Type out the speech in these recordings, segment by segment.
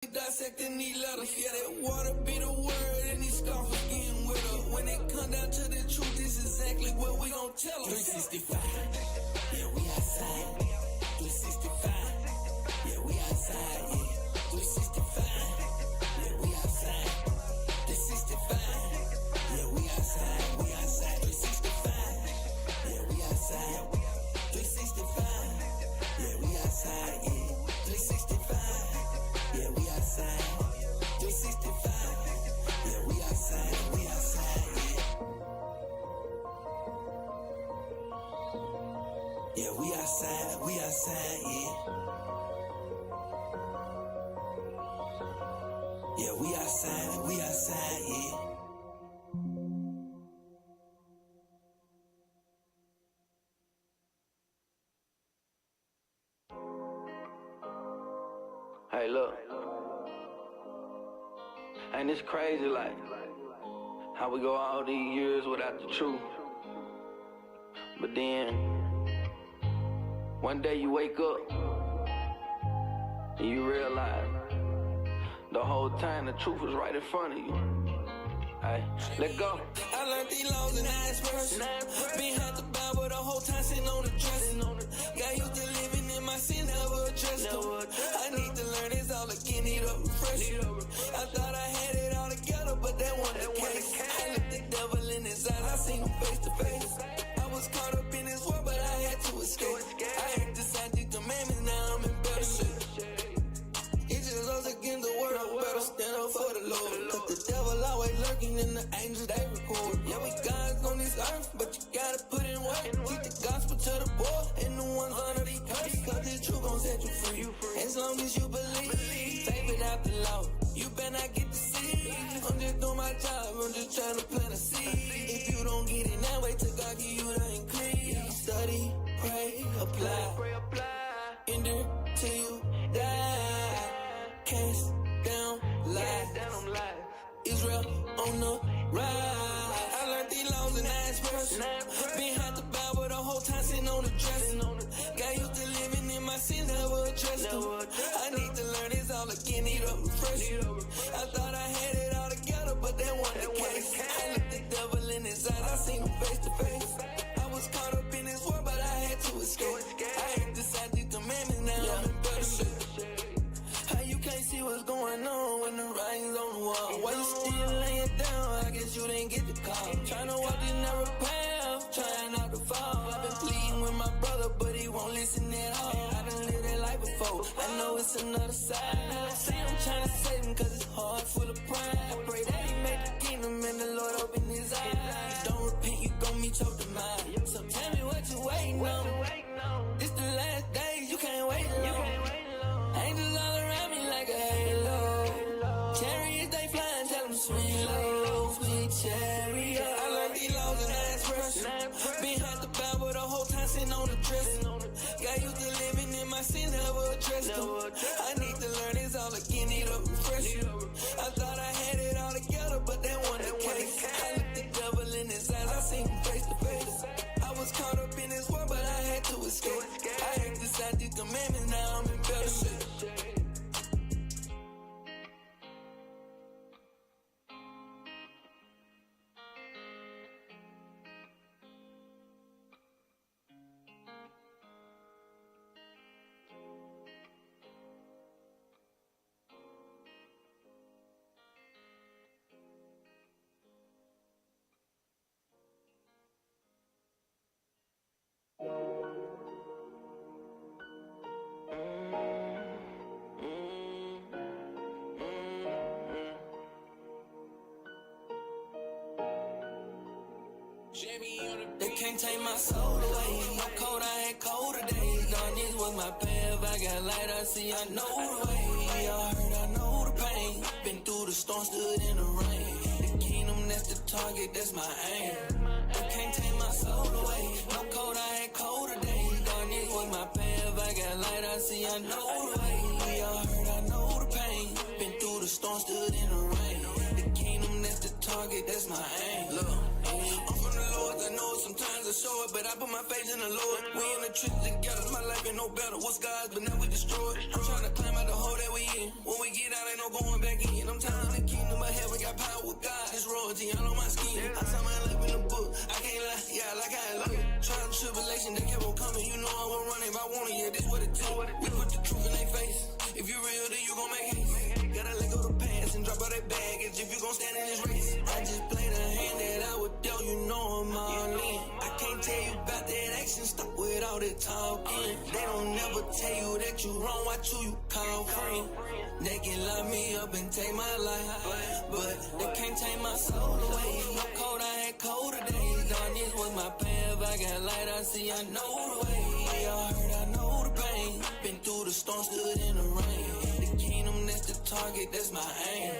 Dissecting these letters, yeah, that water be the word, and these scoffers getting with her. When it come down to the truth, this is exactly what we gon' tell them. 365, yeah, we outside. 365, yeah, we outside, yeah. 365, yeah, we outside. 365, yeah, we outside, we outside. 365, yeah, we outside. 365, yeah, we outside, yeah. 365. Yeah, we outside. 365. Yeah, we outside. We outside. Yeah. Yeah, we outside. We outside. Yeah. Yeah, we outside. We outside. Yeah. Hey, look. Ain't this crazy, like, how we go all these years without the truth? But then, one day you wake up, and you realize, the whole time the truth was right in front of you. Hey, let go. I learned these laws in 9 verses. Been had to bow, but the whole time sitting on the dresser. Got used to living in my sin, never addressed them. I need to learn this all again, need a refresher. I thought I had it all together, but that wasn't the case. I looked the devil in his eyes, I seen him face to face. I was caught up in this world, but I had to escape. I had to sign these commandments, now I'm in better shape. It just goes against the word, I better stand up for the Lord. Cause the devil always lurking in the angels, they record. Yeah, we God's on this earth, but you gotta put in work. Teach the gospel to the poor and the ones under the curse. Cause the truth gon' set you free. As long as you believe, faith without the law, you better not get deceived. I'm just doing my job, I'm just trying to plant a seed. If you don't get it now, wait till God give you the increase. Study, pray, apply, endure till you die. Case down lies. Israel on the rise. I learned these laws in 9 verses. Been had to bow, but the whole time sitting on the dresser. Got used to living in my sin, never addressed them. I need to learn this all again, need a refresher. I thought I had it all together, but that wasn't the case. I looked the devil in his eyes, I seen him face to face. I was caught up in this world, but I had to escape. I had to sign these commandments, now I'm in better shape. How you can't see what's going on when the writing's on the wall? Why you still laying down? I guess you didn't get the call. Trying to walk this narrow path, trying not to fall. I've been pleading with my brother, but he won't listen at all. I done lived that life before, I know it's another side. See, I'm trying to save him cause his heart full of pride. I pray that he make the kingdom and the Lord open his eyes. Don't repent, you gon' meet your demise. So tell me what you waiting on. It's the last days, you can't wait long. Angels all around me like a halo. Chariots they flying, tell them sweet low, sweet chariot. I learned these laws in 9 verses. Been had to bow, but the whole time sitting on the dresser. Got used to living in my sin, never addressed them. I need to learn this all again, need a refresher. I thought I had it all together, but that wasn't the case. I looked the devil in his eyes, I seen him face to face. I was caught up in this world, but I had to escape. I had to sign these commandments, now I'm in better shape. They can't take my soul away. I'm cold, I ain't cold today. Darkness was my path. I got light, I see, I know the way. I heard, I know the pain. Been through the storm, stood in the rain. The kingdom, that's the target, that's my aim. They can't take my soul away. I'm cold, I ain't cold today. Darkness was my path. I got light, I see, I know the way. I heard, I know the pain. Been through the storm, stood in the rain. The kingdom, that's the target, that's my aim. Look. I'm from the Lord, I know it, sometimes I show it, but I put my faith in the Lord. We in the trenches together, my life ain't no better. What's God's, but now we destroy it. I'm trying to climb out the hole that we in. When we get out, ain't no going back in. I'm tired of the kingdom of heaven, got power with God. It's royalty, all on my skin. I saw my life in the book, I can't lie, yeah, like I look. Trial and tribulation, they kept on coming. You know I won't run if I want it, yeah, this what it do. We put the truth in their face. If you real, then you gon' make haste. Gotta let go the past and drop all that baggage if you gon' stand in this race. I just play the hand that I would dealt, you know I'm all in. I can't tell you about that action, stop with all that talking. They don't never tell you that you wrong, watch who you call friend. They can lock me up and take my life, but they can't take my soul away. I'm cold, I ain't cold today. Darkness was my path, I got light, I see, I know the way. I heard, I know the pain. Been through the storm, stood in the rain. The kingdom, that's the target, that's my aim.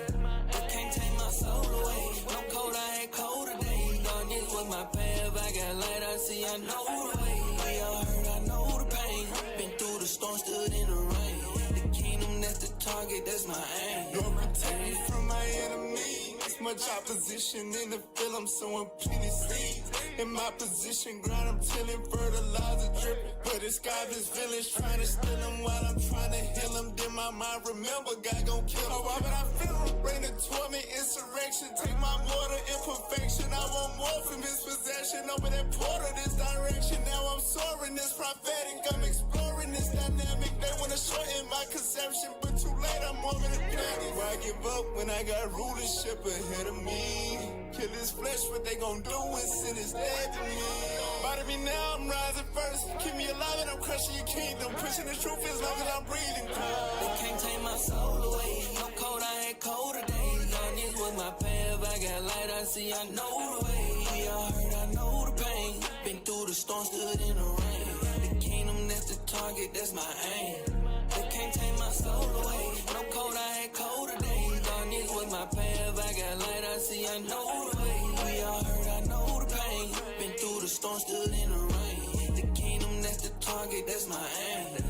They can't take my soul away. I'm cold, I ain't cold today. Darkness was my path, I got light, I see, I know the way. I heard, I know the pain. Been through the storm, stood in the rain. The kingdom, that's the target, that's my aim. Lord, protect me from my enemies. Much opposition in the field, I'm sowing plenty seeds. In my position, ground, I'm tilling, fertilizer dripping. But it's God's villains trying to steal them while I'm trying to heal them. Then my mind remember, God gon' kill them. Why would I feel them? Bring the torment, insurrection. Take my mortal imperfection. I want more from his possession. Over that portal, this direction. Now I'm soaring, this prophetic. I'm exploring this dynamic. They wanna shorten my conception, but too late, I'm over the planet. Why give up when I got rulership ahead of me? Kill his flesh, what they gon' do when sin is dead to me? Body me now, I'm rising first. Keep me alive and I'm crushing your kingdom. Pushing the truth as long as I'm breathing. They can't take my soul away. I'm cold, I ain't cold today. Darkness was my path, I got light, I see, I know the way. I heard, I know the pain. Been through the storm, stood in the rain. The kingdom, that's the target, that's my aim. They can't take my soul away. I'm cold, I ain't cold today. Darkness was my path, I got light, I see, I know the way. I heard, I know the pain. Been through the storm, stood in the rain. The kingdom, that's the target, that's my aim.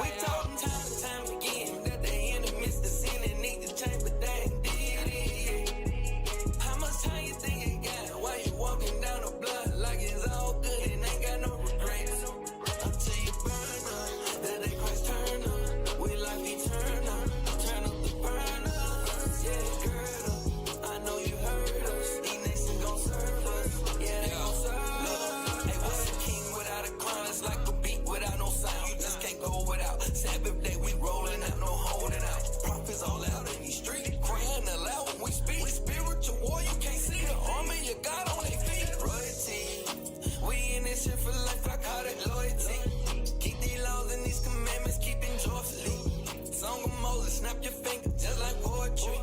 We told them time and time again that they in the midst of sin and need to change, but they ain't did it. How much time you think you got? Why you walking down the block like it's all good and ain't got no regrets? Until you burn up, that they Christ turn up. We like eternal, turn up the burners. Yeah, gird up. I know you heard us. These nations gon' serve us. Yeah, they gon' serve us. Hey, what's a king without a crown? It's like a beat without no sound. You just can't go without. Sabbath day, we rolling out, no holding out. Prophets all out in these streets, crying aloud when we speak. We spiritual war, you can't see the army, you got on their feet. Royalty, we in this shit for life, I call it loyalty. Keep these laws and these commandments, keeping joyfully. Song of Moses, snap your finger, just like poetry.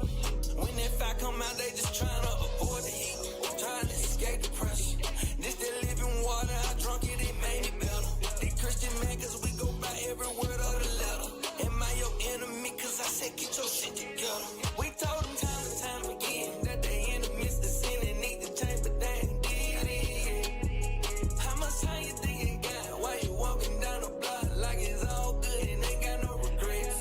When that fire come out, they just trying to avoid the heat, trying to escape the pressure. This that living water, I drunk it, it made me better. These Christian man, cause we go by every word of the letter. Am I your enemy? Cause I said get your shit together. We told them time and time again that they in the midst of sin and need to change, but they ain't did it. How much time you think you got? Why you walking down the block like it's all good and ain't got no regrets?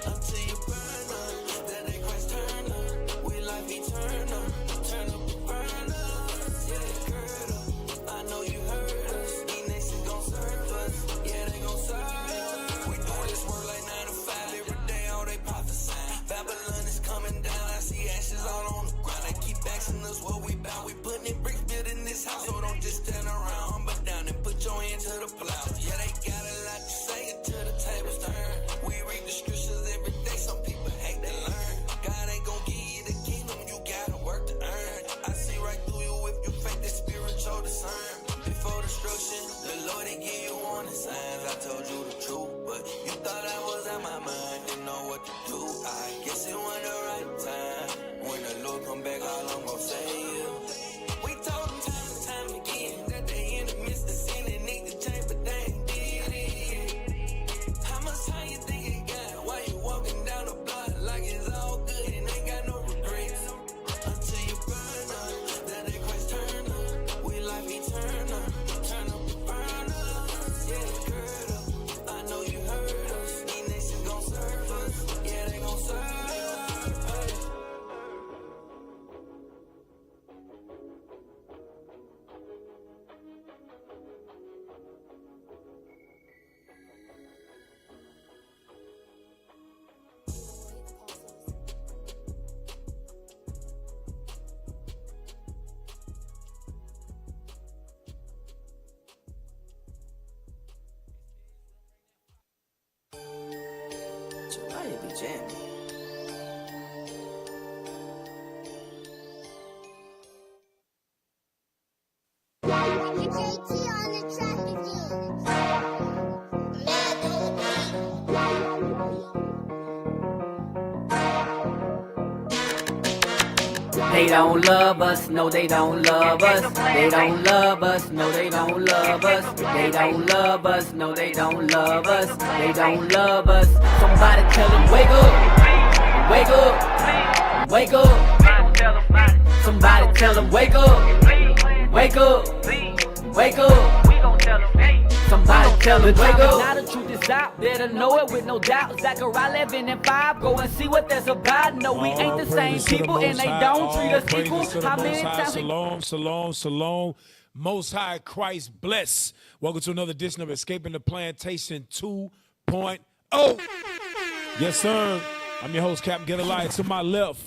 Until you burn up, that they Christ turn up. We life eternal, turn up the burners. Yeah, gird up. I know you heard us. These nations gon' serve us. Yeah, they gon' serve us. We doing this work like 9 to 5 every day, all they prophesying. Babylon is coming down, I see ashes all on the ground. They keep asking us what we bout. We putting in bricks, building this house. So don't just stand around, but down and put your hand to the plow. Yeah, they got a lot to say until the tables turn. We read the scriptures every day, some people hate to learn. God ain't gon' give you the kingdom, you gotta work to earn. I see right through you if you fake the spiritual discern. Before destruction, the Lord they give you warning signs. I told you the truth, but you thought I was out my mind, didn't know what to do. I guess it wasn't the right time. When the Lord come back, all I'm gon' say is we told them time and time again that they in the midst of sin and jamming. They don't love us, no they don't love us. They don't love us, no they don't love us. They don't love us, no they don't love us. They don't love us. Somebody tell them wake up, wake up, wake up. Somebody tell them wake up, wake up, wake up. Somebody tell them wake up. Now the truth is out there to know it with no doubt. Zechariah 11:5, go and see what that's about. No, we ain't the same people and they don't treat us equal. How many times? Shalom, shalom, shalom. Most High Christ bless. Welcome to another edition of Escaping the Plantation 2.0. Yes, sir. I'm your host, Captain Get a Light. To my left,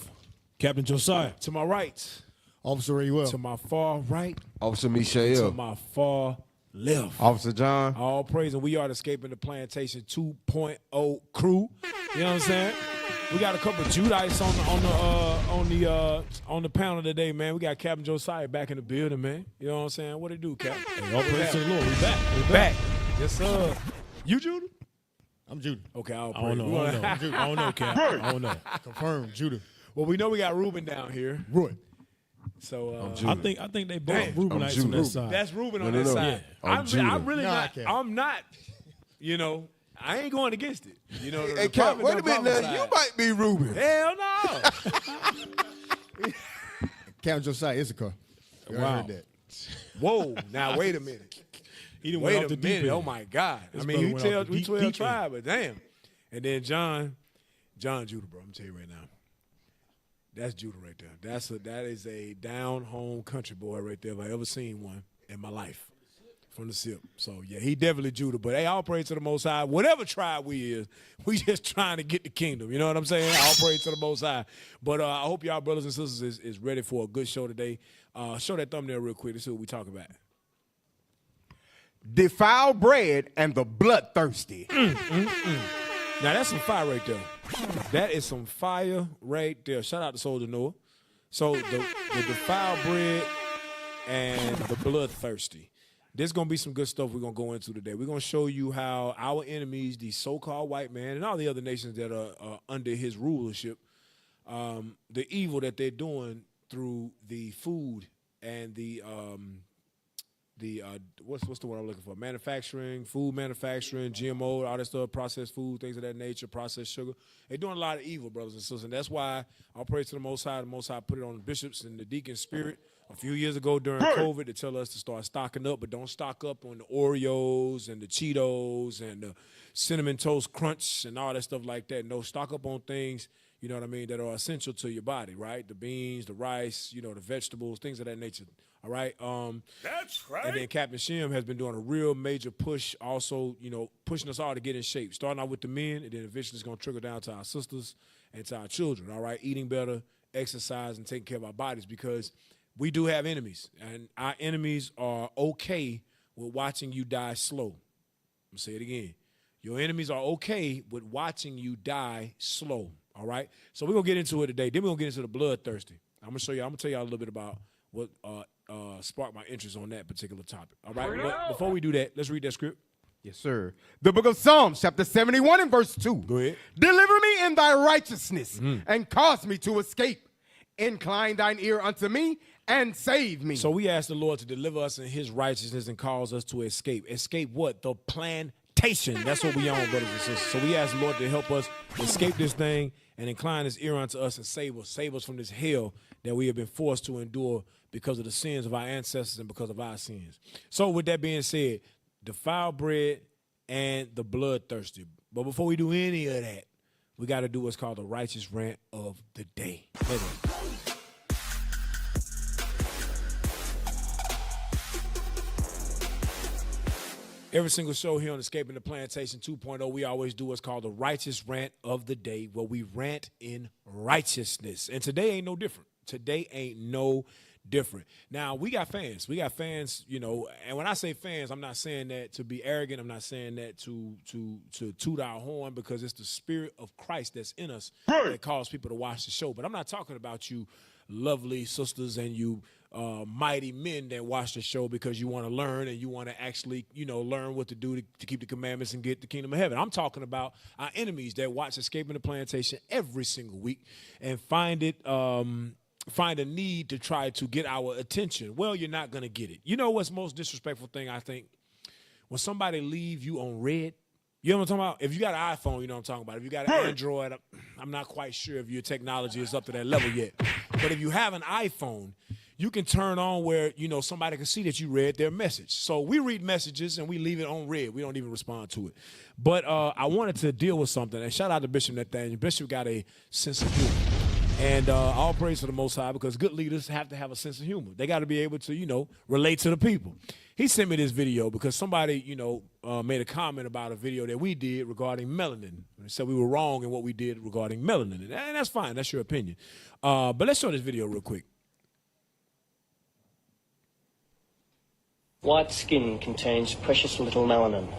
Captain Josiah. to my right, Officer Rayuel. to my far right, Officer to Michelle. my far left. Officer John. All praise, and we are the Escaping the Plantation 2.0 crew. You know what I'm saying? We got a couple of Judites on the panel today, man. We got Captain Josiah back in the building, man. You know what I'm saying? What it do, Cap? Hey, all praise to the Lord. We back. Back. Yes, sir. You Judah? I'm Judah. Okay, I'll I don't know. I'm Judah. I don't know, Cap. I don't know. Confirmed, Judah. Well, we know we got Ruben down here. Roy. So I think they both Damn. Reubenites on that side. that's Ruben on No, that no. side. Yeah. I'm really Nah, not. Cap. I'm not. You know, I ain't going against it. You know, Hey, Cap, wait a minute now. You might be Ruben. Hell no. Captain Josiah Issachar. You Wow. heard that. Whoa. Now wait a minute. He done Wait went a off the deep minute. end. Oh my God. This I mean, brother we went off 12 the we deep 12 end. tribe, but damn. And then John Judah, bro. I'm tell you right now. That's Judah right there. That is a down home country boy right there. If I ever seen one in my life. From the SIP. So yeah, he definitely Judah. But hey, all praise to the Most High. Whatever tribe we is, we just trying to get the kingdom. You know what I'm saying? All praise to the Most High. But I hope y'all brothers and sisters is ready for a good show today. Show that thumbnail real quick. Let's see what we talk about. Defiled bread and the bloodthirsty. Now that's some fire right there. That is some fire right there. Shout out to Soldier Noah. So the defiled bread and the bloodthirsty. There's going to be some good stuff we're going to go into today. We're going to show you how our enemies, the so-called white man, and all the other nations that are under his rulership, the evil that they're doing through the food and the what's the word I'm looking for? Food manufacturing, GMO, all that stuff, processed food, things of that nature, processed sugar. They're doing a lot of evil, brothers and sisters. And that's why I'll praise to the Most High. The Most High put it on the bishops and the deacons' spirit a few years ago during COVID to tell us to start stocking up, but don't stock up on the Oreos and the Cheetos and the Cinnamon Toast Crunch and all that stuff like that. No, stock up on things, you know what I mean, that are essential to your body, right? The beans, the rice, you know, the vegetables, things of that nature. All right. That's right. And then Captain Shim has been doing a real major push, also, you know, pushing us all to get in shape. Starting out with the men, and then eventually it's going to trickle down to our sisters and to our children. All right. Eating better, exercise, and taking care of our bodies, because we do have enemies, and our enemies are okay with watching you die slow. I'm going to say it again. Your enemies are okay with watching you die slow. All right. So we're going to get into it today. Then we're going to get into the bloodthirsty. I'm going to tell y'all a little bit about what sparked my interest on that particular topic. All right. But before we do that, let's read that script. Yes, sir. The book of Psalms, chapter 71 and verse 2. Go ahead. Deliver me in thy righteousness and cause me to escape. Incline thine ear unto me and save me. So we ask the Lord to deliver us in his righteousness and cause us to escape. Escape what? The plantation. That's what we own, brothers and sisters. So we ask the Lord to help us escape this thing and incline his ear unto us and save us. Save us from this hell that we have been forced to endure because of the sins of our ancestors and because of our sins. So with that being said, defiled bread and the bloodthirsty. But before we do any of that, we got to do what's called the righteous rant of the day. Every single show here on Escaping the Plantation 2.0, we always do what's called the righteous rant of the day, where we rant in righteousness. And today ain't no different. Today ain't no different. Now, we got fans. We got fans, you know, and when I say fans, I'm not saying that to be arrogant. I'm not saying that to toot our horn, because it's the spirit of Christ that's in us that calls people to watch the show. But I'm not talking about you lovely sisters and you mighty men that watch the show because you want to learn and you want to actually, you know, learn what to do to keep the commandments and get the kingdom of heaven. I'm talking about our enemies that watch Escaping the Plantation every single week and find a need to try to get our attention. Well, you're not going to get it. You know what's the most disrespectful thing, I think? When somebody leave you on red. You know what I'm talking about? If you got an iPhone, you know what I'm talking about. If you got an Android, I'm not quite sure if your technology is up to that level yet. But if you have an iPhone, you can turn on where, you know, somebody can see that you read their message. So we read messages and we leave it on red. We don't even respond to it. But I wanted to deal with something. And shout out to Bishop Nathaniel. Bishop got a sense of humor. And all praise to the Most High, because good leaders have to have a sense of humor. They got to be able to, you know, relate to the people. He sent me this video because somebody, you know, made a comment about a video that we did regarding melanin. They said we were wrong in what we did regarding melanin. And that's fine. That's your opinion. But let's show this video real quick. White skin contains precious little melanin,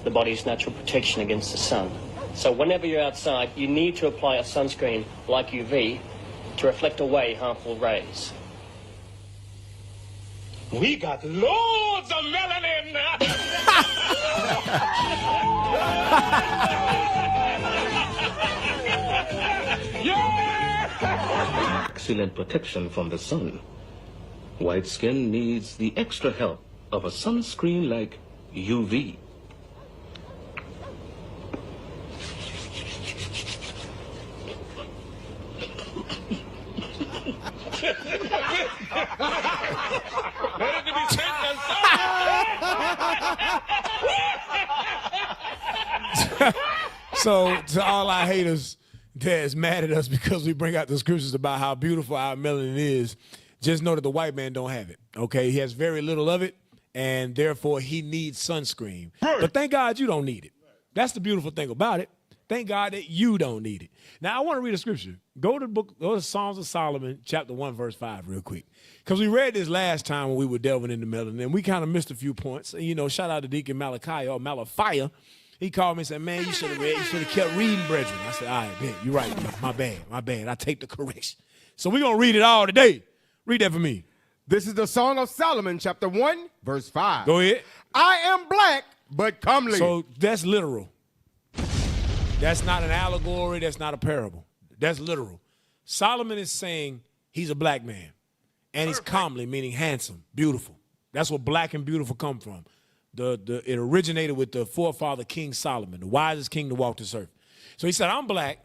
the body's natural protection against the sun. So whenever you're outside, you need to apply a sunscreen like UV to reflect away harmful rays. We got loads of melanin. Yeah! Excellent protection from the sun. White skin needs the extra help of a sunscreen like UV. So to all our haters that's mad at us because we bring out the scriptures about how beautiful our melanin is, just know that the white man don't have it, okay? He has very little of it, and therefore he needs sunscreen. But thank God you don't need it. That's the beautiful thing about it. Thank God that you don't need it. Now, I want to read a scripture. Go to Songs of Solomon, chapter 1, verse 5, real quick. Because we read this last time when we were delving into melanin, and we kind of missed a few points. And, you know, shout out to Deacon Malachi, or Malafia. He called me and said, man, you should have kept reading, brethren. I said, all right, man, you're right. My bad. I take the correction. So we're going to read it all today. Read that for me. This is the Song of Solomon, chapter 1, verse 5. Go ahead. I am black, but comely. So that's literal. That's not an allegory. That's not a parable. That's literal. Solomon is saying he's a black man. And he's comely, meaning handsome, beautiful. That's where black and beautiful come from. It originated with the forefather King Solomon, the wisest king to walk this earth. So he said, I'm black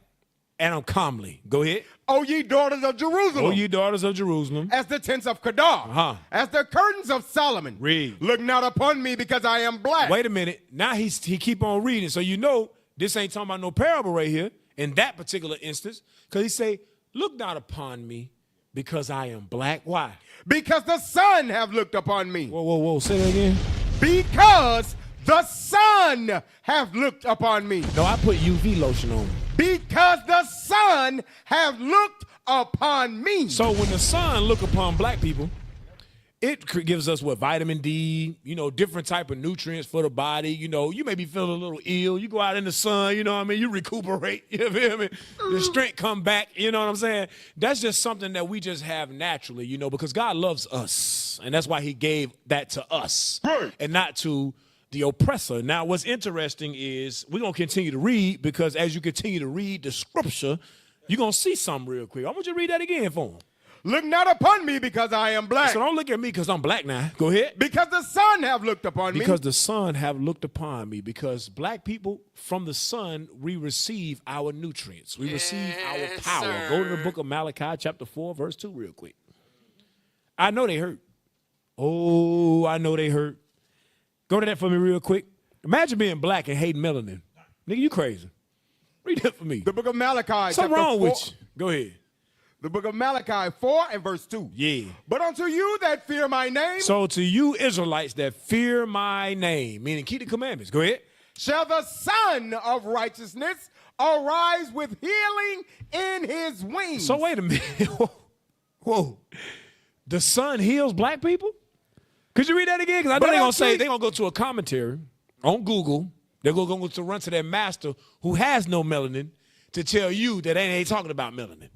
and I'm comely. Go ahead. O ye daughters of Jerusalem. O ye daughters of Jerusalem. As the tents of Kedar. As the curtains of Solomon. Read. Look not upon me because I am black. Wait a minute. Now he keep on reading. So you know this ain't talking about no parable right here in that particular instance. Because he say, look not upon me because I am black. Why? Because the sun have looked upon me. Whoa. Say that again. Because the sun have looked upon me. No, I put UV lotion on me. Because the sun have looked upon me. So when the sun look upon black people, it gives us what? Vitamin D, you know, different type of nutrients for the body. You know, you may be feeling a little ill. You go out in the sun, you know what I mean? You recuperate, you feel me? The strength come back, you know what I'm saying? That's just something that we just have naturally, you know, because God loves us. And that's why he gave that to us and not to the oppressor. Now, what's interesting is we're going to continue to read, because as you continue to read the scripture, you're going to see something real quick. I want you to read that again for him. Look not upon me because I am black. So don't look at me because I'm black now. Go ahead. Because the sun have looked upon me. Because the sun have looked upon me. Because black people, from the sun, we receive our nutrients. We receive our power. Sir. Go to the book of Malachi, chapter 4, verse 2 real quick. I know they hurt. Oh, I know they hurt. Go to that for me real quick. Imagine being black and hating melanin. Nigga, you crazy. Read that for me. The book of Malachi. Something wrong with you. Go ahead. The book of Malachi 4 and verse 2. Yeah. But unto you that fear my name. So to you Israelites that fear my name, meaning keep the commandments. Go ahead. Shall the Son of righteousness arise with healing in his wings. So wait a minute. Whoa. The sun heals black people? Could you read that again? Because I know they're going to say, they're going to go to a commentary on Google. They're going to run to their master who has no melanin to tell you that they ain't talking about melanin.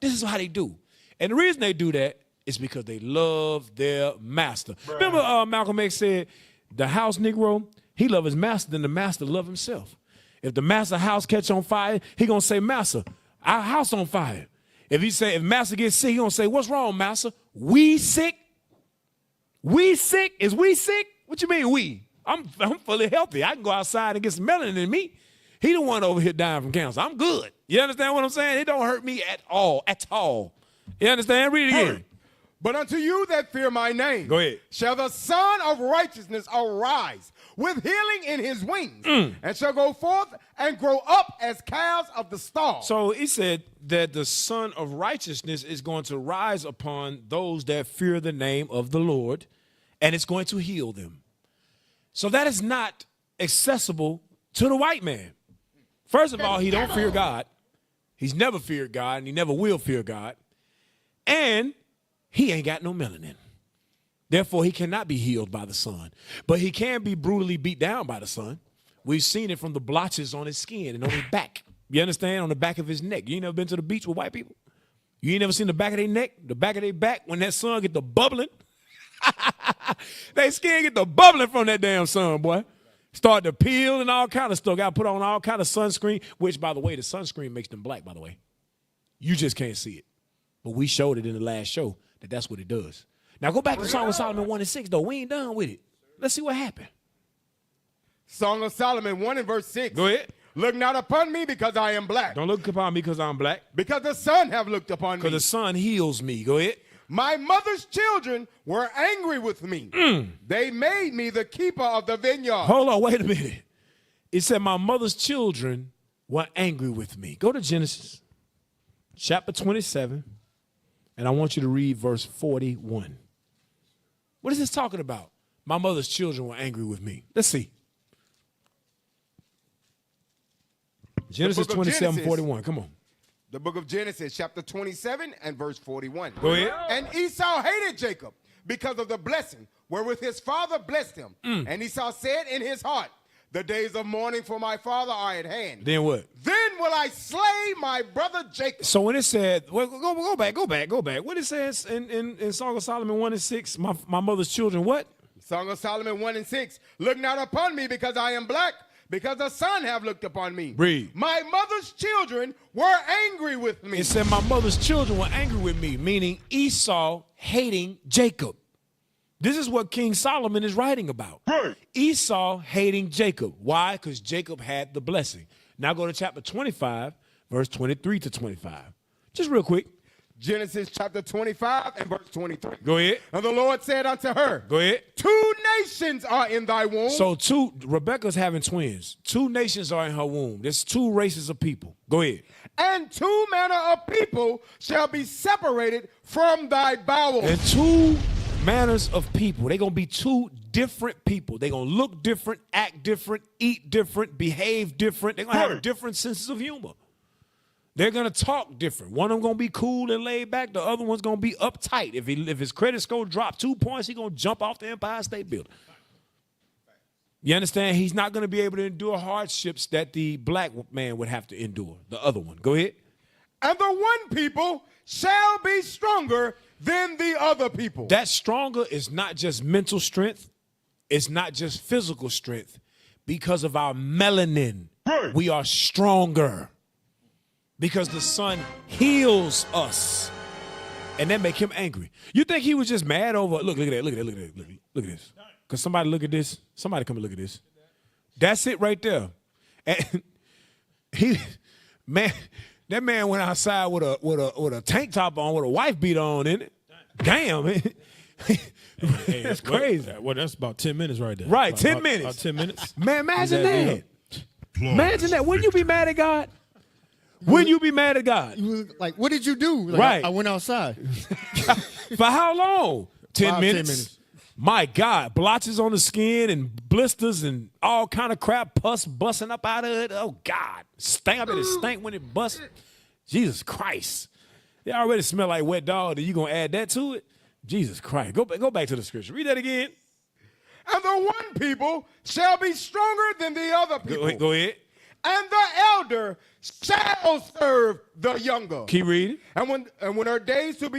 This is how they do. And the reason they do that is because they love their master. Bruh. Remember Malcolm X said, the house Negro, he love his master than the master love himself. If the master house catch on fire, he going to say, master, our house on fire. If master gets sick, he going to say, what's wrong, master? We sick? We sick? Is we sick? What you mean we? I'm fully healthy. I can go outside and get some melanin in me. He the one over here dying from cancer. I'm good. You understand what I'm saying? It don't hurt me at all, at all. You understand? Read it again. But unto you that fear my name, go ahead, shall the Son of Righteousness arise with healing in his wings, and shall go forth and grow up as calves of the stall. So he said that the Son of Righteousness is going to rise upon those that fear the name of the Lord, and it's going to heal them. So that is not accessible to the white man. First of all, he don't fear God. He's never feared God, and he never will fear God. And he ain't got no melanin. Therefore, he cannot be healed by the sun. But he can be brutally beat down by the sun. We've seen it from the blotches on his skin and on his back. You understand? On the back of his neck. You ain't never been to the beach with white people? You ain't never seen the back of their neck, the back of their back, when that sun get the bubbling? They skin get the bubbling from that damn sun, boy. Start to peel and all kind of stuff. Got to put on all kind of sunscreen, which, by the way, the sunscreen makes them black, by the way. You just can't see it. But we showed it in the last show that that's what it does. Now go back to Song of Solomon 1 and 6, though. We ain't done with it. Let's see what happened. Song of Solomon 1 and verse 6. Go ahead. Look not upon me because I am black. Don't look upon me because I'm black. Because the sun have looked upon me. Because the sun heals me. Go ahead. My mother's children were angry with me. They made me the keeper of the vineyard. Hold on, wait a minute. It said my mother's children were angry with me. Go to Genesis chapter 27, and I want you to read verse 41. What is this talking about? My mother's children were angry with me. Let's see. Genesis 27, 41. Come on. The book of Genesis, chapter 27 and verse 41. Go ahead. And Esau hated Jacob because of the blessing wherewith his father blessed him. And Esau said in his heart, the days of mourning for my father are at hand. Then what? Then will I slay my brother Jacob. So when it said, well, go back. What it says in Song of Solomon 1 and 6, my mother's children, what? Song of Solomon 1 and 6, look not upon me because I am black, because the sun have looked upon me. Read. My mother's children were angry with me. It said my mother's children were angry with me, meaning Esau hating Jacob. This is what King Solomon is writing about. Right. Esau hating Jacob. Why? Because Jacob had the blessing. Now go to chapter 25, verse 23 to 25. Just real quick. Genesis chapter 25 and verse 23. Go ahead. And the Lord said unto her, go ahead. 2 nations are in thy womb. So Rebecca's having twins. 2 nations are in her womb. There's 2 races of people. Go ahead. And 2 manner of people shall be separated from thy bowels. And 2 manners of people. They're going to be 2 different people. They're going to look different, act different, eat different, behave different. They're going to have different senses of humor. They're going to talk different. One of them going to be cool and laid back. The other one's going to be uptight. If his credit score drop 2 points, he's going to jump off the Empire State Building. You understand? He's not going to be able to endure hardships that the black man would have to endure. The other one. Go ahead. And the one people shall be stronger than the other people. That stronger is not just mental strength. It's not just physical strength. Because of our melanin, we are stronger. Because the sun heals us. And that make him angry. You think he was just mad over, look at that, look at this. Because somebody look at this. Somebody come and look at this. That's it right there. And that man went outside with a tank top on, with a wife beater on in it. Damn, man. Hey, that's crazy. Well, that's about 10 minutes right there. Right, 10 minutes. About 10 minutes. Man, imagine that. Imagine that. Wouldn't you be mad at God? Wouldn't you be mad at God? Like, what did you do? Like, right. I went outside. For how long? 10 minutes. 10 minutes. My God, blotches on the skin and blisters and all kind of crap, pus busting up out of it. Oh, God. Stank. I bet it stank when it busts. Jesus Christ. It already smell like wet dog. Are you going to add that to it? Jesus Christ. Go back to the scripture. Read that again. And the one people shall be stronger than the other people. Go ahead. And the elder shall serve the younger. Keep reading. And when her days to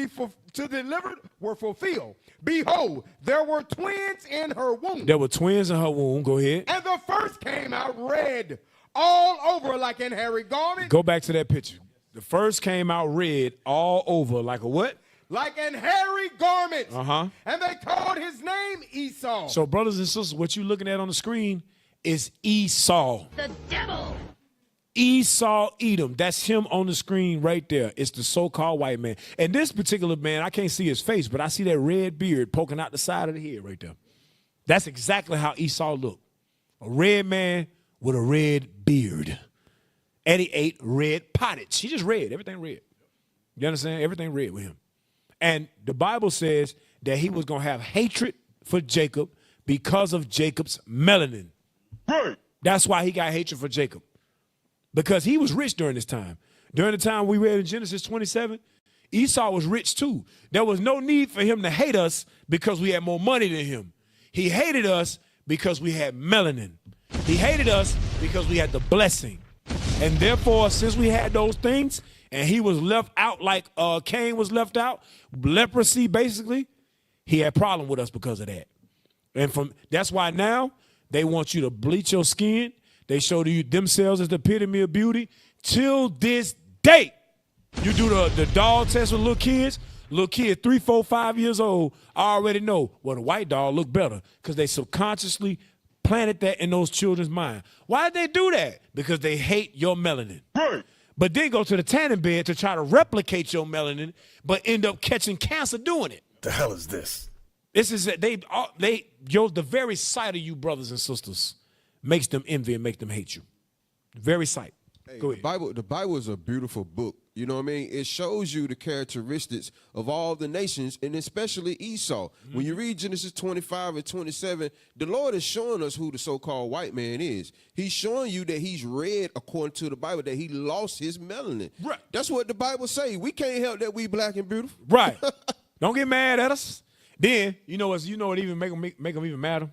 deliver were fulfilled, behold, there were twins in her womb. There were twins in her womb. Go ahead. And the first came out red all over like an hairy garment. Go back to that picture. The first came out red all over like a what? Like an hairy garment. Uh-huh. And they called his name Esau. So, brothers and sisters, what you're looking at on the screen is Esau. The devil. Esau Edom. That's him on the screen right there. It's the so-called white man. And this particular man, I can't see his face, but I see that red beard poking out the side of the head right there. That's exactly how Esau looked. A red man with a red beard. And he ate red pottage. He just red. Everything red. You understand? Everything red with him. And the Bible says that he was going to have hatred for Jacob because of Jacob's melanin. Right. That's why he got hatred for Jacob. Because he was rich during this time. During the time we read in Genesis 27, Esau was rich too. There was no need for him to hate us because we had more money than him. He hated us because we had melanin. He hated us because we had the blessing. And therefore, since we had those things, and he was left out like Cain was left out, leprosy basically, he had a problem with us because of that. And that's why now they want you to bleach your skin. They show you themselves as the epitome of beauty. Till this day, you do the dog test with little kids. Little kids, 3, 4, 5 years old, already know, well, the white dog look better because they subconsciously planted that in those children's mind. Why did they do that? Because they hate your melanin. Right. But then go to the tanning bed to try to replicate your melanin, but end up catching cancer doing it. The hell is this? This is the very sight of you, brothers and sisters, makes them envy and make them hate you. The very sight. Hey, Go ahead. The Bible is a beautiful book. You know what I mean? It shows you the characteristics of all the nations, and especially Esau. Mm-hmm. When you read Genesis 25 and 27, the Lord is showing us who the so-called white man is. He's showing you that he's red, according to the Bible, that he lost his melanin. Right. That's what the Bible says. We can't help that we black and beautiful. Right. Don't get mad at us. Then, you know what even make them even madder?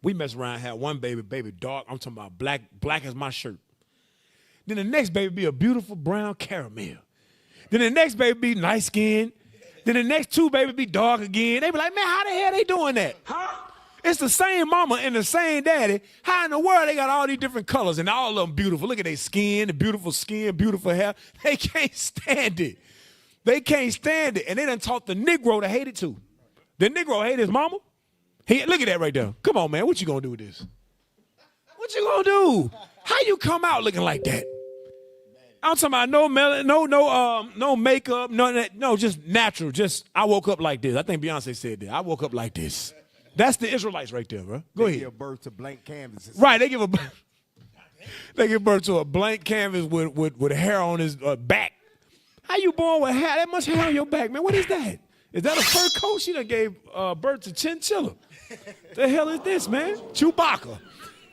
We mess around and have one baby dark. I'm talking about black as my shirt. Then the next baby be a beautiful brown caramel. Then the next baby be light skinned. Then the next two baby be dark again. They be like, man, how the hell they doing that? Huh? It's the same mama and the same daddy. How in the world they got all these different colors and all of them beautiful? Look at their skin, beautiful hair. They can't stand it. They can't stand it. And they done taught the Negro to hate it too. The Negro hate his mama. Look at that right there. Come on, man. What you gonna do with this? What you gonna do? How you come out looking like that? I'm talking about no makeup, no, just natural. Just I woke up like this. I think Beyonce said that. I woke up like this. That's the Israelites right there, bro. Go ahead. They give birth to blank canvases. Right, they give birth to a blank canvas with hair on his back. How you born with hair? That much hair on your back, man. What is that? Is that a fur coat? She done gave birth to chinchilla. The hell is this, man? Chewbacca.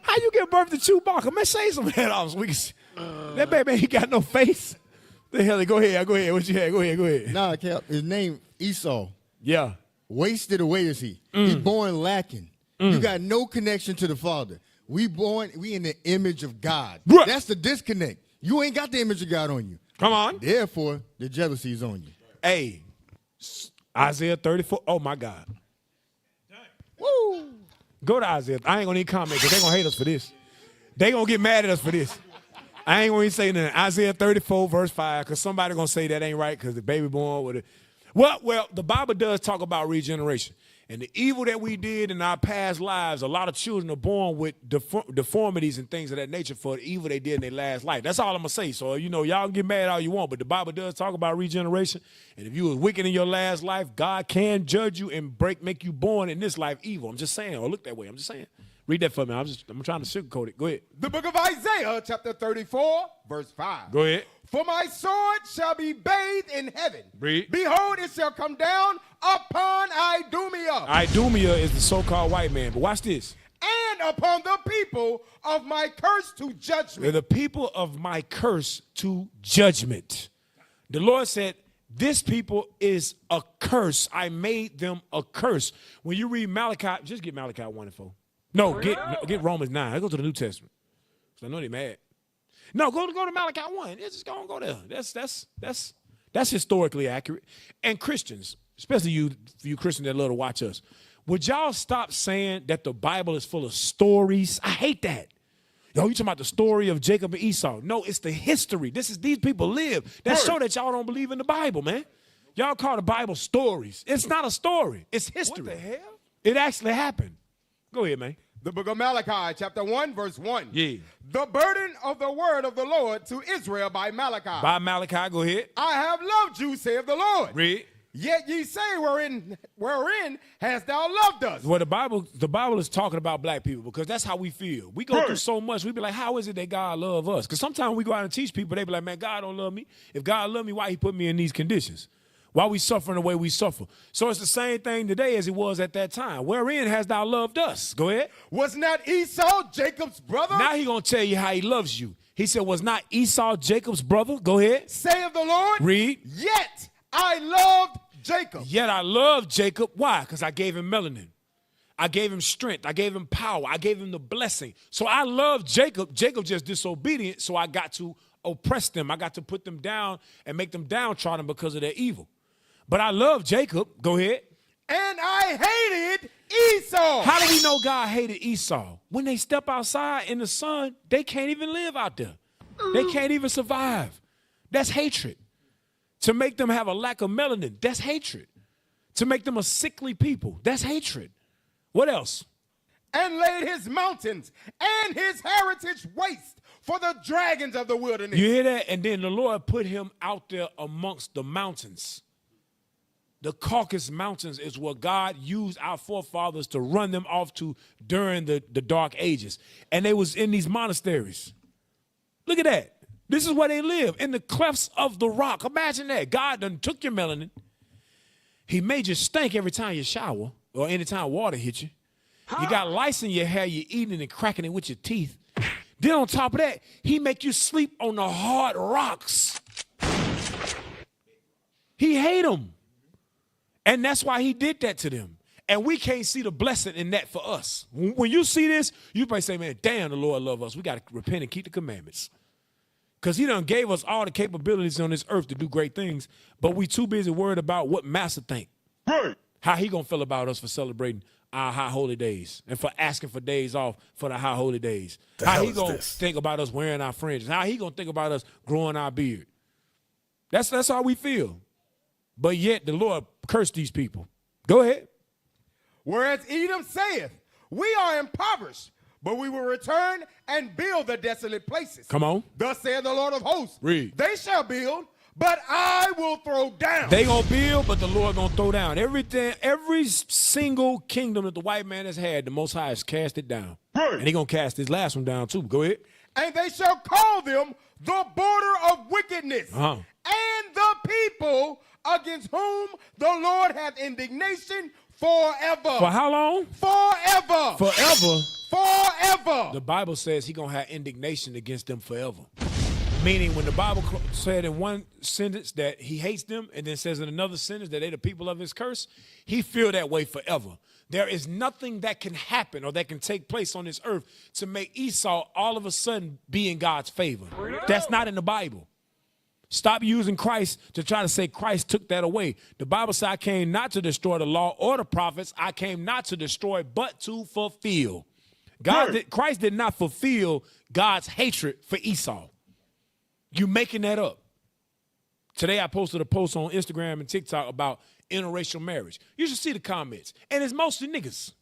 How you give birth to Chewbacca? Man, shave some head off so we can see. That baby ain't got no face. The hell? Go ahead. What you had? Go ahead. Nah, Cap, his name Esau. Yeah. Wasted away is he. He's born lacking. You got no connection to the Father. We in the image of God. Right. That's the disconnect. You ain't got the image of God on you. Come on. Therefore, the jealousy is on you. Hey, Isaiah 34. Oh, my God. Woo. Go to Isaiah. I ain't going to even comment because they're going to hate us for this. They're going to get mad at us for this. I ain't going to say nothing. Isaiah 34, verse 5, because somebody going to say that ain't right because the baby born with it. Well, the Bible does talk about regeneration. And the evil that we did in our past lives, a lot of children are born with deformities and things of that nature for the evil they did in their last life. That's all I'm going to say. So, y'all can get mad all you want, but the Bible does talk about regeneration. And if you was wicked in your last life, God can judge you and make you born in this life evil. I'm just saying, or look that way. I'm just saying. Read that for me. I'm trying to sugarcoat it. Go ahead. The book of Isaiah, chapter 34, verse 5. Go ahead. For my sword shall be bathed in heaven. Read. Behold, it shall come down upon Idumea. Idumea is the so-called white man. But watch this. And upon the people of my curse to judgment. The people of my curse to judgment. The Lord said This people is a curse. I made them a curse. When you read Malachi, just get Malachi 1 and 4. No, get Romans 9. Let's go to the New Testament. So I know they're mad. No, go to Malachi 1. Just go there. That's historically accurate. And Christians, especially you Christians that love to watch us, would y'all stop saying that the Bible is full of stories? I hate that. Yo, you talking about the story of Jacob and Esau. No, it's the history. These people live. That show that y'all don't believe in the Bible, man. Y'all call the Bible stories. It's not a story. It's history. What the hell? It actually happened. Go ahead, man. The book of Malachi, chapter 1, verse 1. Yeah. The burden of the word of the Lord to Israel by Malachi. By Malachi, go ahead. I have loved you, saith the Lord. Read. Yet ye say, wherein hast thou loved us? Well, the Bible is talking about black people because that's how we feel. We go through so much. We be like, how is it that God love us? Because sometimes we go out and teach people, they be like, man, God don't love me. If God love me, why he put me in these conditions? Why we suffering the way we suffer? So it's the same thing today as it was at that time. Wherein hast thou loved us? Go ahead. Was not Esau Jacob's brother? Now he going to tell you how he loves you. He said, was not Esau Jacob's brother? Go ahead. Saith the Lord. Read. Yet I loved Jacob. Yet I loved Jacob. Why? Because I gave him melanin. I gave him strength. I gave him power. I gave him the blessing. So I loved Jacob. Jacob just disobedient, so I got to oppress them. I got to put them down and make them downtrodden because of their evil. But I love Jacob. Go ahead. And I hated Esau. How do we know God hated Esau? When they step outside in the sun, they can't even live out there. They can't even survive. That's hatred. To make them have a lack of melanin, that's hatred. To make them a sickly people, that's hatred. What else? And laid his mountains and his heritage waste for the dragons of the wilderness. You hear that? And then the Lord put him out there amongst the mountains. The Caucasus Mountains is what God used our forefathers to run them off to during the dark ages. And they was in these monasteries. Look at that. This is where they live, in the clefts of the rock. Imagine that. God done took your melanin. He made you stink every time you shower or anytime water hit you. You got lice in your hair, you're eating and cracking it with your teeth. Then on top of that, he make you sleep on the hard rocks. He hate them. And that's why he did that to them. And we can't see the blessing in that for us. When you see this, you might say, man, damn, the Lord love us. We got to repent and keep the commandments. Because he done gave us all the capabilities on this earth to do great things, but we too busy worried about what master think. Right. How he going to feel about us for celebrating our high holy days and for asking for days off for the high holy days. How he going to think about us wearing our fringes. How he going to think about us growing our beard. That's how we feel. But yet the Lord cursed these people. Go ahead. Whereas Edom saith, we are impoverished, but we will return and build the desolate places. Come on. Thus saith the Lord of hosts. Read. They shall build, but I will throw down. They gonna build, but the Lord gonna throw down. Everything, every single kingdom that the white man has had, the Most High has cast it down. Right. And he gonna cast his last one down too. Go ahead. And they shall call them the border of wickedness, and the people against whom the Lord hath indignation forever. For how long? Forever. Forever. Forever. The Bible says he gonna have indignation against them forever. Meaning when the Bible said in one sentence that he hates them and then says in another sentence that they the people of his curse, he feel that way forever. There is nothing that can happen or that can take place on this earth to make Esau all of a sudden be in God's favor. That's not in the Bible. Stop using Christ to try to say Christ took that away. The Bible says I came not to destroy the law or the prophets. I came not to destroy, but to fulfill. Christ did not fulfill God's hatred for Esau. You making that up. Today I posted a post on Instagram and TikTok about interracial marriage. You should see the comments. And it's mostly niggas.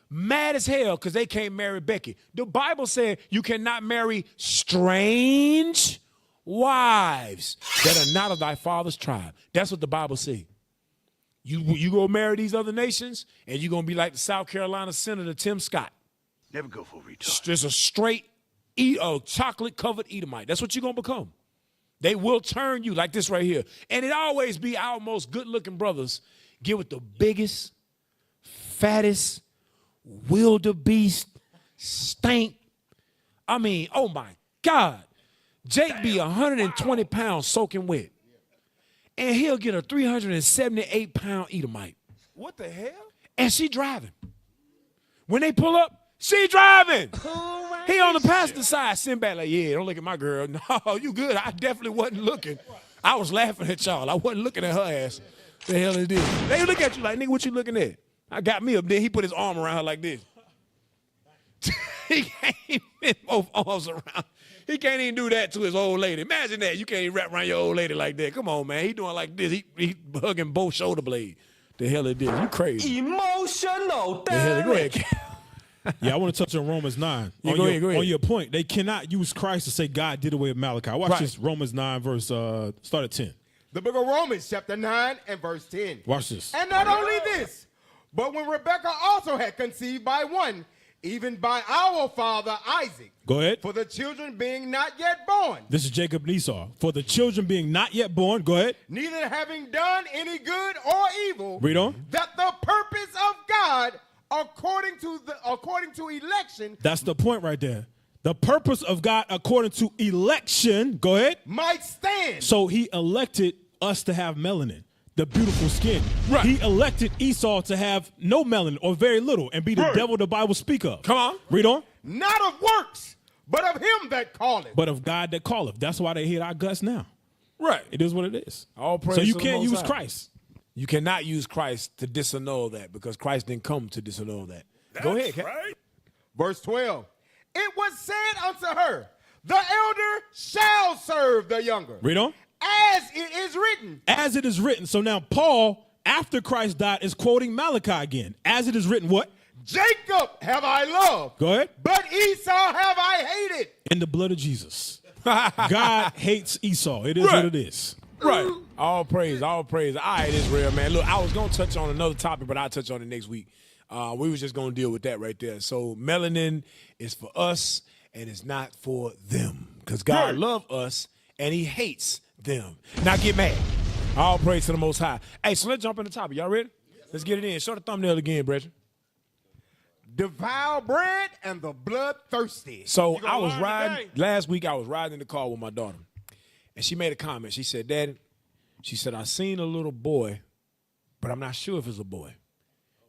Mad as hell because they can't marry Becky. The Bible said you cannot marry strange wives that are not of thy father's tribe. That's what the Bible says. You go marry these other nations and you're going to be like the South Carolina Senator Tim Scott. Never go for a retard. Just a straight chocolate-covered Edomite. That's what you're going to become. They will turn you like this right here. And it always be our most good-looking brothers get with the biggest, fattest, wildebeest, stank. I mean, oh, my God. Jake be 120 pounds soaking wet. and he'll get a 378-pound Edomite. What the hell? And she driving. When they pull up, she driving. He on the passenger side, sitting back like, yeah, don't look at my girl. No, you good. I definitely wasn't looking. I was laughing at y'all. I wasn't looking at her ass. The hell is this? They look at you like, nigga, what you looking at? I got me up there. He put his arm around her like this. He can't even both arms around. He can't even do that to his old lady. Imagine that. You can't even wrap around your old lady like that. Come on, man. He doing like this. He hugging both shoulder blades. The hell it is. You crazy. Emotional The hell, go ahead. Yeah, I want to touch on Romans 9. Yeah, go ahead. On your point, they cannot use Christ to say God did away with Malachi. Watch this, Romans 9, verse, start at 10. The book of Romans, chapter 9 and verse 10. Watch this. And not only this, but when Rebekah also had conceived by one, even by our father Isaac. Go ahead. For the children being not yet born. This is Jacob and Esau. For the children being not yet born. Go ahead. Neither having done any good or evil. Read on. That the purpose of God, according to election. That's the point right there. The purpose of God according to election. Go ahead. Might stand. So he elected us to have melanin. The beautiful skin. Right. He elected Esau to have no melanin or very little and be the devil the Bible speak of. Come on. Read on. Not of works, but of him that calleth. But of God that calleth. That's why they hate our guts now. Right. It is what it is. All praise so you to the can't Most use High. Christ. You cannot use Christ to disannul that because Christ didn't come to disannul that. Go ahead, Cat. Right. Verse 12. It was said unto her, the elder shall serve the younger. Read on. As it is written. As it is written. So now Paul, after Christ died, is quoting Malachi again. As it is written, what? Jacob have I loved. Go ahead. But Esau have I hated. In the blood of Jesus. God hates Esau. It is what it is. Right. All praise, all praise. All right, Israel, man. Look, I was going to touch on another topic, but I'll touch on it next week. We was just going to deal with that right there. So melanin is for us, and it's not for them. Because God loves us, and he hates them. Now get mad. All praise to the Most High. Hey, so let's jump in the topic. Y'all ready? Let's get it in. Show the thumbnail again, brethren. Defiled bread and the bloodthirsty. So I was riding, last week I was riding in the car with my daughter. And she made a comment. She said, Daddy, she said, I seen a little boy, but I'm not sure if it's a boy.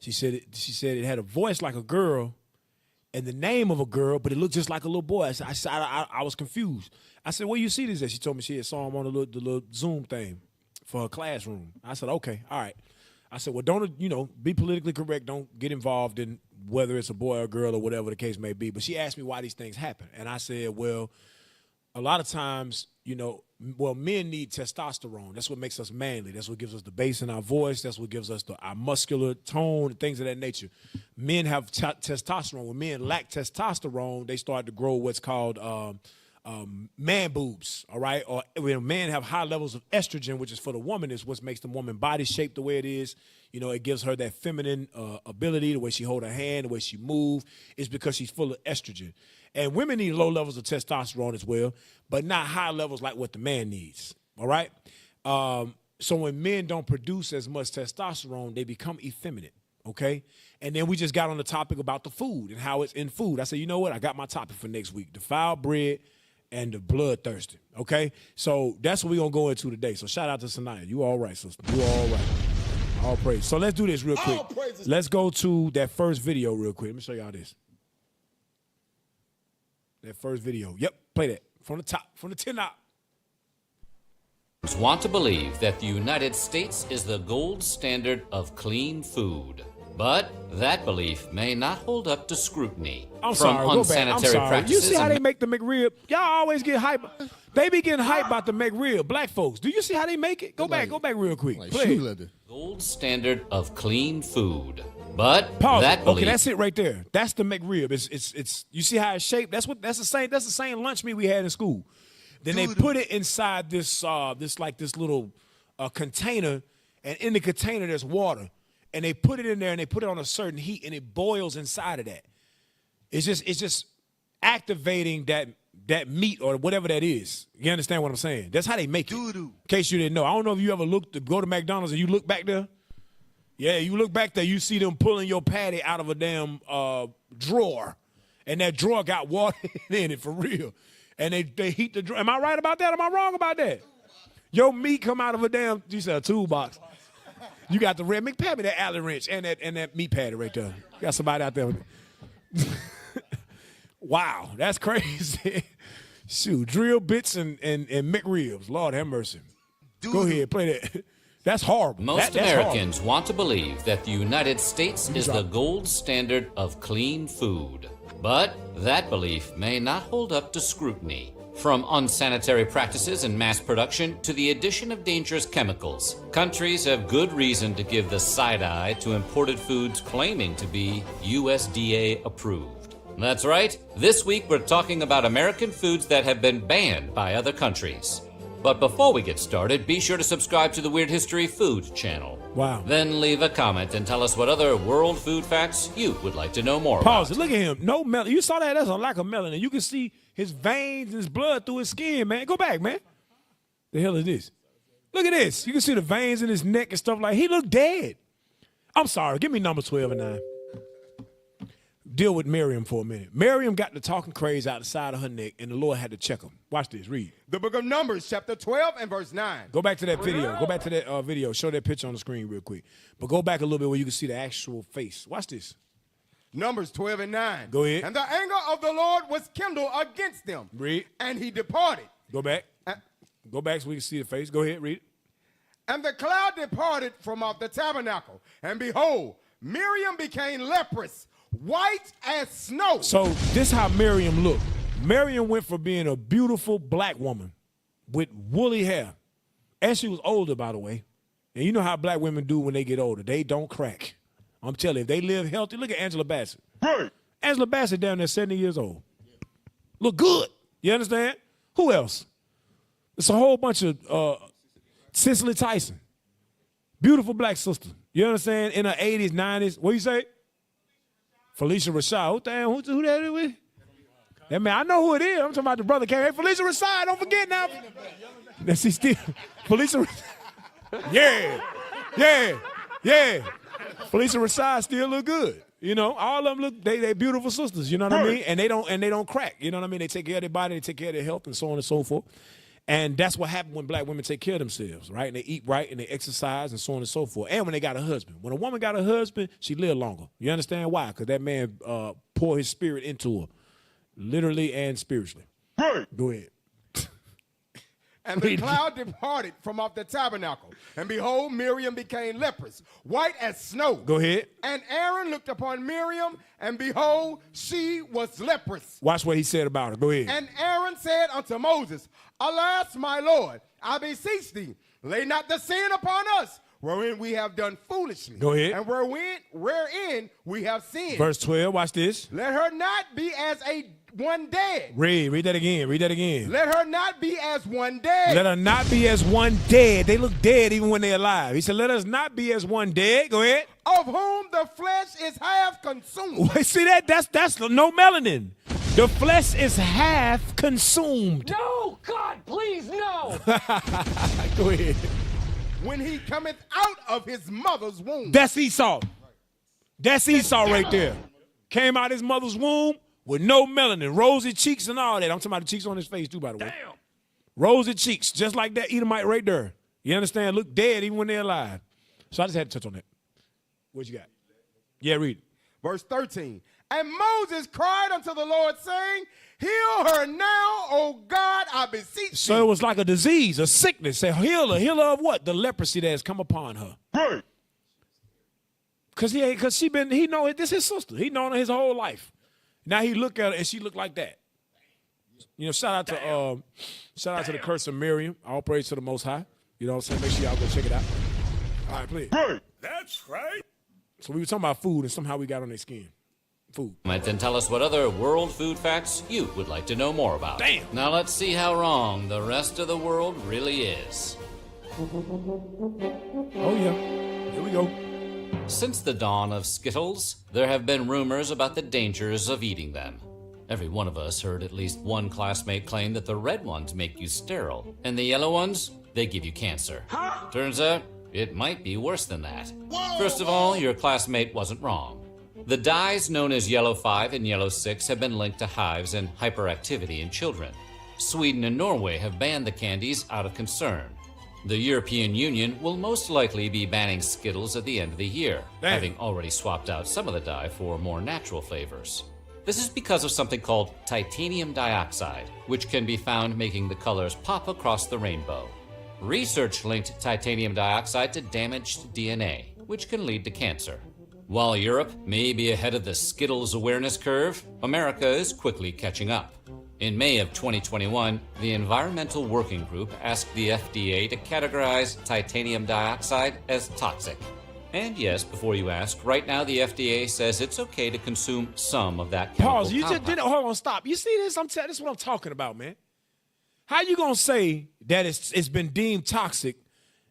She said it had a voice like a girl and the name of a girl, but it looked just like a little boy. I was confused. I said, where you see this at? She told me she had saw him on the little Zoom thing for her classroom. I said, okay, all right. I said, well, don't, be politically correct. Don't get involved in whether it's a boy or a girl or whatever the case may be. But she asked me why these things happen. And I said, well, a lot of times, men need testosterone. That's what makes us manly. That's what gives us the bass in our voice. That's what gives us our muscular tone, things of that nature. Men have testosterone. When men lack testosterone, they start to grow what's called man boobs, all right? Or when men have high levels of estrogen, which is for the woman, is what makes the woman body shaped the way it is. It gives her that feminine ability, the way she hold her hand, the way she move. It's because she's full of estrogen. And women need low levels of testosterone as well, but not high levels like what the man needs, all right? So when men don't produce as much testosterone, they become effeminate, okay? And then we just got on the topic about the food and how it's in food. I said, you know what? I got my topic for next week, defiled bread and the bloodthirsty, okay? So that's what we're going to go into today. So shout out to Sanaya. You all right, sister. You all right. All praise. So let's do this real quick. Let's go to that first video real quick. Let me show y'all this. That first video. Yep, play that. From the top, from the tin up. Want to believe that the United States is the gold standard of clean food. But that belief may not hold up to scrutiny. I'm from sorry, unsanitary practices. You see how they make the McRib? Y'all always get hype. They be getting hype about the McRib, black folks. Do you see how they make it? Go back real quick. Like Play shoe it. leather. Gold standard of clean food. But Pause. that belief. Okay, that's it right there. That's the McRib. It's you see how it's shaped? That's the same lunch meat we had in school. Then they put it inside this little container, and in the container there's water. And they put it in there and they put it on a certain heat and it boils inside of that. It's just activating that meat or whatever that is. You understand what I'm saying? That's how they make it. In case you didn't know. I don't know if you ever go to McDonald's and you look back there. Yeah, you look back there, you see them pulling your patty out of a damn drawer. And that drawer got water in it for real. And they heat the drawer. Am I right about that? Am I wrong about that? Your meat come out of a damn, you said a toolbox. You got the red, pass me that Allen wrench and that meat patty right there. You got somebody out there. Wow, that's crazy. Shoot, drill bits and McRibs. Lord have mercy. Go ahead, play that. That's horrible. Most that's Americans horrible. want to believe that the United States is the gold standard of clean food. But that belief may not hold up to scrutiny. From unsanitary practices in mass production to the addition of dangerous chemicals, countries have good reason to give the side eye to imported foods claiming to be USDA approved. That's right. This week we're talking about American foods that have been banned by other countries. But before we get started, be sure to subscribe to the Weird History Food channel. Wow. Then leave a comment and tell us what other world food facts you would like to know more Pause about. it. Look at him. No melanin. You saw that? That's a lack of melanin. You can see his veins and his blood through his skin, man. Go back, man. The hell is this? Look at this. You can see the veins in his neck and stuff like. He looked dead. I'm sorry. Give me number 12 and 9. Deal with Miriam for a minute. Miriam got the talking craze out the side of her neck, and the Lord had to check him. Watch this. Read. The book of Numbers, chapter 12 and verse 9. Go back to that video. Go back to that video. Show that picture on the screen real quick. But go back a little bit where you can see the actual face. Watch this. Numbers 12 and 9. Go ahead. And the anger of the Lord was kindled against them. Read. And he departed. Go back. Go back so we can see the face. Go ahead. Read. And the cloud departed from off the tabernacle. And behold, Miriam became leprous, white as snow. So this how Miriam looked. Miriam went from being a beautiful black woman with woolly hair. And she was older, by the way. And you know how black women do when they get older. They don't crack. I'm telling you, if they live healthy, look at Angela Bassett. Right. Angela Bassett down there 70 years old. Look good. You understand? Who else? It's a whole bunch of Cicely Tyson. Beautiful black sister. You understand? In her 80s, 90s. What you say? Felicia Rashad. Who that is with? That man, I know who it is. I'm talking about the brother came. Hey, Felicia Rashad, don't forget now. That she still. Felicia Rashad. Yeah. Felicia Rashad still look good. You know, all of them look, they beautiful sisters, you know what I mean? And they don't crack, you know what I mean? They take care of their body, they take care of their health, and so on and so forth. And that's what happens when black women take care of themselves, right? And they eat right, and they exercise, and so on and so forth. And when they got a husband. When a woman got a husband, she live longer. You understand why? Because that man pour his spirit into her, literally and spiritually. Right. Go ahead. And the cloud departed from off the tabernacle. And behold, Miriam became leprous, white as snow. Go ahead. And Aaron looked upon Miriam, and behold, she was leprous. Watch what he said about her. Go ahead. And Aaron said unto Moses, Alas, my Lord, I beseech thee, lay not the sin upon us, wherein we have done foolishly. Go ahead. And wherein we have sinned. Verse 12, watch this. Let her not be as one dead. Read that again. Let her not be as one dead. Let her not be as one dead. They look dead even when they're alive. He said, let us not be as one dead. Go ahead. Of whom the flesh is half consumed. See that? That's no melanin. The flesh is half consumed. No, God, please, no. Go ahead. When he cometh out of his mother's womb. That's Esau. That's Esau right there. Came out his mother's womb with no melanin, rosy cheeks and all that. I'm talking about the cheeks on his face too, by the way. Damn. Rosy cheeks, just like that Edomite right there. You understand? Look dead even when they're alive. So I just had to touch on that. What you got? Yeah, read it. Verse 13. And Moses cried unto the Lord, saying, Heal her now, O God, I beseech thee. So it was like a disease, a sickness. Say, heal her of what? The leprosy that has come upon her. Right. Because he know this is his sister. He known her his whole life. Now he look at her and she look like that. You know, shout out to the curse of Miriam. All praise to the Most High. You know what I'm saying? Make sure y'all go check it out. All right, please. Right. That's right. So we were talking about food and somehow we got on their skin. Food. And tell us what other world food facts you would like to know more about. Damn. Now let's see how wrong the rest of the world really is. Oh, yeah. Here we go. Since the dawn of Skittles, there have been rumors about the dangers of eating them. Every one of us heard at least one classmate claim that the red ones make you sterile, and the yellow ones, they give you cancer. Huh? Turns out, it might be worse than that. First of all, your classmate wasn't wrong. The dyes known as Yellow 5 and Yellow 6 have been linked to hives and hyperactivity in children. Sweden and Norway have banned the candies out of concern. The European Union will most likely be banning Skittles at the end of the year, Damn. having already swapped out some of the dye for more natural flavors. This is because of something called titanium dioxide, which can be found making the colors pop across the rainbow. Research linked titanium dioxide to damaged DNA, which can lead to cancer. While Europe may be ahead of the Skittles awareness curve, America is quickly catching up. In May of 2021, the Environmental Working Group asked the FDA to categorize titanium dioxide as toxic. And yes, before you ask, right now the FDA says it's okay to consume some of that chemical Pause. You just compound. did it. Hold on, stop. You see this? This is what I'm talking about, man. How you gonna say that it's been deemed toxic,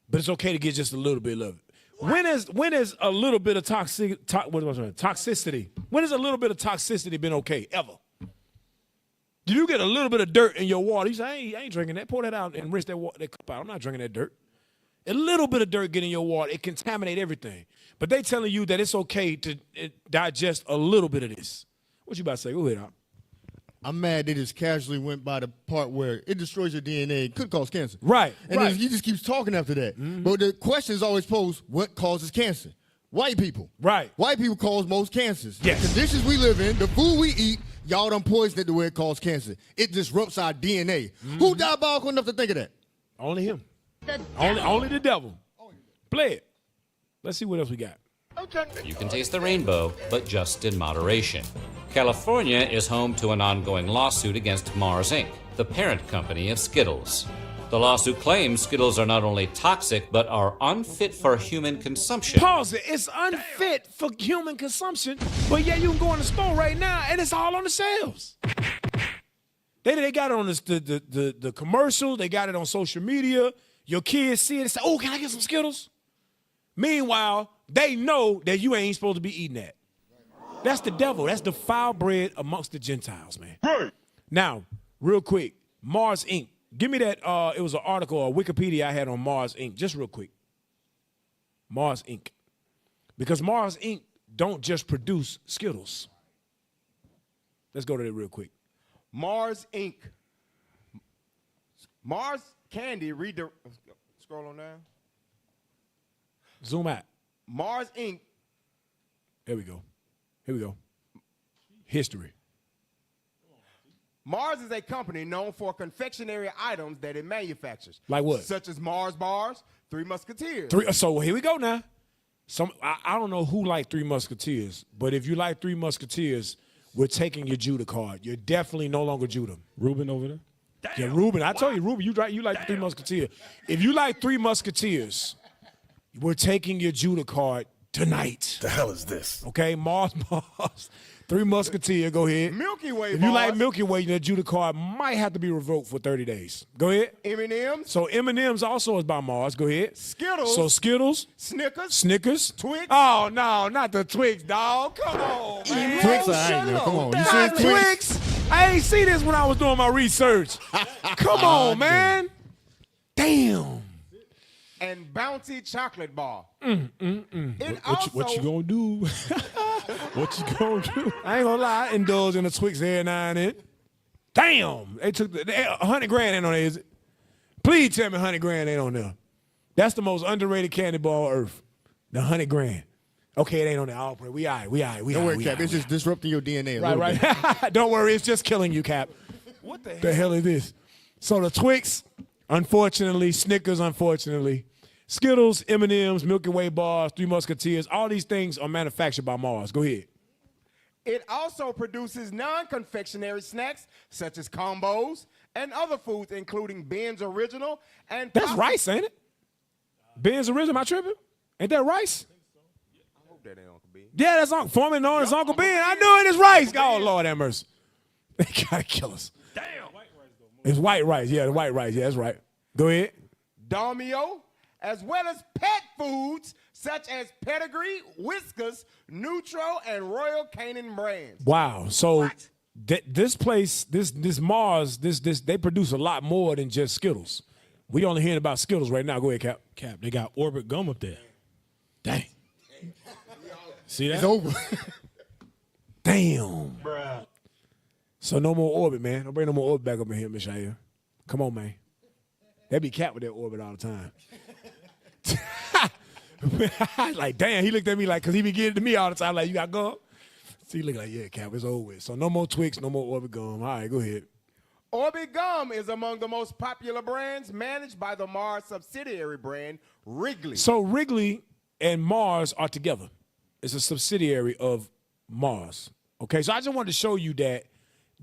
but it's okay to get just a little bit of it? When is a little bit of toxicity? When has a little bit of toxicity been okay ever? Do you get a little bit of dirt in your water? You say, I ain't drinking that. Pour that out and rinse that cup out. I'm not drinking that dirt. A little bit of dirt get in your water. It contaminate everything. But they telling you that it's okay to digest a little bit of this. What you about to say? Go ahead, Al. I'm mad they just casually went by the part where it destroys your DNA. It could cause cancer. Right, And right. then he just keeps talking after that. But the question is always posed, what causes cancer? White people. Right. White people cause most cancers. Yes. The conditions we live in, the food we eat, y'all done poisoned it the way it causes cancer. It disrupts our DNA. Who diabolical enough to think of that? Only him. Only the devil. Play it. Let's see what else we got. You can taste the rainbow, but just in moderation. California is home to an ongoing lawsuit against Mars Inc., the parent company of Skittles. The lawsuit claims Skittles are not only toxic, but are unfit for human consumption. Pause it. It's unfit for human consumption, but yeah, you can go in the store right now and it's all on the shelves. They got it on the commercial. They got it on social media. Your kids see it and say, oh, can I get some Skittles? Meanwhile, they know that you ain't supposed to be eating that. That's the devil. That's the foul bread amongst the Gentiles, man. Right. Now, real quick, Mars Inc. Give me that. It was an article or Wikipedia I had on Mars Inc. Just real quick. Mars Inc. Because Mars Inc. don't just produce Skittles. Let's go to that real quick. Mars Inc. Mars Candy. Scroll on down. Zoom out. Mars Inc. There we go. Here we go. History. Mars is a company known for confectionery items that it manufactures. Like what? Such as Mars bars, Three Musketeers. So here we go now. I don't know who like Three Musketeers, but if you like Three Musketeers, we're taking your Judah card. You're definitely no longer Judah. Reuben over there? Yeah, Reuben. I told you, Reuben, you like the Three Musketeers. If you like Three Musketeers, we're taking your Judah card tonight. The hell is this? Okay, Mars bars. Three Musketeer, go ahead. Milky Way If you like bars. Milky Way, your Judah card might have to be revoked for 30 days. Go ahead. M&M's. So M&M's also is by Mars. Go ahead. Skittles. So Skittles. Snickers. Twix. Oh, no, not the Twix, dog. Come on, man. Twix, all right now. Come on. You Not seen Twix? Twix. I ain't see this when I was doing my research. Come on, man. Damn. And Bounty Chocolate Bar. What you gonna do? What you gonna do? I ain't gonna lie, I indulge in the Twix every now and then. Damn, they took $100,000 ain't on there, is it? Please tell me $100,000 ain't on there. That's the most underrated candy bar on earth. The $100,000. Okay, it ain't on there. I'll pray. We all right. Don't worry, Cap. It's just disrupting your DNA a little bit. Right. Don't worry, it's just killing you, Cap. What the hell is this? So the Twix, unfortunately, Snickers, unfortunately, Skittles, M&M's, Milky Way bars, Three Musketeers, all these things are manufactured by Mars. Go ahead. It also produces non-confectionery snacks such as combos and other foods, including Ben's Original and That's rice, ain't it? Ben's Original, am I tripping? Ain't that rice? I hope that ain't Uncle Ben. Yeah, that's formerly known as Uncle Ben. I knew it is rice. Oh, Lord have mercy. They gotta kill us. Damn. It's white rice. Yeah, the white rice. Yeah, that's right. Go ahead. Domio, as well as pet foods such as Pedigree, Whiskas, Nutro, and Royal Canin brands. Wow. So this place, this Mars, they produce a lot more than just Skittles. We only hearing about Skittles right now. Go ahead, Cap. Cap, they got Orbit gum up there. Dang. See that? It's over. Damn. Bruh. So no more Orbit, man. Don't bring no more Orbit back up in here, Miss Shia. Come on, man. They be cat with that orbit all the time. Like, damn, he looked at me like, because he be getting to me all the time, like, you got gum? So he looked like, yeah, Cap, it's over with. So no more Twix, no more Orbit gum. All right, go ahead. Orbit gum is among the most popular brands managed by the Mars subsidiary brand, Wrigley. So Wrigley and Mars are together. It's a subsidiary of Mars. Okay, so I just wanted to show you that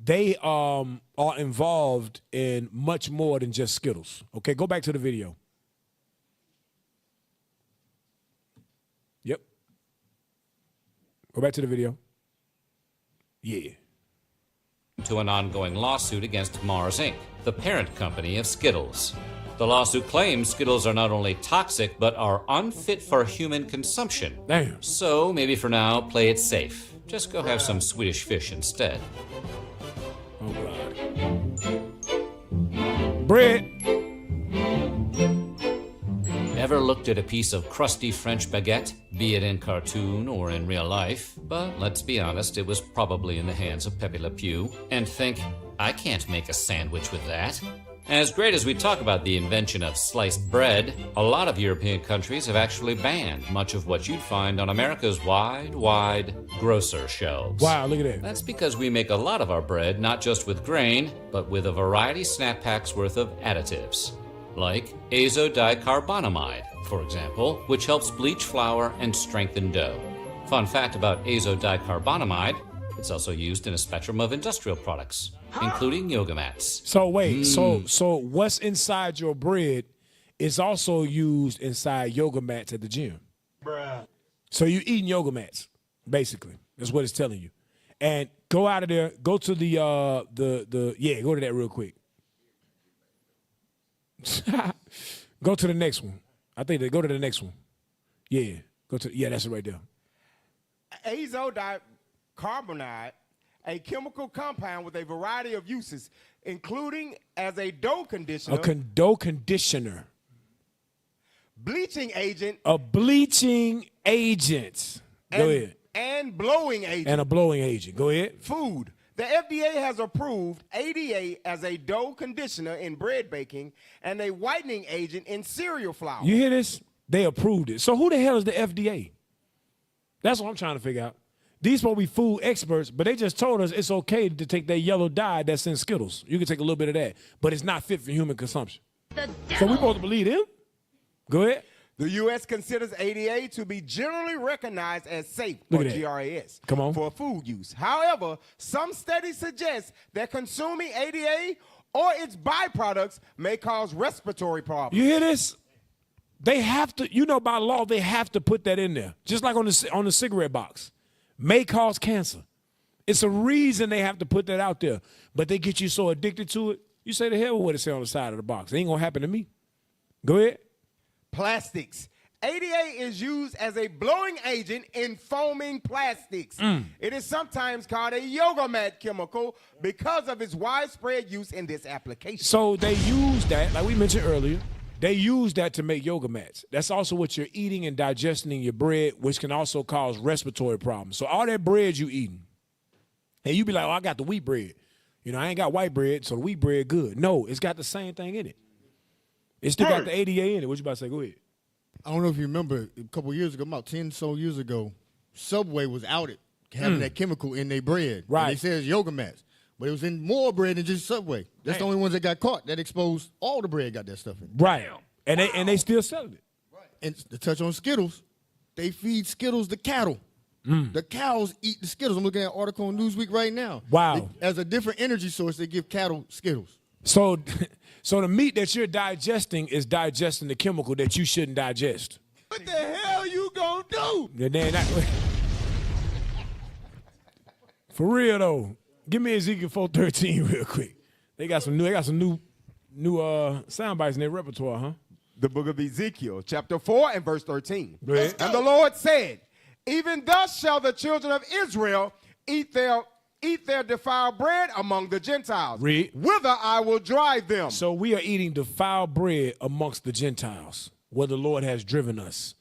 they are involved in much more than just Skittles. Okay, go back to the video. Yep. Go back to the video. Yeah. To an ongoing lawsuit against Mars Inc., the parent company of Skittles. The lawsuit claims Skittles are not only toxic, but are unfit for human consumption. Damn. So maybe for now, play it safe. Just go have some Swedish fish instead. Oh, God. Bread. Ever looked at a piece of crusty French baguette, be it in cartoon or in real life, but let's be honest, it was probably in the hands of Pepe Le Pew, and think, I can't make a sandwich with that? As great as we talk about the invention of sliced bread, a lot of European countries have actually banned much of what you'd find on America's wide grocer shelves. Wow, look at that. That's because we make a lot of our bread not just with grain, but with a variety snap packs worth of additives. Like azodicarbonamide, for example, which helps bleach flour and strengthen dough. Fun fact about azodicarbonamide, it's also used in a spectrum of industrial products, including yoga mats. So wait, so what's inside your bread is also used inside yoga mats at the gym. Bruh. So you eating yoga mats, basically. That's what it's telling you. And go out of there, go to the go to that real quick. Go to the next one. I think they go to the next one. Yeah, that's it right there. Azodicarbonide, a chemical compound with a variety of uses, including as a dough conditioner. Dough conditioner. Bleaching agent. A bleaching agent. Go ahead. And blowing agent. And a blowing agent. Go ahead. Food. The FDA has approved ADA as a dough conditioner in bread baking and a whitening agent in cereal flour. You hear this? They approved it. So who the hell is the FDA? That's what I'm trying to figure out. These supposed to be food experts, but they just told us it's okay to take that yellow dye that's in Skittles. You can take a little bit of that, but it's not fit for human consumption. So we supposed to believe them? Go ahead. The U.S. considers ADA to be generally recognized as safe, Look or at that. GRAS, Come on. for food use. However, some studies suggest that consuming ADA or its byproducts may cause respiratory problems. You hear this? They have to, by law, they have to put that in there. Just like on the cigarette box. May cause cancer. It's a reason they have to put that out there. But they get you so addicted to it, you say the hell with what it say on the side of the box. It ain't going to happen to me. Go ahead. Plastics. ADA is used as a blowing agent in foaming plastics. It is sometimes called a yoga mat chemical because of its widespread use in this application. So they use that, like we mentioned earlier, they use that to make yoga mats. That's also what you're eating and digesting in your bread, which can also cause respiratory problems. So all that bread you eating, and you be like, oh, I got the wheat bread. I ain't got white bread, so the wheat bread good. No, it's got the same thing in it. It still got the ADA in it. What you about to say? Go ahead. I don't know if you remember a couple of years ago, about 10 so years ago, Subway was outed having that chemical in their bread. Right. And they said it's yoga mats. But it was in more bread than just Subway. That's the only ones that got caught. That exposed all the bread got that stuff in it. Right. And they still selling it. Right. And to touch on Skittles, they feed Skittles to cattle. The cows eat the Skittles. I'm looking at an article on Newsweek right now. Wow. As a different energy source, they give cattle Skittles. So the meat that you're digesting is digesting the chemical that you shouldn't digest. What the hell you gonna do? For real though, give me Ezekiel 4:13 real quick. They got some new sound bites in their repertoire, huh? The book of Ezekiel, chapter 4 and verse 13. Go ahead. And the Lord said, even thus shall the children of Israel eat their defiled bread among the Gentiles. Read. Whither I will drive them. So we are eating defiled bread amongst the Gentiles, where the Lord has driven us.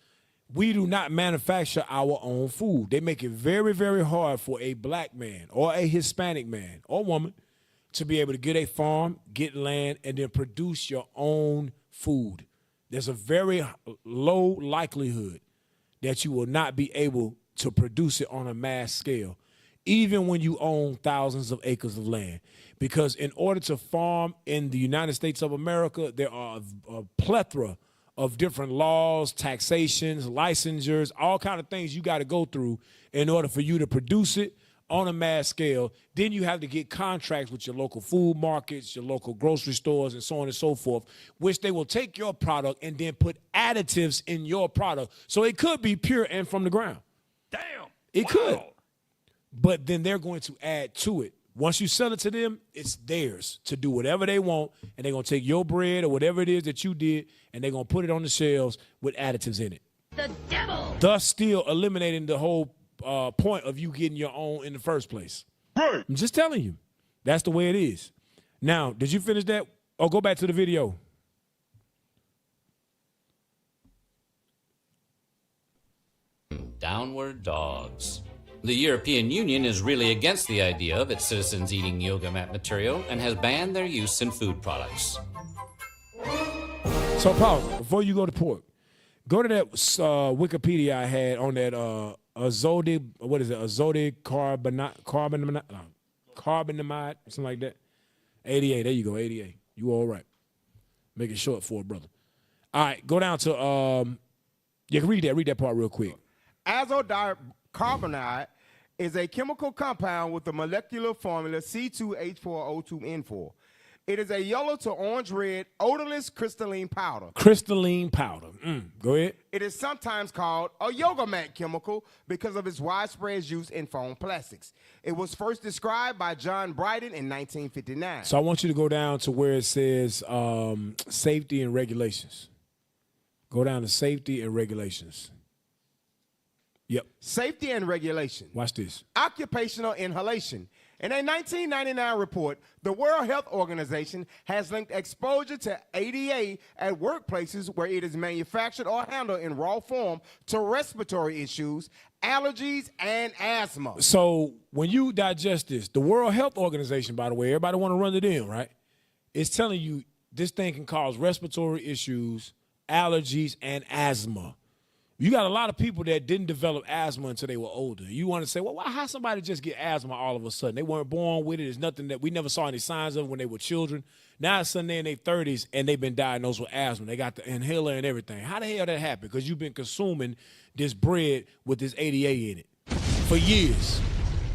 We do not manufacture our own food. They make it very, very hard for a black man or a Hispanic man or woman to be able to get a farm, get land, and then produce your own food, there's a very low likelihood that you will not be able to produce it on a mass scale, even when you own thousands of acres of land. Because in order to farm in the United States of America, there are a plethora of different laws, taxations, licensures, all kind of things you got to go through in order for you to produce it on a mass scale. Then you have to get contracts with your local food markets, your local grocery stores, and so on and so forth, which they will take your product and then put additives in your product. So it could be pure and from the ground. Damn. It could. But then they're going to add to it. Once you sell it to them, it's theirs to do whatever they want, and they're going to take your bread or whatever it is that you did, and they're going to put it on the shelves with additives in it. The devil. Thus still eliminating the whole point of you getting your own in the first place. Right. I'm just telling you. That's the way it is. Now, did you finish that? Or go back to the video. Downward dogs. The European Union is really against the idea of its citizens eating yoga mat material and has banned their use in food products. So, Paul, before you go to pork, go to that Wikipedia I had on that azotic, what is it, azotic carbonamide, something like that. 88, there you go, 88. You all right. Make it short for it, brother. All right, go down to, you can read that part real quick. Azodicarbonide is a chemical compound with the molecular formula C2H4O2N4. It is a yellow to orange-red, odorless crystalline powder. Crystalline powder. Go ahead. It is sometimes called a yoga mat chemical because of its widespread use in foam plastics. It was first described by John Bryden in 1959. So I want you to go down to where it says safety and regulations. Go down to safety and regulations. Yep. Safety and regulation. Watch this. Occupational inhalation. In a 1999 report, the World Health Organization has linked exposure to ADA at workplaces where it is manufactured or handled in raw form to respiratory issues, allergies, and asthma. So when you digest this, the World Health Organization, by the way, everybody want to run it in, right? It's telling you this thing can cause respiratory issues, allergies, and asthma. You got a lot of people that didn't develop asthma until they were older. You want to say, well, how somebody just get asthma all of a sudden? They weren't born with it. It's nothing that we never saw any signs of when they were children. Now it's suddenly in their 30s and they've been diagnosed with asthma. They got the inhaler and everything. How the hell that happen? Because you've been consuming this bread with this ADA in it for years.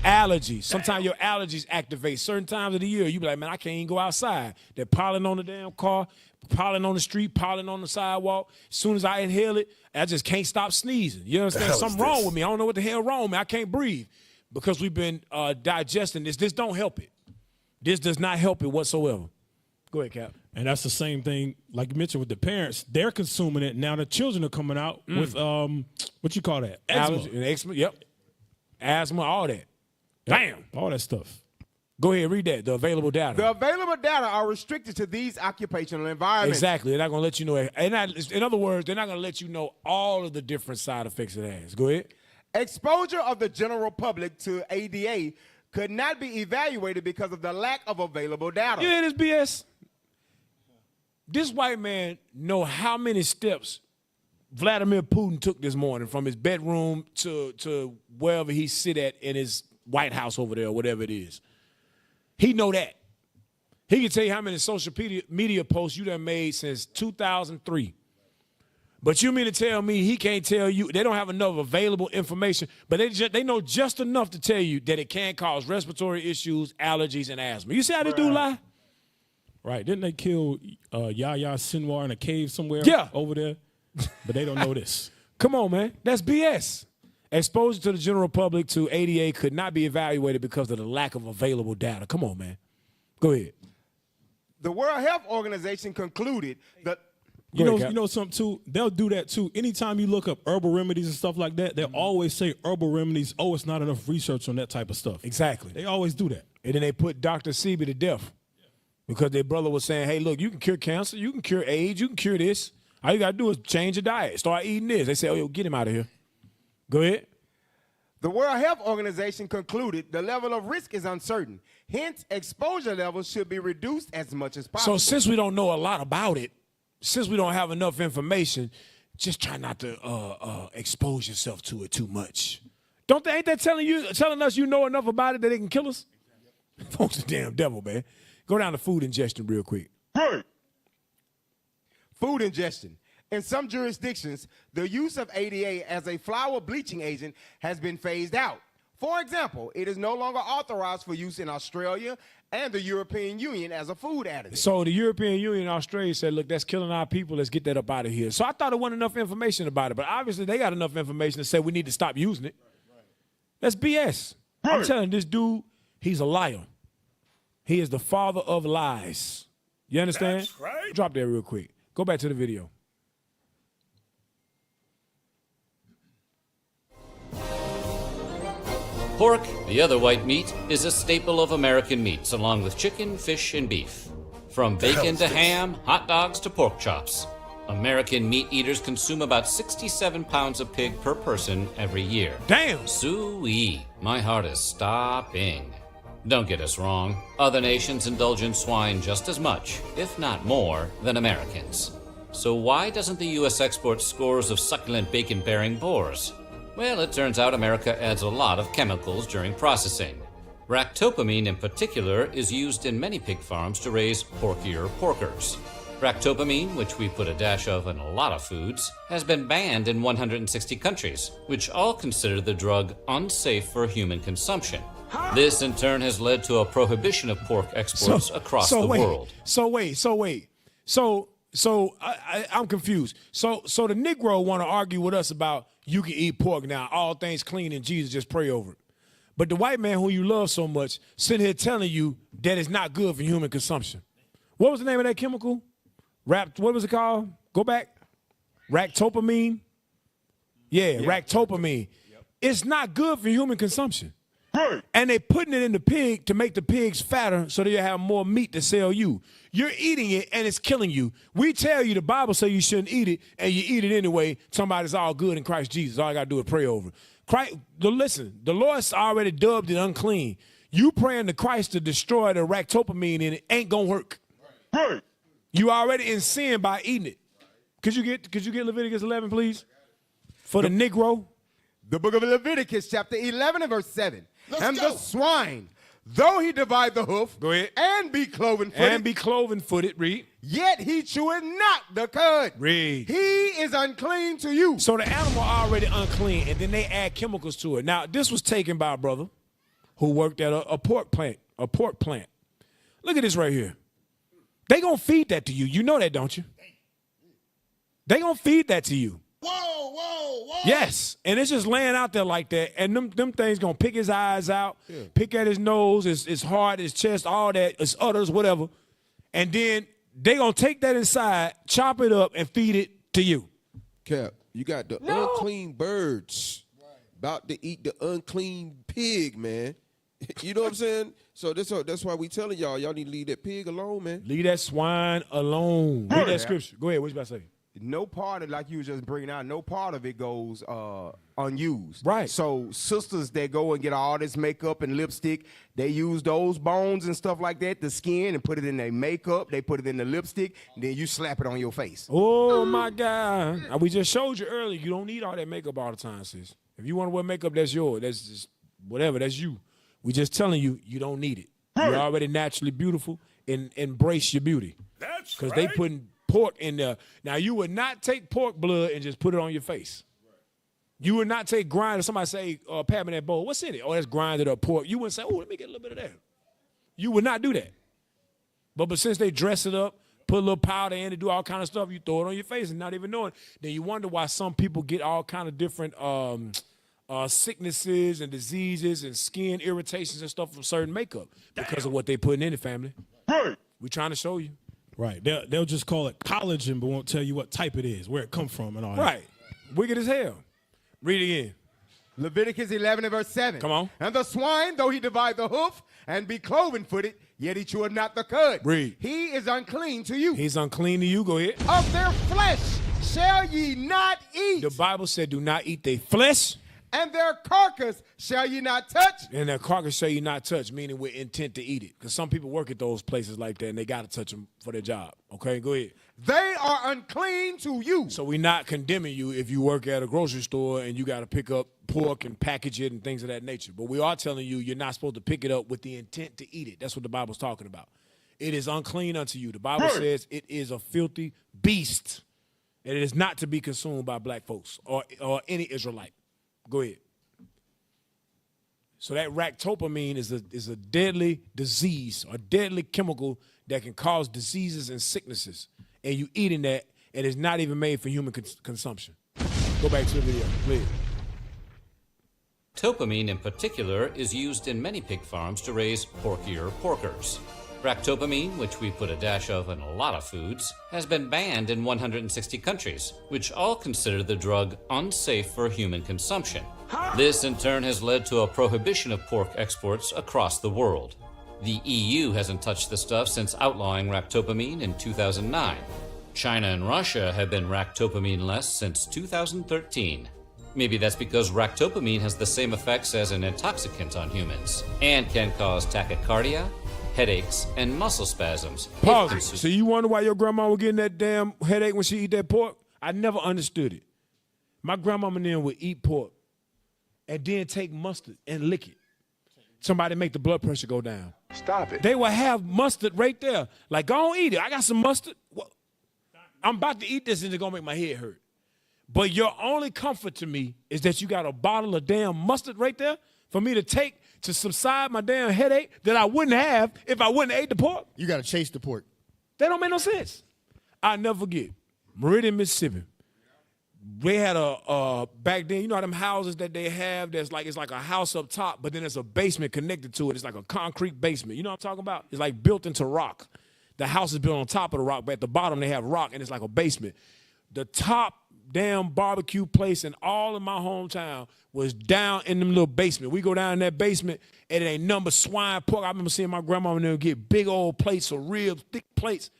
Allergies. Sometimes your allergies activate certain times of the year. You be like, man, I can't even go outside. They're piling on the damn car, piling on the street, piling on the sidewalk. As soon as I inhale it, I just can't stop sneezing. You understand? Something wrong with me. I don't know what the hell wrong with me. I can't breathe because we've been digesting this. This don't help it. This does not help it whatsoever. Go ahead, Cap. And that's the same thing, like you mentioned with the parents. They're consuming it. Now the children are coming out with, what you call that? Eczema. Yep. Asthma, all that. Damn. All that stuff. Go ahead, read that, the available data. The available data are restricted to these occupational environments. Exactly. They're not going to let you know. In other words, they're not going to let you know all of the different side effects it has. Go ahead. Exposure of the general public to ADA could not be evaluated because of the lack of available data. You hear this BS? This white man know how many steps Vladimir Putin took this morning from his bedroom to wherever he sit at in his White House over there, or whatever it is. He know that. He can tell you how many social media posts you done made since 2003. But you mean to tell me he can't tell you, they don't have enough available information, but they know just enough to tell you that it can cause respiratory issues, allergies, and asthma. You see how they do lie? Right. Didn't they kill Yahya Sinwar in a cave somewhere over there? But they don't know this. Come on, man. That's BS. Exposure to the general public to ADA could not be evaluated because of the lack of available data. Come on, man. Go ahead. The World Health Organization concluded that you know something too? They'll do that too. Anytime you look up herbal remedies and stuff like that, they'll always say herbal remedies, oh, it's not enough research on that type of stuff. Exactly. They always do that. And then they put Dr. Sebi to death because their brother was saying, hey, look, you can cure cancer, you can cure AIDS, you can cure this. All you got to do is change your diet, start eating this. They say, oh, yo, get him out of here. Go ahead. The World Health Organization concluded the level of risk is uncertain. Hence, exposure levels should be reduced as much as possible. So since we don't know a lot about it, since we don't have enough information, just try not to expose yourself to it too much. Ain't that telling us you know enough about it that it can kill us? Folks, the damn devil, man. Go down to food ingestion real quick. Right. Food ingestion. In some jurisdictions, the use of ADA as a flour bleaching agent has been phased out. For example, it is no longer authorized for use in Australia and the European Union as a food additive. So the European Union and Australia said, look, that's killing our people. Let's get that up out of here. So I thought there wasn't enough information about it, but obviously they got enough information to say we need to stop using it. That's BS. I'm telling you, this dude, he's a liar. He is the father of lies. You understand? That's right. Drop that real quick. Go back to the video. Pork, the other white meat, is a staple of American meats, along with chicken, fish, and beef. From bacon to ham, hot dogs to pork chops. American meat eaters consume about 67 pounds of pig per person every year. Damn! Soo-ee, my heart is stopping. Don't get us wrong, other nations indulge in swine just as much, if not more, than Americans. So why doesn't the U.S. export scores of succulent bacon-bearing boars? Well, it turns out America adds a lot of chemicals during processing. Ractopamine in particular is used in many pig farms to raise porkier porkers. Ractopamine, which we put a dash of in a lot of foods, has been banned in 160 countries, which all consider the drug unsafe for human consumption. This in turn has led to a prohibition of pork exports across the world. I'm confused. So the Negro want to argue with us about you can eat pork now, all things clean and Jesus, just pray over it. But the white man who you love so much sitting here telling you that it's not good for human consumption. What was the name of that chemical? What was it called? Go back. Ractopamine. Yeah, ractopamine. Yep. It's not good for human consumption. Right. And they putting it in the pig to make the pigs fatter so they'll have more meat to sell you. You're eating it and it's killing you. We tell you the Bible says you shouldn't eat it and you eat it anyway. Somebody's all good in Christ Jesus. All I got to do is pray over it. Listen, the Lord's already dubbed it unclean. You praying to Christ to destroy the ractopamine in it ain't going to work. Right. You already in sin by eating it. Could you get Leviticus 11, please? For the Negro. The book of Leviticus, chapter 11 and verse 7. The swine, though he divide the hoof, go ahead, and be cloven-footed, read. Yet he cheweth not the cud. Read. He is unclean to you. So the animal already unclean, and then they add chemicals to it. Now, this was taken by a brother who worked at a pork plant. Look at this right here. They gonna feed that to you. You know that, don't you? They gonna feed that to you. Whoa. Yes, and it's just laying out there like that, and them things gonna pick his eyes out, pick at his nose, his heart, his chest, all that, his udders, whatever, and then they gonna take that inside, chop it up, and feed it to you. Cap, you got the unclean birds about to eat the unclean pig, man. You know what I'm saying? So that's why we telling y'all need to leave that pig alone, man. Leave that swine alone. Read that scripture. Go ahead. What you about to say? No part of, like you were just bringing out, no part of it goes unused. Right. So sisters that go and get all this makeup and lipstick, they use those bones and stuff like that, the skin, and put it in their makeup. They put it in the lipstick, and then you slap it on your face. Oh, my God. We just showed you earlier, you don't need all that makeup all the time, sis. If you want to wear makeup, that's yours. That's just whatever. That's you. We just telling you, you don't need it. You're already naturally beautiful, and embrace your beauty. That's because they putting pork in there. Now, you would not take pork blood and just put it on your face. You would not take grind. Somebody say, pat me that bowl. What's in it? Oh, that's grinded up pork. You wouldn't say, oh, let me get a little bit of that. You would not do that. But since they dress it up, put a little powder in it, do all kind of stuff, you throw it on your face and not even knowing. Then you wonder why some people get all kind of different sicknesses and diseases and skin irritations and stuff from certain makeup because of what they putting in the family. We're trying to show you. Right. They'll just call it collagen, but won't tell you what type it is, where it come from, and all that. Right. Wicked as hell. Read it again. Leviticus 11 and verse 7. Come on. And the swine, though he divide the hoof and be cloven-footed, yet he cheweth not the cud. Read. He is unclean to you. He's unclean to you. Go ahead. Of their flesh shall ye not eat. The Bible said do not eat their flesh. And their carcass shall ye not touch. And their carcass shall you not touch, meaning with intent to eat it. Because some people work at those places like that, and they got to touch them for their job. Okay, go ahead. They are unclean to you. So we're not condemning you if you work at a grocery store and you got to pick up pork and package it and things of that nature. But we are telling you you're not supposed to pick it up with the intent to eat it. That's what the Bible's talking about. It is unclean unto you. The Bible says it is a filthy beast. And it is not to be consumed by black folks or any Israelite. Go ahead. So that ractopamine is a deadly disease, a deadly chemical that can cause diseases and sicknesses. And you eating that, and it's not even made for human consumption. Go back to the video, please. Topamine in particular is used in many pig farms to raise porkier porkers. Ractopamine, which we put a dash of in a lot of foods, has been banned in 160 countries, which all consider the drug unsafe for human consumption. This in turn has led to a prohibition of pork exports across the world. The EU hasn't touched the stuff since outlawing ractopamine in 2009. China and Russia have been ractopamine-less since 2013. Maybe that's because ractopamine has the same effects as an intoxicant on humans and can cause tachycardia, headaches, and muscle spasms. Pause. So you wonder why your grandma was getting that damn headache when she eat that pork? I never understood it. My grandmama and them would eat pork and then take mustard and lick it. Somebody make the blood pressure go down. Stop it. They will have mustard right there. Like, go on, eat it. I got some mustard. Well, I'm about to eat this and it's going to make my head hurt. But your only comfort to me is that you got a bottle of damn mustard right there for me to take to subside my damn headache that I wouldn't have if I wouldn't have ate the pork. You got to chase the pork. That don't make no sense. I'll never forget. Meridian, Mississippi. They had back then, you know how them houses that they have that's like, it's like a house up top, but then there's a basement connected to it. It's like a concrete basement. You know what I'm talking about? It's like built into rock. The house is built on top of the rock, but at the bottom they have rock and it's like a basement. The top damn barbecue place in all of my hometown was down in them little basement. We go down in that basement and it ain't number swine pork. I remember seeing my grandma and them get big old plates of ribs, thick plates,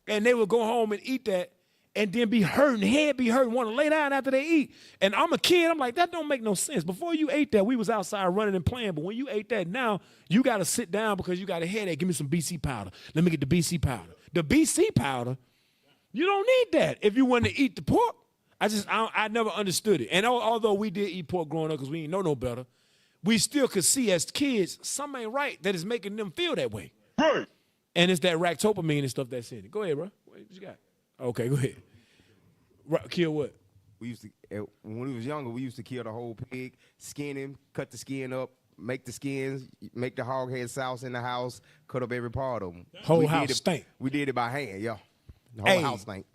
and they would go home and eat that and then be hurting, head be hurting, want to lay down after they eat. And I'm a kid, I'm like, that don't make no sense. Before you ate that, we was outside running and playing, but when you ate that, now you got to sit down because you got a headache. Give me some BC powder. Let me get the BC powder. The BC powder, you don't need that if you want to eat the pork. I never understood it. And although we did eat pork growing up because we didn't know no better, we still could see as kids, something ain't right that is making them feel that way. Right. And it's that ractopamine and stuff that's in it. Go ahead, bro. What you got? Okay, go ahead. Kill what? We used to, when we was younger, we used to kill the whole pig, skin him, cut the skin up, make the skins, make the hog head sauce in the house, cut up every part of them. Whole house stank. We did it by hand, yeah. The whole house stank.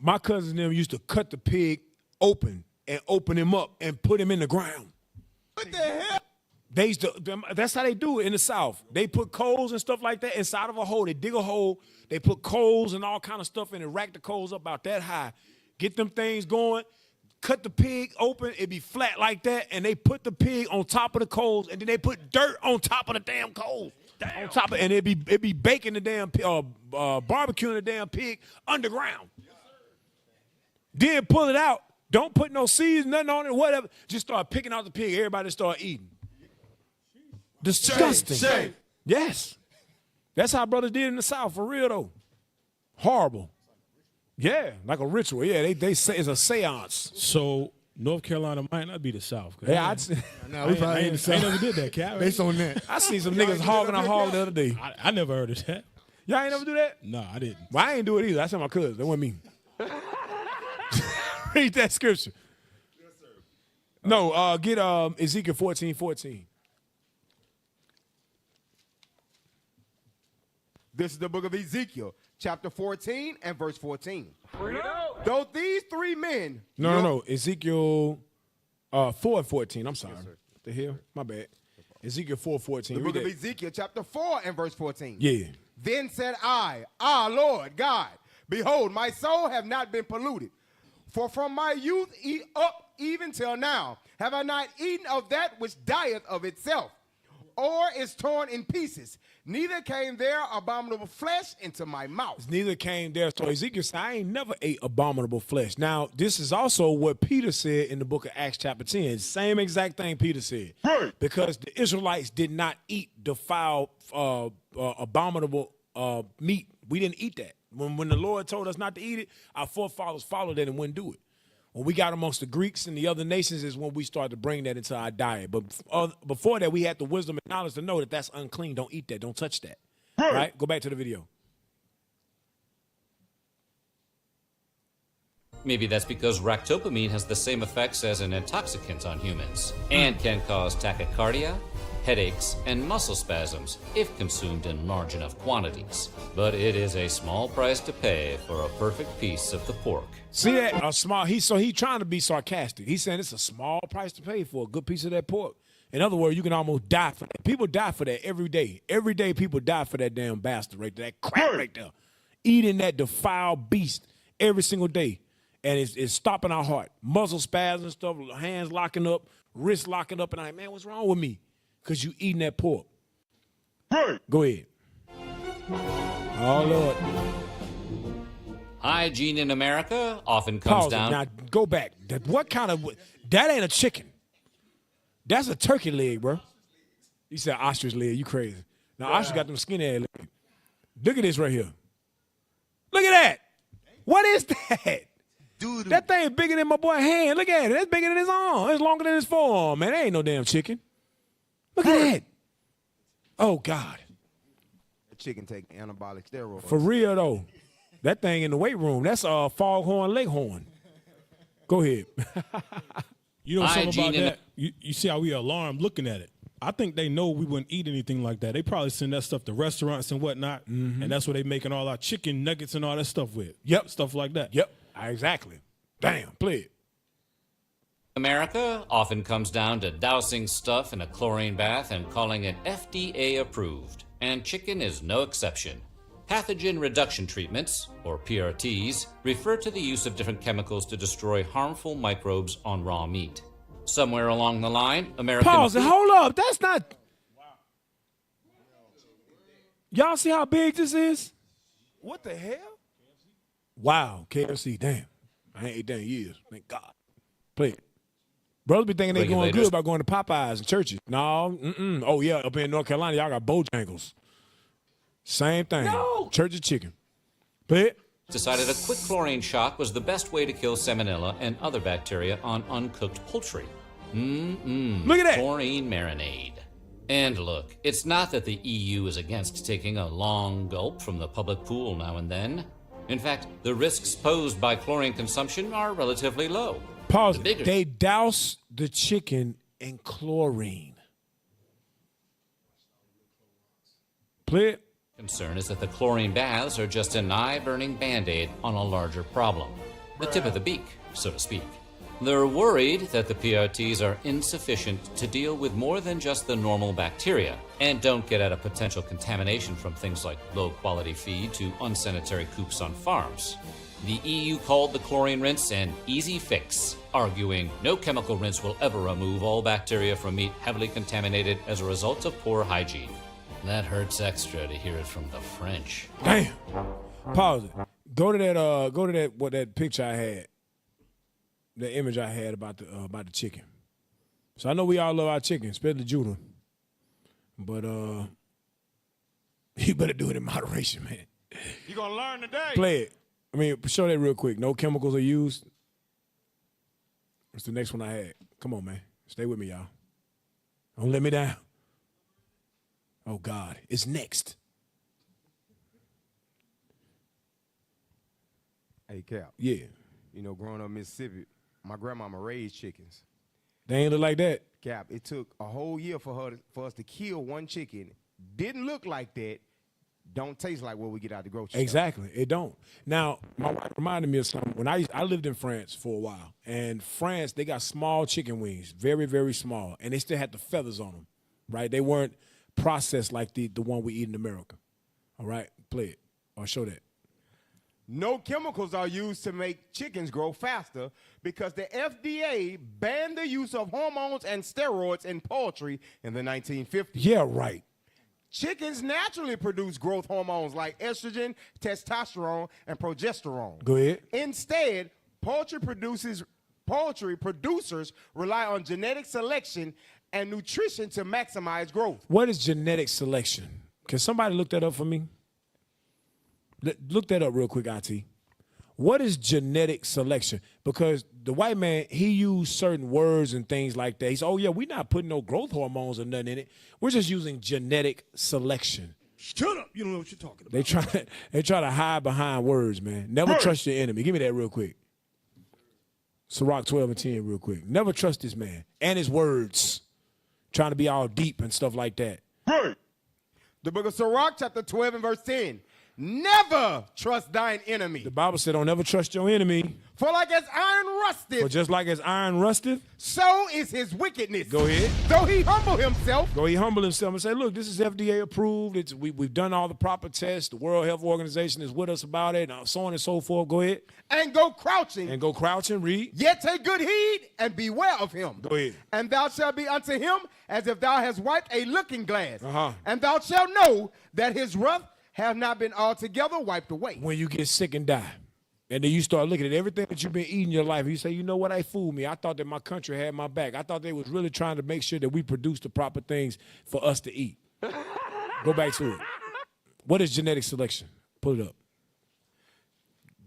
My cousins and them used to cut the pig open and open him up and put him in the ground. What the hell? They used to, that's how they do it in the South. They put coals and stuff like that inside of a hole. They dig a hole. They put coals and all kind of stuff in and rack the coals up about that high. Get them things going. Cut the pig open. It'd be flat like that. And they put the pig on top of the coals. And then they put dirt on top of the damn coals. Damn. On top of, and it'd be baking the damn, barbecuing the damn pig underground. Then pull it out. Don't put no seeds, nothing on it, whatever. Just start picking out the pig. Everybody start eating. Disgusting. Shame. Yes. That's how brothers did in the South, for real, though. Horrible. Yeah, like a ritual. Yeah, they say it's a seance. So North Carolina might not be the South. Yeah, no, we probably ain't the South. I never did that, Cal. Based on that. I seen some niggas hogging a hog the other day. I never heard of that. Y'all ain't never do that? No, I didn't. Well, I ain't do it either. I said my cousin. That wasn't me. Read that scripture. Yes, sir. No, get Ezekiel 14:14. This is the book of Ezekiel, chapter 14 and verse 14. Though these three men... No. Ezekiel 4:14. I'm sorry. Yes, what the hell? My bad. Ezekiel 4:14. The book of Ezekiel, chapter 4 and verse 14. Yeah. Then said I, Lord God, behold, my soul have not been polluted. For from my youth up even till now have I not eaten of that which dieth of itself, or is torn in pieces. Neither came there abominable flesh into my mouth. Neither came there. So Ezekiel said, I ain't never ate abominable flesh. Now, this is also what Peter said in the book of Acts chapter 10. Same exact thing Peter said. Right. Because the Israelites did not eat defiled, abominable meat. We didn't eat that. When the Lord told us not to eat it, our forefathers followed that and wouldn't do it. When we got amongst the Greeks and the other nations is when we started to bring that into our diet. But before that, we had the wisdom and knowledge to know that that's unclean. Don't eat that. Don't touch that. Right? Go back to the video. Maybe that's because ractopamine has the same effects as an intoxicant on humans and can cause tachycardia, headaches, and muscle spasms if consumed in large enough quantities. But it is a small price to pay for a perfect piece of the pork. See that? He trying to be sarcastic. He's saying it's a small price to pay for a good piece of that pork. In other words, you can almost die for that. People die for that every day. Every day people die for that damn bastard right there, that crap right there. Eating that defiled beast every single day. And it's stopping our heart. Muscle spasms and stuff, hands locking up, wrists locking up, and I'm like, man, what's wrong with me? Because you eating that pork. Hey. Go ahead. Oh, Lord. Hygiene in America often comes down. Now, go back. That ain't a chicken. That's a turkey leg, bro. You said ostrich leg. You crazy. Now, ostrich got them skinny ass legs. Look at this right here. Look at that. What is that? Dude. That thing bigger than my boy's hand. Look at it. That's bigger than his arm. It's longer than his forearm, man. That ain't no damn chicken. Look at that. Oh, God. The chicken take anabolic steroids. For real, though. That thing in the weight room, that's a foghorn leghorn. Go ahead. You know something about that? You see how we alarmed looking at it. I think they know we wouldn't eat anything like that. They probably send that stuff to restaurants and whatnot, and that's what they making all our chicken nuggets and all that stuff with. Yep. Stuff like that. Yep. Exactly. Damn, play it. America often comes down to dousing stuff in a chlorine bath and calling it FDA approved, and chicken is no exception. Pathogen reduction treatments, or PRTs, refer to the use of different chemicals to destroy harmful microbes on raw meat. Somewhere along the line, American... Pause it. Hold up. That's not... Y'all see how big this is? What the hell? Wow, KFC, damn. I ain't ate that in years. Thank God. Play it. Brothers be thinking they going good by going to Popeyes and churches. No, Oh, yeah, up in North Carolina, y'all got Bojangles. Same thing. No! Church of chicken. Play it. Decided a quick chlorine shock was the best way to kill salmonella and other bacteria on uncooked poultry. Look at that. Chlorine marinade. And look, it's not that the EU is against taking a long gulp from the public pool now and then. In fact, the risks posed by chlorine consumption are relatively low. Pause. They douse the chicken in chlorine. Play it. Concern is that the chlorine baths are just an eye-burning Band-Aid on a larger problem. The tip of the beak, so to speak. They're worried that the PRTs are insufficient to deal with more than just the normal bacteria and don't get at a potential contamination from things like low-quality feed to unsanitary coops on farms. The EU called the chlorine rinse an easy fix, arguing no chemical rinse will ever remove all bacteria from meat heavily contaminated as a result of poor hygiene. That hurts extra to hear it from the French. Damn. Pause it. Go to that picture I had. The image I had about the chicken. So I know we all love our chicken, especially Judah. But you better do it in moderation, man. You're going to learn today. Play it. I mean, show that real quick. No chemicals are used. What's the next one I had? Come on, man. Stay with me, y'all. Don't let me down. Oh, God. It's next. Hey, Cap. Yeah. You know, growing up in Mississippi, my grandmama raised chickens. They ain't look like that. Cap, it took a whole year for us to kill one chicken. Didn't look like that. Don't taste like what we get out the grocery store. Exactly. It don't. Now, my wife reminded me of something. When I lived in France for a while, and France, they got small chicken wings, very, very small, and they still had the feathers on them, right? They weren't processed like the one we eat in America. All right? Play it or show that. No chemicals are used to make chickens grow faster because the FDA banned the use of hormones and steroids in poultry in the 1950s. Yeah, right. Chickens naturally produce growth hormones like estrogen, testosterone, and progesterone. Go ahead. Instead, poultry producers rely on genetic selection and nutrition to maximize growth. What is genetic selection? Can somebody look that up for me? Look that up real quick, Auntie. What is genetic selection? Because the white man, he used certain words and things like that. He said, oh, yeah, we're not putting no growth hormones or nothing in it. We're just using genetic selection. Shut up. You don't know what you're talking about. They try to hide behind words, man. Never trust your enemy. Give me that real quick. Sirach 12 and 10 real quick. Never trust this man and his words. Trying to be all deep and stuff like that. Right. The book of Sirach, chapter 12 and verse 10. Never trust thine enemy. The Bible said, don't ever trust your enemy. For like as iron rusteth. For just like as iron rusteth. So is his wickedness. Go ahead. Though he humble himself. He humble himself and say, look, this is FDA approved. We've done all the proper tests. The World Health Organization is with us about it. And so on and so forth. Go ahead. And go crouching. Read. Yet take good heed and beware of him. Go ahead. And thou shalt be unto him as if thou hast wiped a looking glass. And thou shalt know that his wrath have not been altogether wiped away. When you get sick and die, and then you start looking at everything that you've been eating in your life, and you say, you know what, they fooled me. I thought that my country had my back. I thought they was really trying to make sure that we produce the proper things for us to eat. Go back to it. What is genetic selection? Pull it up.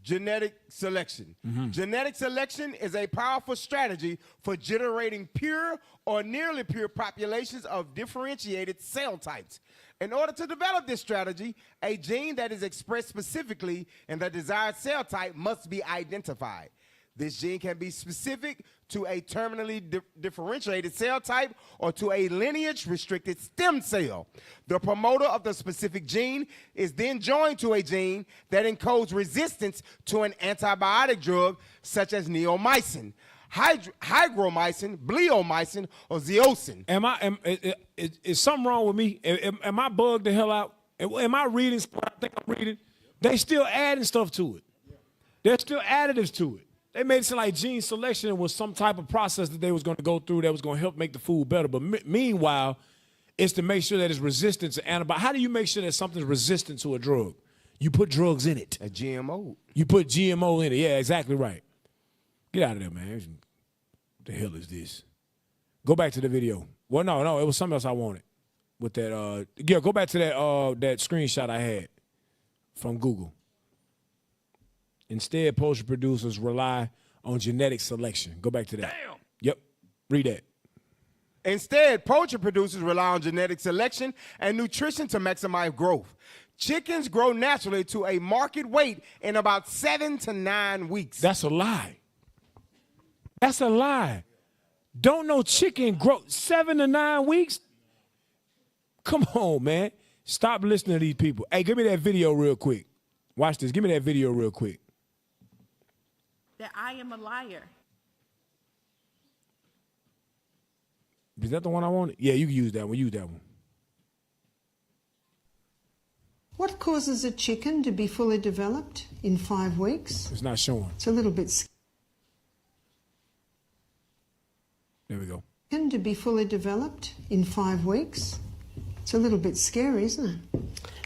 Genetic selection. Genetic selection is a powerful strategy for generating pure or nearly pure populations of differentiated cell types. In order to develop this strategy, a gene that is expressed specifically in the desired cell type must be identified. This gene can be specific to a terminally differentiated cell type or to a lineage-restricted stem cell. The promoter of the specific gene is then joined to a gene that encodes resistance to an antibiotic drug such as neomycin, hygromycin, bleomycin, or zeosin. Is something wrong with me? Am I bugged the hell out? Am I reading what I think I'm reading? They still adding stuff to it. There's still additives to it. They made it seem like gene selection was some type of process that they was going to go through that was going to help make the food better. But meanwhile, it's to make sure that it's resistant to antibiotics. How do you make sure that something's resistant to a drug? You put drugs in it. A GMO. You put GMO in it. Yeah, exactly right. Get out of there, man. What the hell is this? Go back to the video. Well, no, it was something else I wanted. With that, go back to that screenshot I had from Google. Instead, poultry producers rely on genetic selection. Go back to that. Damn. Yep. Read that. Instead, poultry producers rely on genetic selection and nutrition to maximize growth. Chickens grow naturally to a market weight in about 7 to 9 weeks. That's a lie. That's a lie. Don't no chicken grow 7 to 9 weeks? Come on, man. Stop listening to these people. Hey, give me that video real quick. Watch this. Give me that video real quick. That I am a liar. Is that the one I wanted? Yeah, you can use that one. Use that one. What causes a chicken to be fully developed in 5 weeks? It's not showing. It's a little bit. There we go. To be fully developed in 5 weeks. It's a little bit scary, isn't it?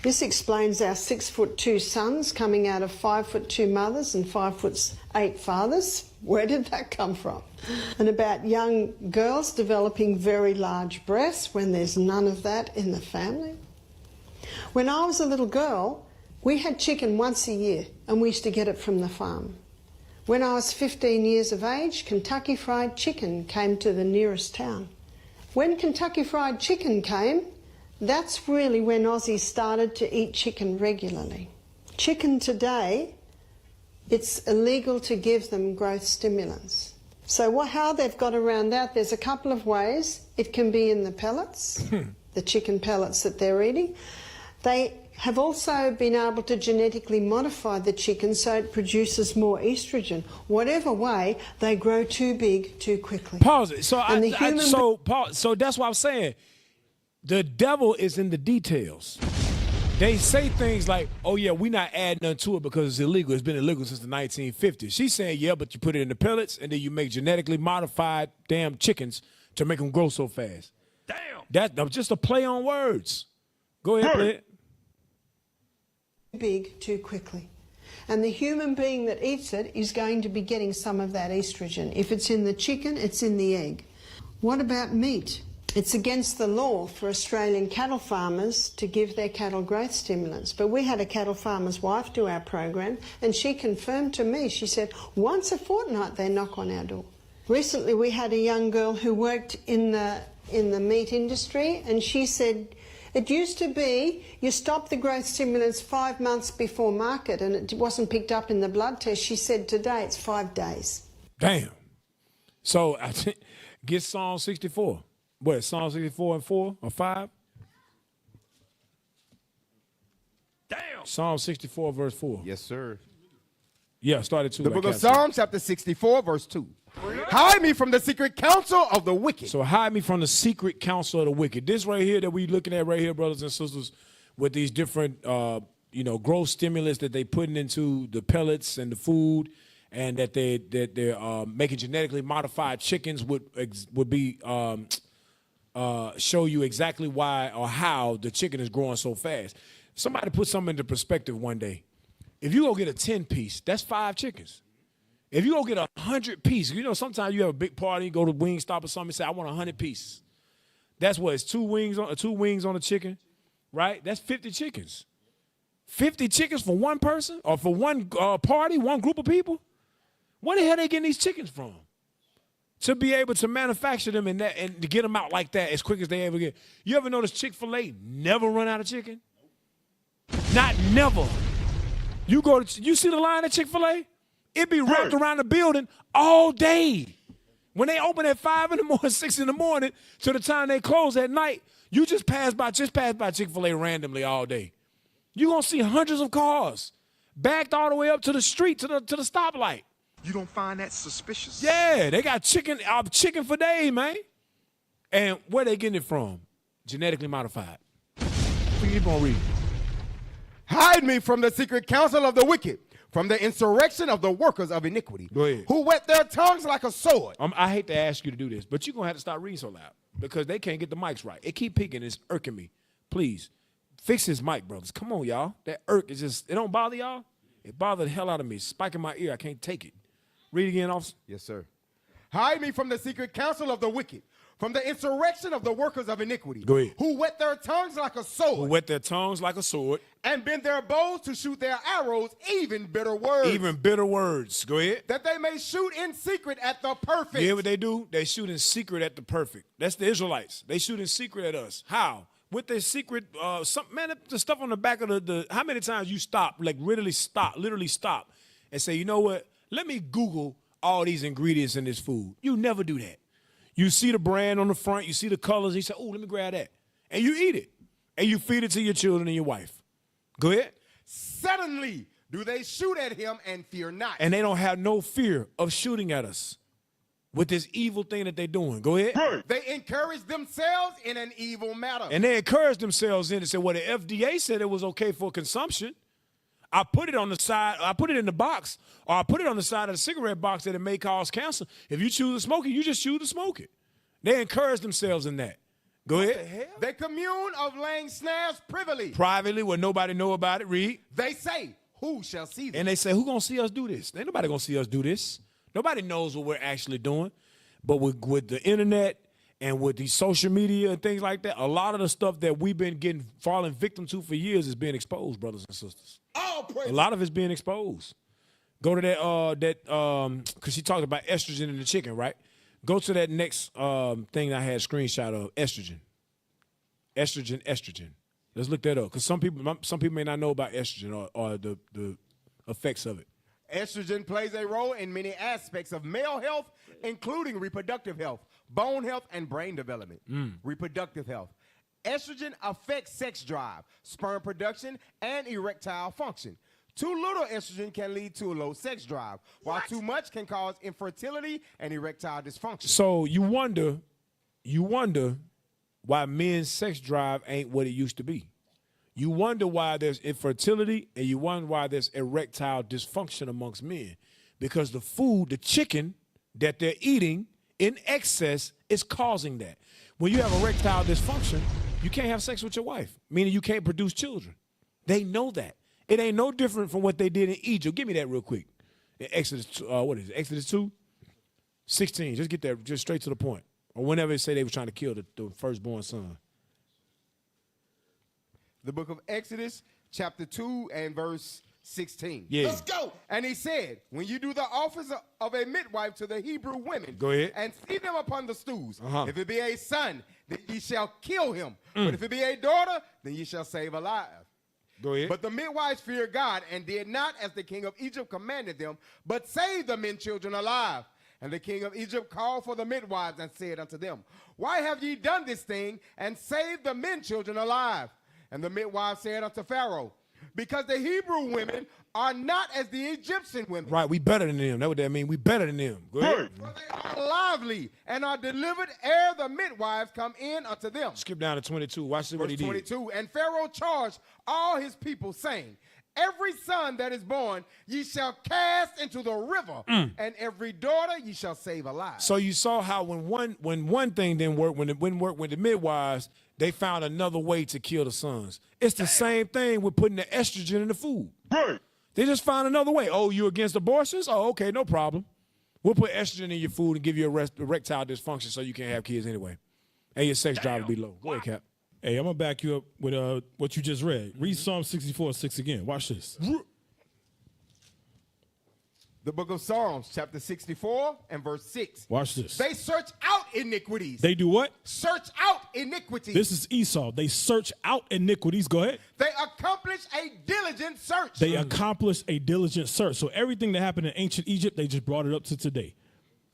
This explains our 6'2" sons coming out of 5'2" mothers and 5'8" fathers. Where did that come from? And about young girls developing very large breasts when there's none of that in the family. When I was a little girl, we had chicken once a year and we used to get it from the farm. When I was 15 years of age, Kentucky Fried Chicken came to the nearest town. When Kentucky Fried Chicken came, that's really when Aussies started to eat chicken regularly. Chicken today, it's illegal to give them growth stimulants. So how they've got around that, there's a couple of ways. It can be in the pellets, the chicken pellets that they're eating. They have also been able to genetically modify the chicken so it produces more estrogen. Whatever way, they grow too big too quickly. Pause it. So so that's what I'm saying. The devil is in the details. They say things like, oh, yeah, we're not adding nothing to it because it's illegal. It's been illegal since the 1950s. She's saying, yeah, but you put it in the pellets and then you make genetically modified damn chickens to make them grow so fast. Damn. That's just a play on words. Go ahead, play it. Big too quickly. And the human being that eats it is going to be getting some of that estrogen. If it's in the chicken, it's in the egg. What about meat? It's against the law for Australian cattle farmers to give their cattle growth stimulants. But we had a cattle farmer's wife do our program, and she confirmed to me, she said, once a fortnight they knock on our door. Recently we had a young girl who worked in the meat industry, and she said, it used to be you stop the growth stimulants 5 months before market and it wasn't picked up in the blood test. She said today it's 5 days. Damn. So I think get Psalm 64. What, Psalm 64 and 4 or 5? Damn. Psalm 64 verse 4. Yes, sir. Yeah, started 2. The book of Psalms, chapter 64, verse 2. Hide me from the secret counsel of the wicked. So hide me from the secret counsel of the wicked. This right here that we looking at right here, brothers and sisters, with these different, growth stimulants that they putting into the pellets and the food, and that they're making genetically modified chickens would be show you exactly why or how the chicken is growing so fast. Somebody put something into perspective one day. If you go get a 10-piece, that's 5 chickens. If you go get 100 pieces, sometimes you have a big party, you go to Wingstop or something, and say, I want 100 pieces. That's what, it's 2 wings on a chicken, right? That's 50 chickens. 50 chickens for one person or for one party, one group of people? Where the hell are they getting these chickens from? To be able to manufacture them and to get them out like that as quick as they ever get. You ever notice Chick-fil-A never run out of chicken? Not never. You see the line at Chick-fil-A? It be wrapped around the building all day. When they open at 5 in the morning, 6 in the morning, to the time they close at night, you just pass by Chick-fil-A randomly all day. You're going to see hundreds of cars backed all the way up to the street, to the stoplight. You don't find that suspicious? Yeah, they got chicken for days, man. And where they getting it from? Genetically modified. Keep on reading. Hide me from the secret counsel of the wicked, from the insurrection of the workers of iniquity, who whet their tongues like a sword. I hate to ask you to do this, but you're going to have to stop reading so loud because they can't get the mics right. It keep picking. It's irking me. Please, fix his mic, brothers. Come on, y'all. That irk is just, it don't bother y'all? It bothered the hell out of me. It's spiking my ear. I can't take it. Read again, officer. Yes, sir. Hide me from the secret counsel of the wicked, from the insurrection of the workers of iniquity. Go ahead. Who whet their tongues like a sword. Who whet their tongues like a sword. And bend their bows to shoot their arrows, even bitter words. Even bitter words. Go ahead. That they may shoot in secret at the perfect. You hear what they do? They shoot in secret at the perfect. That's the Israelites. They shoot in secret at us. How? With their secret, the stuff on the back of the how many times you stop, like literally stop, and say, you know what? Let me Google all these ingredients in this food. You never do that. You see the brand on the front, you see the colors, and you say, oh, let me grab that. And you eat it. And you feed it to your children and your wife. Go ahead. Suddenly do they shoot at him and fear not. And they don't have no fear of shooting at us with this evil thing that they're doing. Go ahead. They encourage themselves in an evil matter. And they encourage themselves in and say, well, the FDA said it was okay for consumption. I put it on the side, I put it in the box, or I put it on the side of the cigarette box that it may cause cancer. If you choose to smoke it, you just choose to smoke it. They encourage themselves in that. Go ahead. They commune of laying snares privily. Privately, where nobody know about it. Read. They say, who shall see them? And they say, who gonna see us do this? Ain't nobody gonna see us do this. Nobody knows what we're actually doing. But with the internet and with the social media and things like that, a lot of the stuff that we've been falling victim to for years is being exposed, brothers and sisters. A lot of it's being exposed. Go to because she talked about estrogen in the chicken, right? Go to that next thing I had a screenshot of, estrogen. Estrogen. Let's look that up, because some people may not know about estrogen or the effects of it. Estrogen plays a role in many aspects of male health, including reproductive health, bone health, and brain development. Reproductive health. Estrogen affects sex drive, sperm production, and erectile function. Too little estrogen can lead to a low sex drive, while too much can cause infertility and erectile dysfunction. So you wonder why men's sex drive ain't what it used to be. You wonder why there's infertility, and you wonder why there's erectile dysfunction amongst men. Because the food, the chicken that they're eating in excess is causing that. When you have erectile dysfunction, you can't have sex with your wife, meaning you can't produce children. They know that. It ain't no different from what they did in Egypt. Give me that real quick. In Exodus, what is it? Exodus 2:16. Just get that, just straight to the point. Or whenever they say they were trying to kill the firstborn son. The book of Exodus, chapter 2 and verse 16. Yeah. Let's go. And he said, when you do the office of a midwife to the Hebrew women, go ahead, and see them upon the stools, if it be a son, then ye shall kill him. But if it be a daughter, then ye shall save alive. Go ahead. But the midwives feared God and did not as the king of Egypt commanded them, but saved the men children alive. And the king of Egypt called for the midwives and said unto them, why have ye done this thing and saved the men children alive? And the midwives said unto Pharaoh, because the Hebrew women are not as the Egyptian women. Right, we better than them. That's what that means. We better than them. Go ahead. For they are lively and are delivered ere the midwives come in unto them. Skip down to 22. Watch what he did. 22. And Pharaoh charged all his people, saying, every son that is born ye shall cast into the river, and every daughter ye shall save alive. So you saw how when one thing didn't work, when it wouldn't work with the midwives, they found another way to kill the sons. It's the same thing with putting the estrogen in the food. Right. They just found another way. Oh, you against abortions? Oh, okay, no problem. We'll put estrogen in your food and give you erectile dysfunction so you can't have kids anyway. And your sex drive will be low. Go ahead, Cap. Hey, I'm going to back you up with what you just read. Read Psalm 64:6 again. Watch this. The book of Psalms, chapter 64 and verse 6. Watch this. They search out iniquities. They do what? Search out iniquities. This is Esau. They search out iniquities. Go ahead. They accomplish a diligent search. They accomplish a diligent search. So everything that happened in ancient Egypt, they just brought it up to today.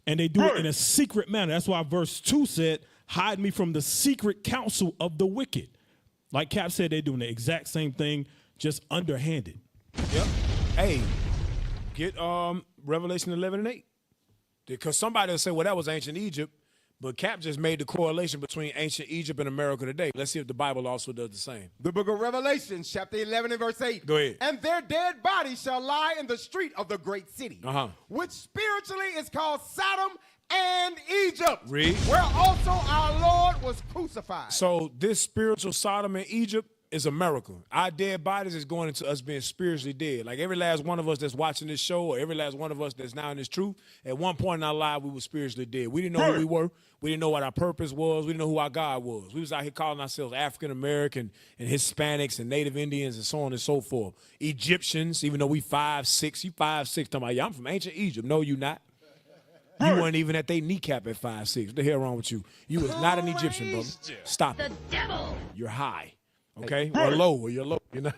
And they do it in a secret manner. That's why verse 2 said, hide me from the secret counsel of the wicked. Like Cap said, they're doing the exact same thing, just underhanded. Yep. Hey, get Revelation 11 and 8. Because somebody will say, well, that was ancient Egypt. But Cap just made the correlation between ancient Egypt and America today. Let's see if the Bible also does the same. The book of Revelation, chapter 11 and verse 8. Go ahead. And their dead bodies shall lie in the street of the great city, which spiritually is called Sodom and Egypt, Read. where also our Lord was crucified. So this spiritual Sodom and Egypt is America. Our dead bodies is going into us being spiritually dead. Like every last one of us that's watching this show, or every last one of us that's now in this truth, at one point in our life, we were spiritually dead. We didn't know who we were. We didn't know what our purpose was. We didn't know who our God was. We was out here calling ourselves African-American and Hispanics and Native Indians and so on and so forth. Egyptians, even though we 5'6", you 5'6", talking about, yeah, I'm from ancient Egypt. No, you not. You weren't even at their kneecap at 5'6". What the hell wrong with you? You was not an Egyptian, brother. Stop it. The devil. You're high. Okay? Or low, or you're low. You're not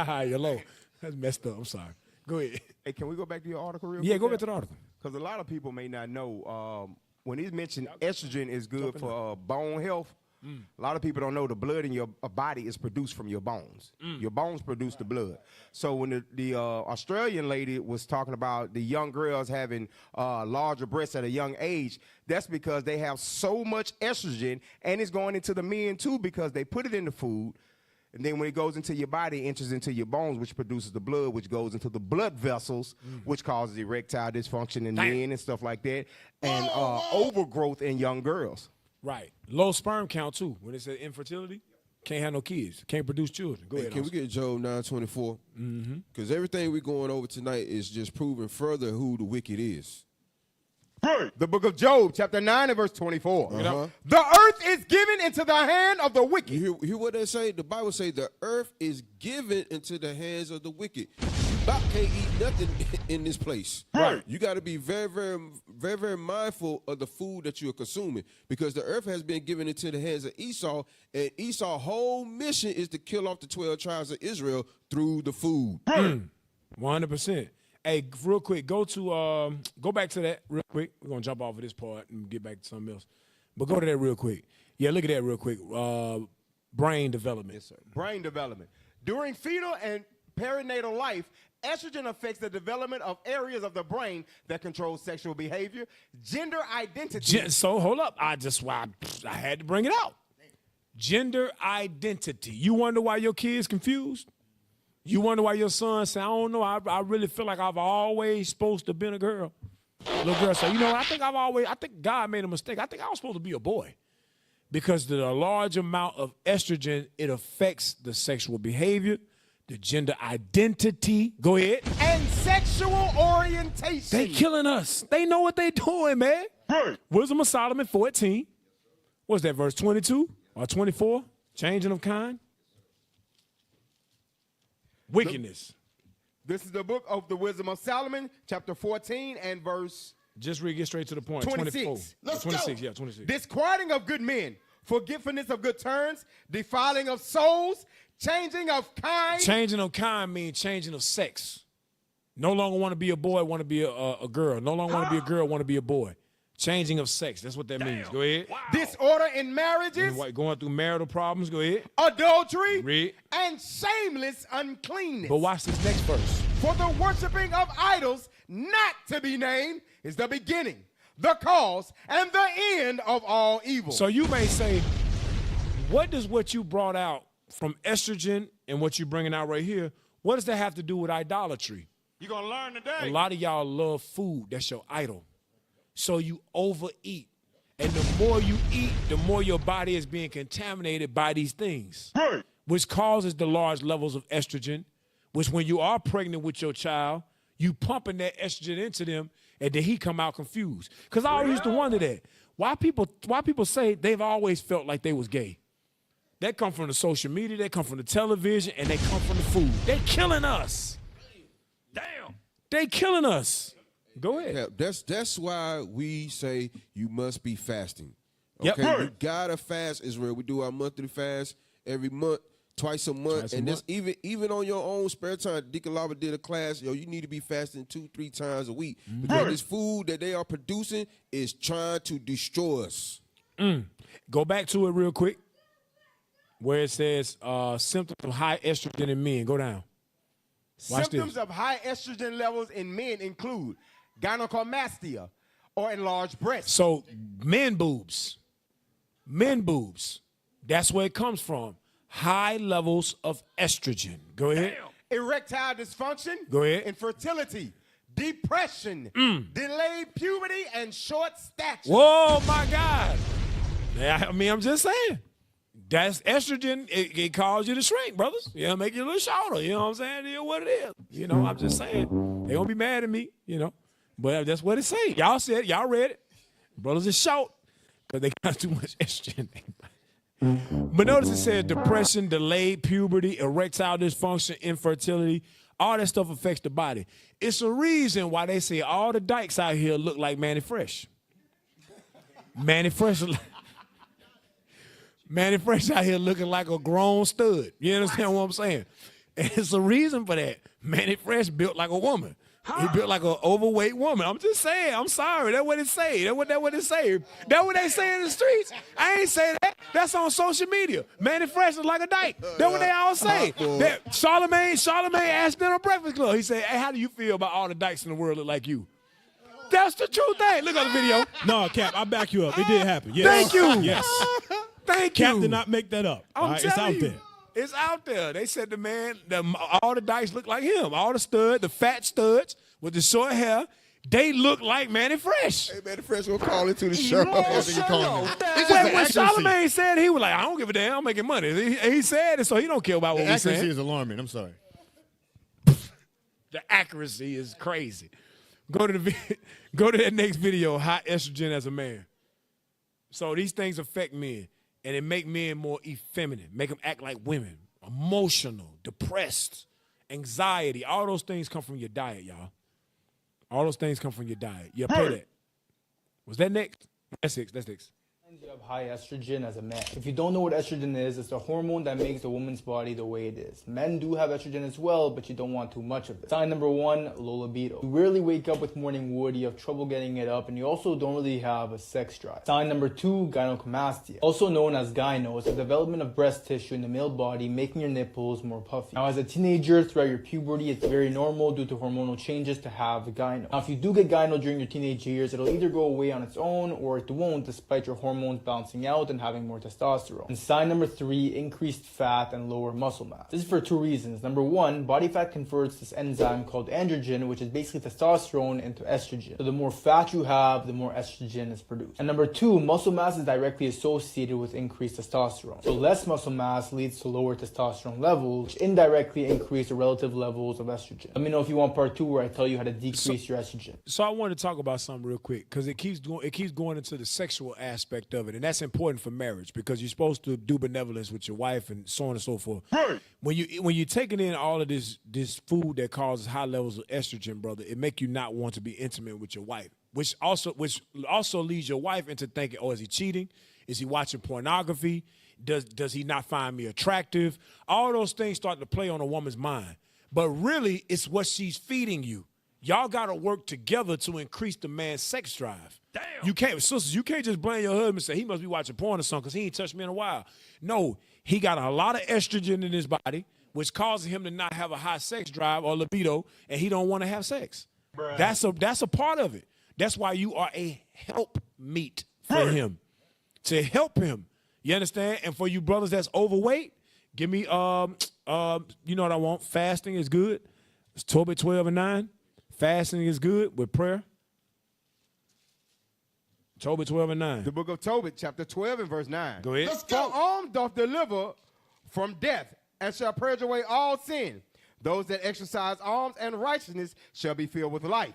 high, you're low. That's messed up. I'm sorry. Go ahead. Hey, can we go back to your article real quick? Yeah, go back to the article. Because a lot of people may not know, when he mentioned estrogen is good for bone health, a lot of people don't know the blood in your body is produced from your bones. Your bones produce the blood. So when the Australian lady was talking about the young girls having larger breasts at a young age, that's because they have so much estrogen, and it's going into the men too because they put it in the food. And then when it goes into your body, it enters into your bones, which produces the blood, which goes into the blood vessels, which causes erectile dysfunction in men and stuff like that, and overgrowth in young girls. Right. Low sperm count, too. When it says infertility, can't have no kids, can't produce children. Go ahead. Can we get Job 9:24? Because everything we're going over tonight is just proving further who the wicked is. The book of Job, chapter 9 and verse 24. The earth is given into the hand of the wicked. You hear what they say? The Bible say the earth is given into the hands of the wicked. You about can't eat nothing in this place. Right. You got to be very, very, very, very mindful of the food that you're consuming, because the earth has been given into the hands of Esau, and Esau's whole mission is to kill off the 12 tribes of Israel through the food. 100%. Hey, real quick, go back to that real quick. We're going to jump off of this part and get back to something else. But go to that real quick. Yeah, look at that real quick. Brain development. Yes, sir. Brain development. During fetal and perinatal life, estrogen affects the development of areas of the brain that control sexual behavior, gender identity. So, hold up. I had to bring it out. Gender identity. You wonder why your kid's confused? You wonder why your son say, I don't know, I really feel like I've always supposed to have been a girl. Little girl say, you know, I think God made a mistake. I think I was supposed to be a boy. Because the large amount of estrogen, it affects the sexual behavior, the gender identity. Go ahead. And sexual orientation. They killing us. They know what they doing, man. Right. Wisdom of Solomon 14. What's that, verse 22 or 24? Changing of kind. Wickedness. This is the book of the Wisdom of Solomon, chapter 14 and verse... Just read, get straight to the point. 26. 24. Let's 26, go. Yeah, 26. Disquieting of good men, forgetfulness of good turns, defiling of souls, changing of kind. Changing of kind means changing of sex. No longer want to be a boy, want to be a girl. No longer want to be a girl, want to be a boy. Changing of sex. That's what that means. Go ahead. Wow. Disorder in marriages. Going through marital problems. Go ahead. Adultery. Read. And shameless uncleanness. But watch this next verse. For the worshiping of idols, not to be named, is the beginning, the cause, and the end of all evil. So you may say, what does what you brought out from estrogen and what you're bringing out right here, what does that have to do with idolatry? You're going to learn today. A lot of y'all love food. That's your idol. So you overeat. And the more you eat, the more your body is being contaminated by these things. Right. Which causes the large levels of estrogen, which when you are pregnant with your child, you pumping that estrogen into them, and then he come out confused. Because I always used to wonder that. Why people say they've always felt like they was gay. That come from the social media, they come from the television, and they come from the food. They killing us. Damn. They killing us. Go ahead. Yeah, that's why we say you must be fasting. Okay, you gotta fast, Israel. We do our monthly fast every month, twice a month, and this even on your own spare time. Deacon Lava did a class. You need to be fasting 2-3 times a week because this food that they are producing is trying to destroy us. Go back to it real quick, where it says symptoms of high estrogen in men. Go down. Watch Symptoms this. of high estrogen levels in men include gynecomastia, or enlarged breasts. So men boobs. That's where it comes from. High levels of estrogen. Go ahead. Erectile dysfunction. Go ahead. Infertility, depression, delayed puberty, and short stature. Whoa, my God. I mean, I'm just saying. That's estrogen. It causes you to shrink, brothers. Make you a little shorter. You know what I'm saying? It is what it is. I'm just saying. They gonna be mad at me, But that's what it say. Y'all said, y'all read it. Brothers are short because they got too much estrogen. But notice it says depression, delayed puberty, erectile dysfunction, infertility. All that stuff affects the body. It's a reason why they say all the dykes out here look like Manny Fresh. Manny Fresh out here looking like a grown stud. You understand what I'm saying? And it's a reason for that. Manny Fresh built like a woman. He built like an overweight woman. I'm just saying. I'm sorry. That's what it say. That's what it say. That's what they say in the streets. I ain't say that. That's on social media. Manny Fresh is like a dyke. That's what they all say. That Charlemagne asked them on Breakfast Club. He said, hey, how do you feel about all the dykes in the world look like you? That's the true thing. Look at the video. No, Cap, I back you up. It did happen. Yes. Thank you. Yes. Thank you. Cap did not make that up. I'm it's out there. It's out there. They said the man, all the dykes look like him. All the fat studs with the short hair, they look like Manny Fresh. Hey, Manny Fresh will call into the show. When Charlemagne said, he was like, I don't give a damn, I'm making money. He said it, so he don't care about what we saying. The accuracy is alarming. I'm sorry. The accuracy is crazy. Go to that next video, high estrogen as a man. So these things affect men, and it make men more effeminate, make them act like women, emotional, depressed, anxiety. All those things come from your diet, y'all. All those things come from your diet. You play that. Was that next? That's six. You have high estrogen as a man. If you don't know what estrogen is, it's a hormone that makes the woman's body the way it is. Men do have estrogen as well, but you don't want too much of it. Sign number 1, low libido. You rarely wake up with morning wood, you have trouble getting it up, and you also don't really have a sex drive. Sign number 2, gynecomastia. Also known as gyno, is the development of breast tissue in the male body, making your nipples more puffy. Now, as a teenager, throughout your puberty, it's very normal due to hormonal changes to have gyno. Now, if you do get gyno during your teenage years, it'll either go away on its own or it won't despite your hormone hormones balancing out and having more testosterone. And sign number 3, increased fat and lower muscle mass. This is for 2 reasons. Number 1, body fat converts this enzyme called androgen, which is basically testosterone, into estrogen. So the more fat you have, the more estrogen is produced. And number 2, muscle mass is directly associated with increased testosterone. So less muscle mass leads to lower testosterone levels, which indirectly increase the relative levels of estrogen. Let me know if you want part 2 where I tell you how to decrease your estrogen. So I want to talk about something real quick because it keeps going into the sexual aspect of it, and that's important for marriage because you're supposed to do benevolence with your wife and so on and so forth. Right. When you're taking in all of this food that causes high levels of estrogen, brother, it make you not want to be intimate with your wife, which also leads your wife into thinking, oh, is he cheating? Is he watching pornography? Does he not find me attractive? All those things start to play on a woman's mind. But really, it's what she's feeding you. Y'all got to work together to increase the man's sex drive. Damn. You can't just blame your husband and say he must be watching porn or something because he ain't touched me in a while. No, he got a lot of estrogen in his body, which causes him to not have a high sex drive or libido, and he don't want to have sex. Bruh. That's a part of it. That's why you are a helpmeet for him, to help him. You understand? And for you brothers that's overweight, give me, you know what I want? Fasting is good. It's Tobit 12:9. Fasting is good with prayer. Tobit 12:9. The book of Tobit, chapter 12 and verse 9. Go ahead. For alms doth deliver from death, and shall purge away all sin. Those that exercise alms and righteousness shall be filled with life.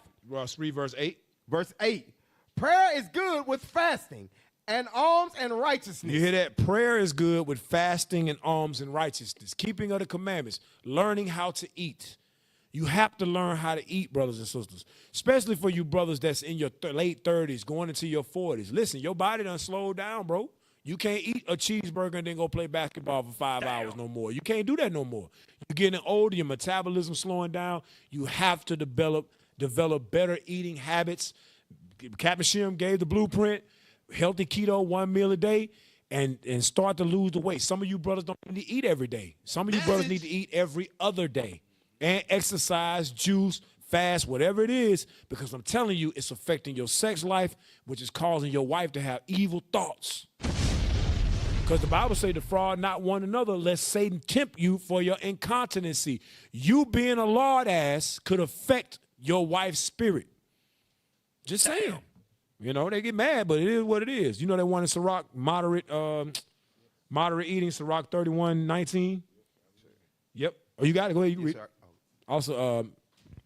Read verse 8. Verse 8. Prayer is good with fasting and alms and righteousness. You hear that? Prayer is good with fasting and alms and righteousness. Keeping of the commandments. Learning how to eat. You have to learn how to eat, brothers and sisters, especially for you brothers that's in your late 30s, going into your 40s. Listen, your body done slowed down, bro. You can't eat a cheeseburger and then go play basketball for 5 hours no more. You can't do that no more. You're getting older, your metabolism slowing down. You have to develop better eating habits. Captain Shim gave the blueprint, healthy keto, 1 meal a day, and start to lose the weight. Some of you brothers don't need to eat every day. Some of you brothers need to eat every other day. And exercise, juice, fast, whatever it is, because I'm telling you, it's affecting your sex life, which is causing your wife to have evil thoughts. Because the Bible says, defraud not one another, lest Satan tempt you for your incontinency. You being a lard ass could affect your wife's spirit. Just saying. You know, they get mad, but it is what it is. You know, they want in Sirach, moderate eating, Sirach 31:19. Yep. Oh, you got it? Go ahead. You read. Also,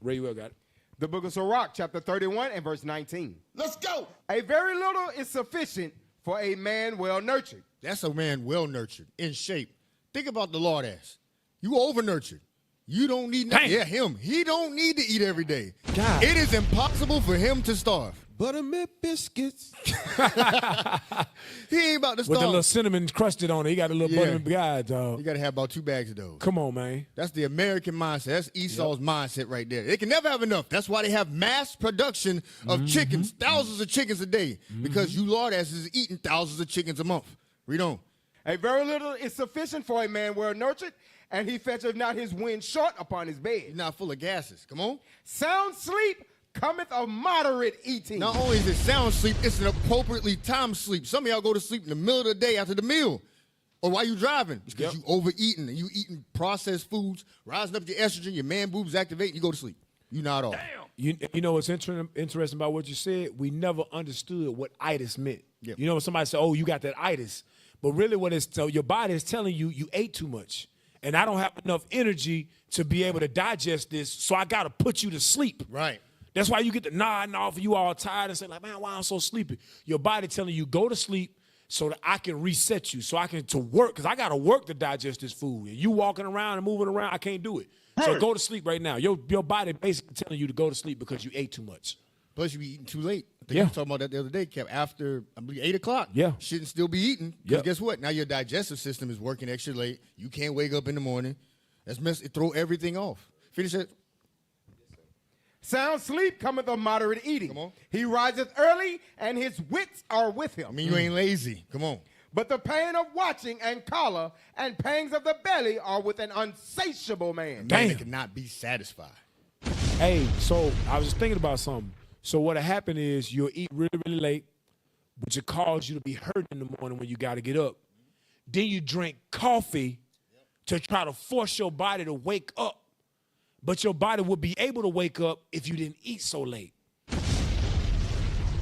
Ray, you got it. The book of Sirach, chapter 31 and verse 19. Let's go. A very little is sufficient for a man well-nurtured. That's a man well-nurtured, in shape. Think about the Lord ass. You over-nurtured. You don't need nothing. Yeah, him. He don't need to eat every day. God. It is impossible for him to starve. Buttermilk biscuits. He ain't about to starve. With the little cinnamon crusted on it. He got a little buttermilk guy, dog. You got to have about 2 bags of those. Come on, man. That's the American mindset. That's Esau's mindset right there. They can never have enough. That's why they have mass production of chickens, thousands of chickens a day, because you lord asses is eating thousands of chickens a month. Read on. A very little is sufficient for a man well-nurtured, and he fetcheth not his wind short upon his bed. He's not full of gases. Come on. Sound sleep cometh of moderate eating. Not only is it sound sleep, it's an appropriately timed sleep. Some of y'all go to sleep in the middle of the day after the meal or while you driving because you overeating and you eating processed foods, rising up your estrogen, your man boobs activate, and you go to sleep. You not off. You know what's interesting about what you said? We never understood what itis meant. Yep. You know, when somebody said, oh, you got that itis. But really what it's your body is telling you, you ate too much. And I don't have enough energy to be able to digest this, so I got to put you to sleep. Right. That's why you get the nodding off, you all tired and say, like, man, why I'm so sleepy? Your body telling you, go to sleep so that I can reset you, so I can to work, because I got to work to digest this food. And you walking around and moving around, I can't do it. So go to sleep right now. Your body basically telling you to go to sleep because you ate too much. Plus, you be eating too late. I think you were talking about that the other day, Kev. After, I believe, 8 o'clock. Yeah. Shouldn't still be eating. Because guess what? Now your digestive system is working extra late. You can't wake up in the morning. It throw everything off. Finish it. Sound sleep cometh of moderate eating. Come on. He riseth early, and his wits are with him. I mean, you ain't lazy. Come on. But the pain of watching and choler and pangs of the belly are with an unsatiable man. Man that cannot be satisfied. Hey, so I was just thinking about something. So what'll happen is you'll eat really, really late, which will cause you to be hurt in the morning when you got to get up. Then you drink coffee to try to force your body to wake up. But your body would be able to wake up if you didn't eat so late.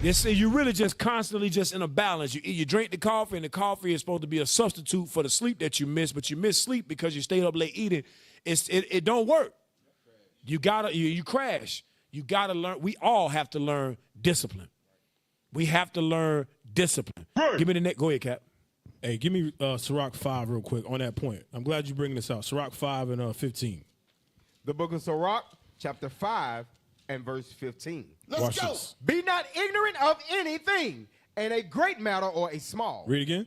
You're really just constantly just in a balance. You drink the coffee, and the coffee is supposed to be a substitute for the sleep that you miss, but you miss sleep because you stayed up late eating. It don't work. You crash. You gotta learn. We all have to learn discipline. We have to learn discipline. Give me the next. Go ahead, Cap. Hey, give me Sirach 5 real quick on that point. I'm glad you bringing this out. Sirach 5 and 15. The book of Sirach, chapter 5 and verse 15. Let's go. Be not ignorant of anything, in a great matter or a small. Read again.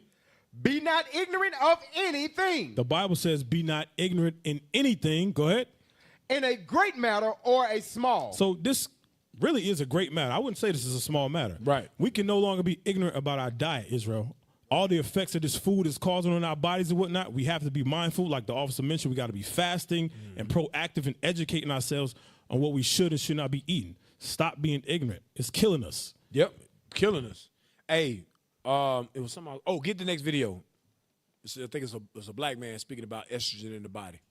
Be not ignorant of anything. The Bible says, be not ignorant in anything. Go ahead. In a great matter or a small. So this really is a great matter. I wouldn't say this is a small matter. Right. We can no longer be ignorant about our diet, Israel. All the effects of this food is causing on our bodies and whatnot. We have to be mindful. Like the officer mentioned, we got to be fasting and proactive and educating ourselves on what we should and should not be eating. Stop being ignorant. It's killing us. Yep, killing us. Hey, it was something. Oh, get the next video. I think it's a black man speaking about estrogen in the body.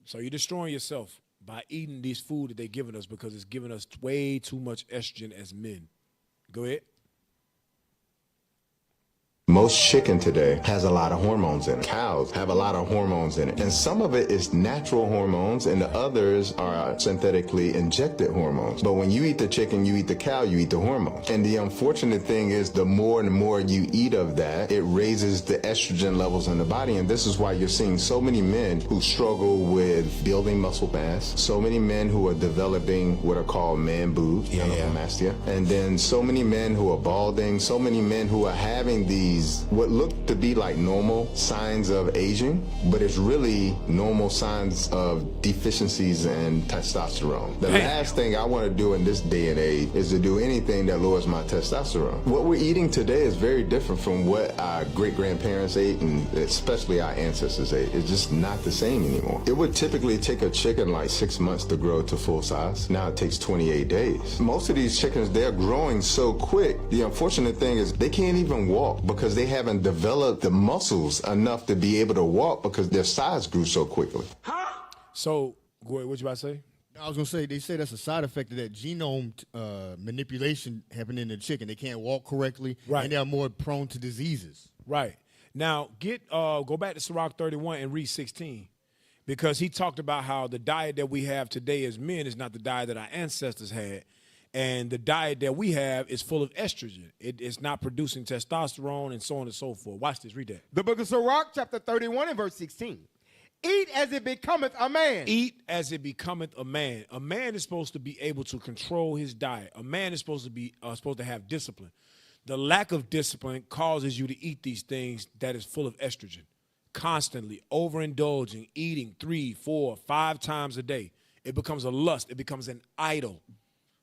So you're destroying yourself by eating these food that they're giving us because it's giving us way too much estrogen as men. Go ahead. Most chicken today has a lot of hormones in it. Cows have a lot of hormones in it. And some of it is natural hormones and the others are synthetically injected hormones. But when you eat the chicken, you eat the cow, you eat the hormones. And the unfortunate thing is the more and more you eat of that, it raises the estrogen levels in the body. And this is why you're seeing so many men who struggle with building muscle mass, so many men who are developing what are called man boobs, and then so many men who are balding, so many men who are having these what look to be like normal signs of aging, but it's really normal signs of deficiencies in testosterone. The last thing I want to do in this day and age is to do anything that lowers my testosterone. What we're eating today is very different from what our great-grandparents ate and especially our ancestors ate. It's just not the same anymore. It would typically take a chicken like 6 months to grow to full size. Now it takes 28 days. Most of these chickens, they're growing so quick. The unfortunate thing is they can't even walk because they haven't developed the muscles enough to be able to walk because their size grew so quickly. So, what you about to say? I was going to say, they say that's a side effect of that genome manipulation happening in the chicken. They can't walk correctly, and they're more prone to diseases. Right. Now, go back to Sirach 31 and read 16, because he talked about how the diet that we have today as men is not the diet that our ancestors had. And the diet that we have is full of estrogen. It's not producing testosterone and so on and so forth. Watch this. Read that. The book of Sirach, chapter 31 and verse 16. Eat as it becometh a man. Eat as it becometh a man. A man is supposed to be able to control his diet. A man is supposed to have discipline. The lack of discipline causes you to eat these things that is full of estrogen. Constantly overindulging, eating 3, 4, 5 times a day. It becomes a lust. It becomes an idol,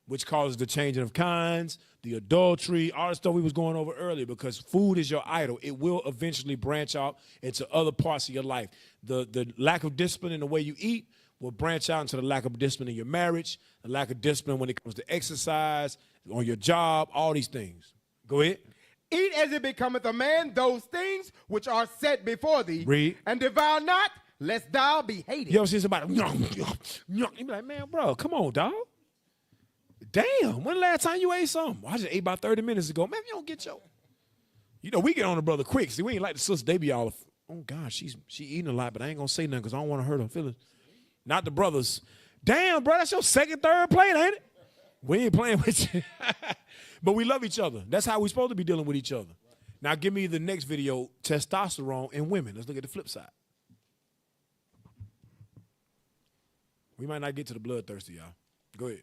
which causes the changing of kinds, the adultery, all the stuff we was going over earlier, because food is your idol. It will eventually branch out into other parts of your life. The lack of discipline in the way you eat will branch out into the lack of discipline in your marriage, the lack of discipline when it comes to exercise, on your job, all these things. Go ahead. Eat as it becometh a man those things which are set before thee. Read. And devour not, lest thou be hated. You ever see somebody, you be like, man, bro, come on, dog. Damn, when the last time you ate something? Well, I just ate about 30 minutes ago. Man, if you don't get your... You know, we get on the brother quick. See, we ain't like the sister. They be all, oh, God, she eating a lot, but I ain't going to say nothing because I don't want to hurt her feelings. Not the brothers. Damn, bro, that's your second, third plate, ain't it? We ain't playing with you. But we love each other. That's how we supposed to be dealing with each other. Now, give me the next video, testosterone in women. Let's look at the flip side. We might not get to the bloodthirsty, y'all. Go ahead.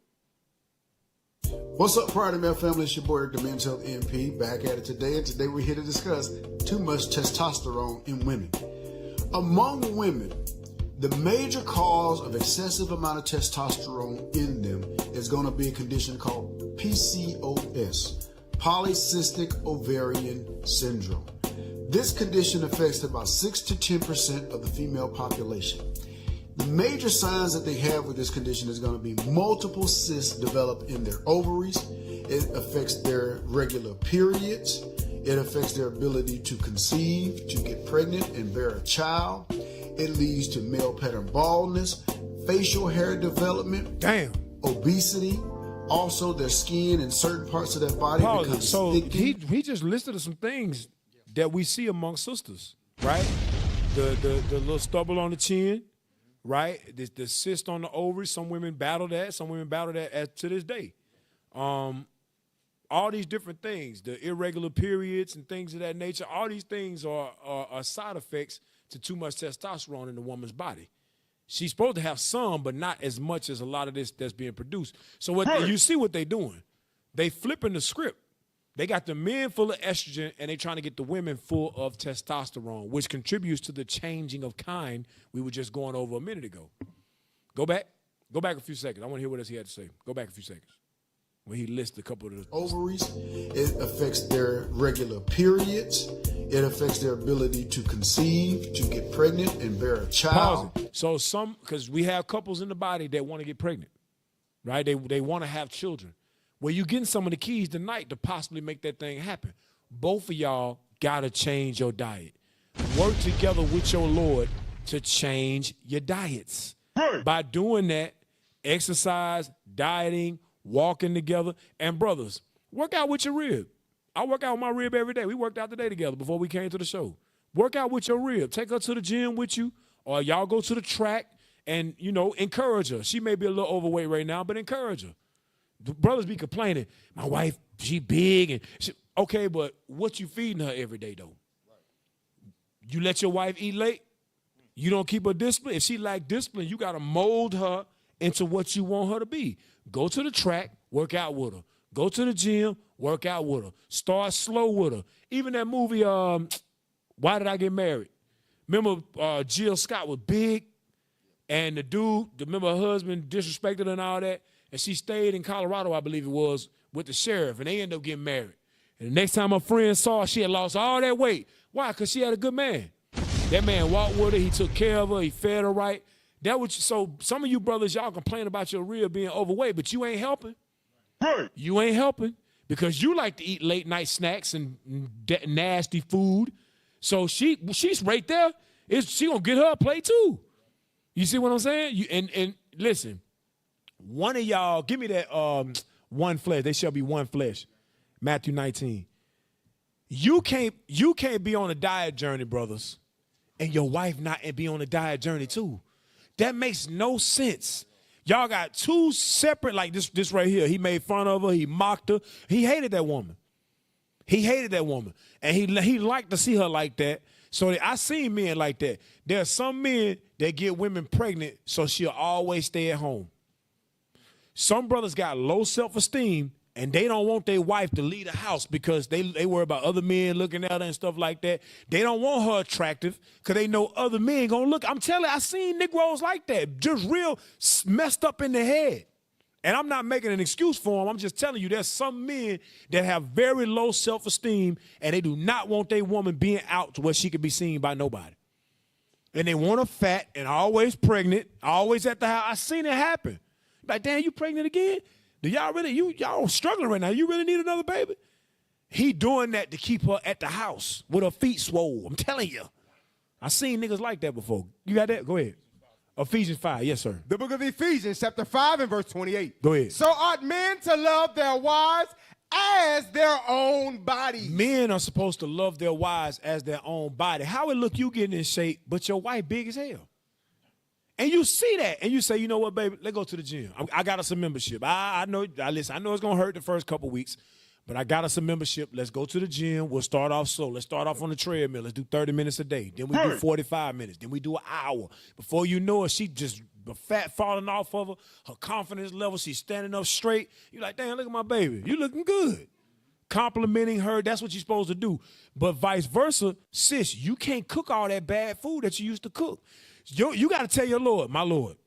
What's up, Pride Male family? It's your boy, the Men's Health MP, back at it today. And today we're here to discuss too much testosterone in women. Among women, the major cause of excessive amount of testosterone in them is going to be a condition called PCOS, polycystic ovarian syndrome. This condition affects about 6 to 10% of the female population. The major signs that they have with this condition is going to be multiple cysts develop in their ovaries. It affects their regular periods. It affects their ability to conceive, to get pregnant and bear a child. It leads to male pattern baldness, facial hair development, obesity. Also, their skin and certain parts of their body becomes so thickened. he just listed some things that we see among sisters, right? The little stubble on the chin, right? The cyst on the ovaries. Some women battle that. Some women battle that to this day. All these different things, the irregular periods and things of that nature, all these things are side effects to too much testosterone in the woman's body. She's supposed to have some, but not as much as a lot of this that's being produced. So you see what they're doing. They flipping the script. They got the men full of estrogen, and they trying to get the women full of testosterone, which contributes to the changing of kind we were just going over a minute ago. Go back a few seconds. I want to hear what else he had to say. Go back a few seconds. When he lists a couple of the ovaries, it affects their regular periods. It affects their ability to conceive, to get pregnant and bear a child. Pause it. So because we have couples in the body that want to get pregnant, right? They want to have children. Well, you getting some of the keys tonight to possibly make that thing happen. Both of y'all got to change your diet. Work together with your Lord to change your diets. By doing that, exercise, dieting, walking together. And brothers, work out with your rib. I work out with my rib every day. We worked out today together before we came to the show. Work out with your rib. Take her to the gym with you, or y'all go to the track and, encourage her. She may be a little overweight right now, but encourage her. The brothers be complaining, my wife, she big. And okay, but what you feeding her every day, though? You let your wife eat late? You don't keep her disciplined? If she lack discipline, you got to mold her into what you want her to be. Go to the track, work out with her. Go to the gym, work out with her. Start slow with her. Even that movie, Why Did I Get Married? Remember Jill Scott was big, and the dude, remember her husband disrespected her and all that, and she stayed in Colorado, I believe it was, with the sheriff, and they ended up getting married. And the next time her friend saw her, she had lost all that weight. Why? Because she had a good man. That man walked with her, he took care of her, he fed her right. So some of you brothers, y'all complain about your rib being overweight, but you ain't helping. Right. You ain't helping because you like to eat late night snacks and nasty food. So she's right there. She gonna get her a plate too. You see what I'm saying? And listen, one of y'all, give me that one flesh. They shall be one flesh. Matthew 19. You can't be on a diet journey, brothers, and your wife not be on a diet journey too. That makes no sense. Y'all got two separate, like this right here. He made fun of her. He mocked her. He hated that woman. And he liked to see her like that. So I seen men like that. There are some men that get women pregnant so she'll always stay at home. Some brothers got low self-esteem, and they don't want their wife to leave the house because they worry about other men looking at her and stuff like that. They don't want her attractive because they know other men gonna look. I'm telling you, I seen Negroes like that, just real messed up in the head. And I'm not making an excuse for them. I'm just telling you there's some men that have very low self-esteem, and they do not want their woman being out to where she can be seen by nobody. And they want her fat and always pregnant, always at the house. I seen it happen. Like, damn, you pregnant again? Do y'all really, y'all struggling right now? You really need another baby? He doing that to keep her at the house with her feet swole. I'm telling you. I seen niggas like that before. You got that? Go ahead. Ephesians 5. Yes, sir. The book of Ephesians, chapter 5 and verse 28. Go ahead. So ought men to love their wives as their own bodies. Men are supposed to love their wives as their own body. How it look you getting in shape, but your wife big as hell? And you see that, and you say, you know what, baby, let's go to the gym. I got us a membership. I know it's going to hurt the first couple weeks, but I got us a membership. Let's go to the gym. We'll start off slow. Let's start off on the treadmill. Let's do 30 minutes a day. Then we do 45 minutes. Then we do an hour. Before you know it, she just the fat falling off of her, her confidence level, she's standing up straight. You're like, damn, look at my baby. You looking good. Complimenting her, that's what you're supposed to do. But vice versa, sis, you can't cook all that bad food that you used to cook. You got to tell your Lord, my Lord,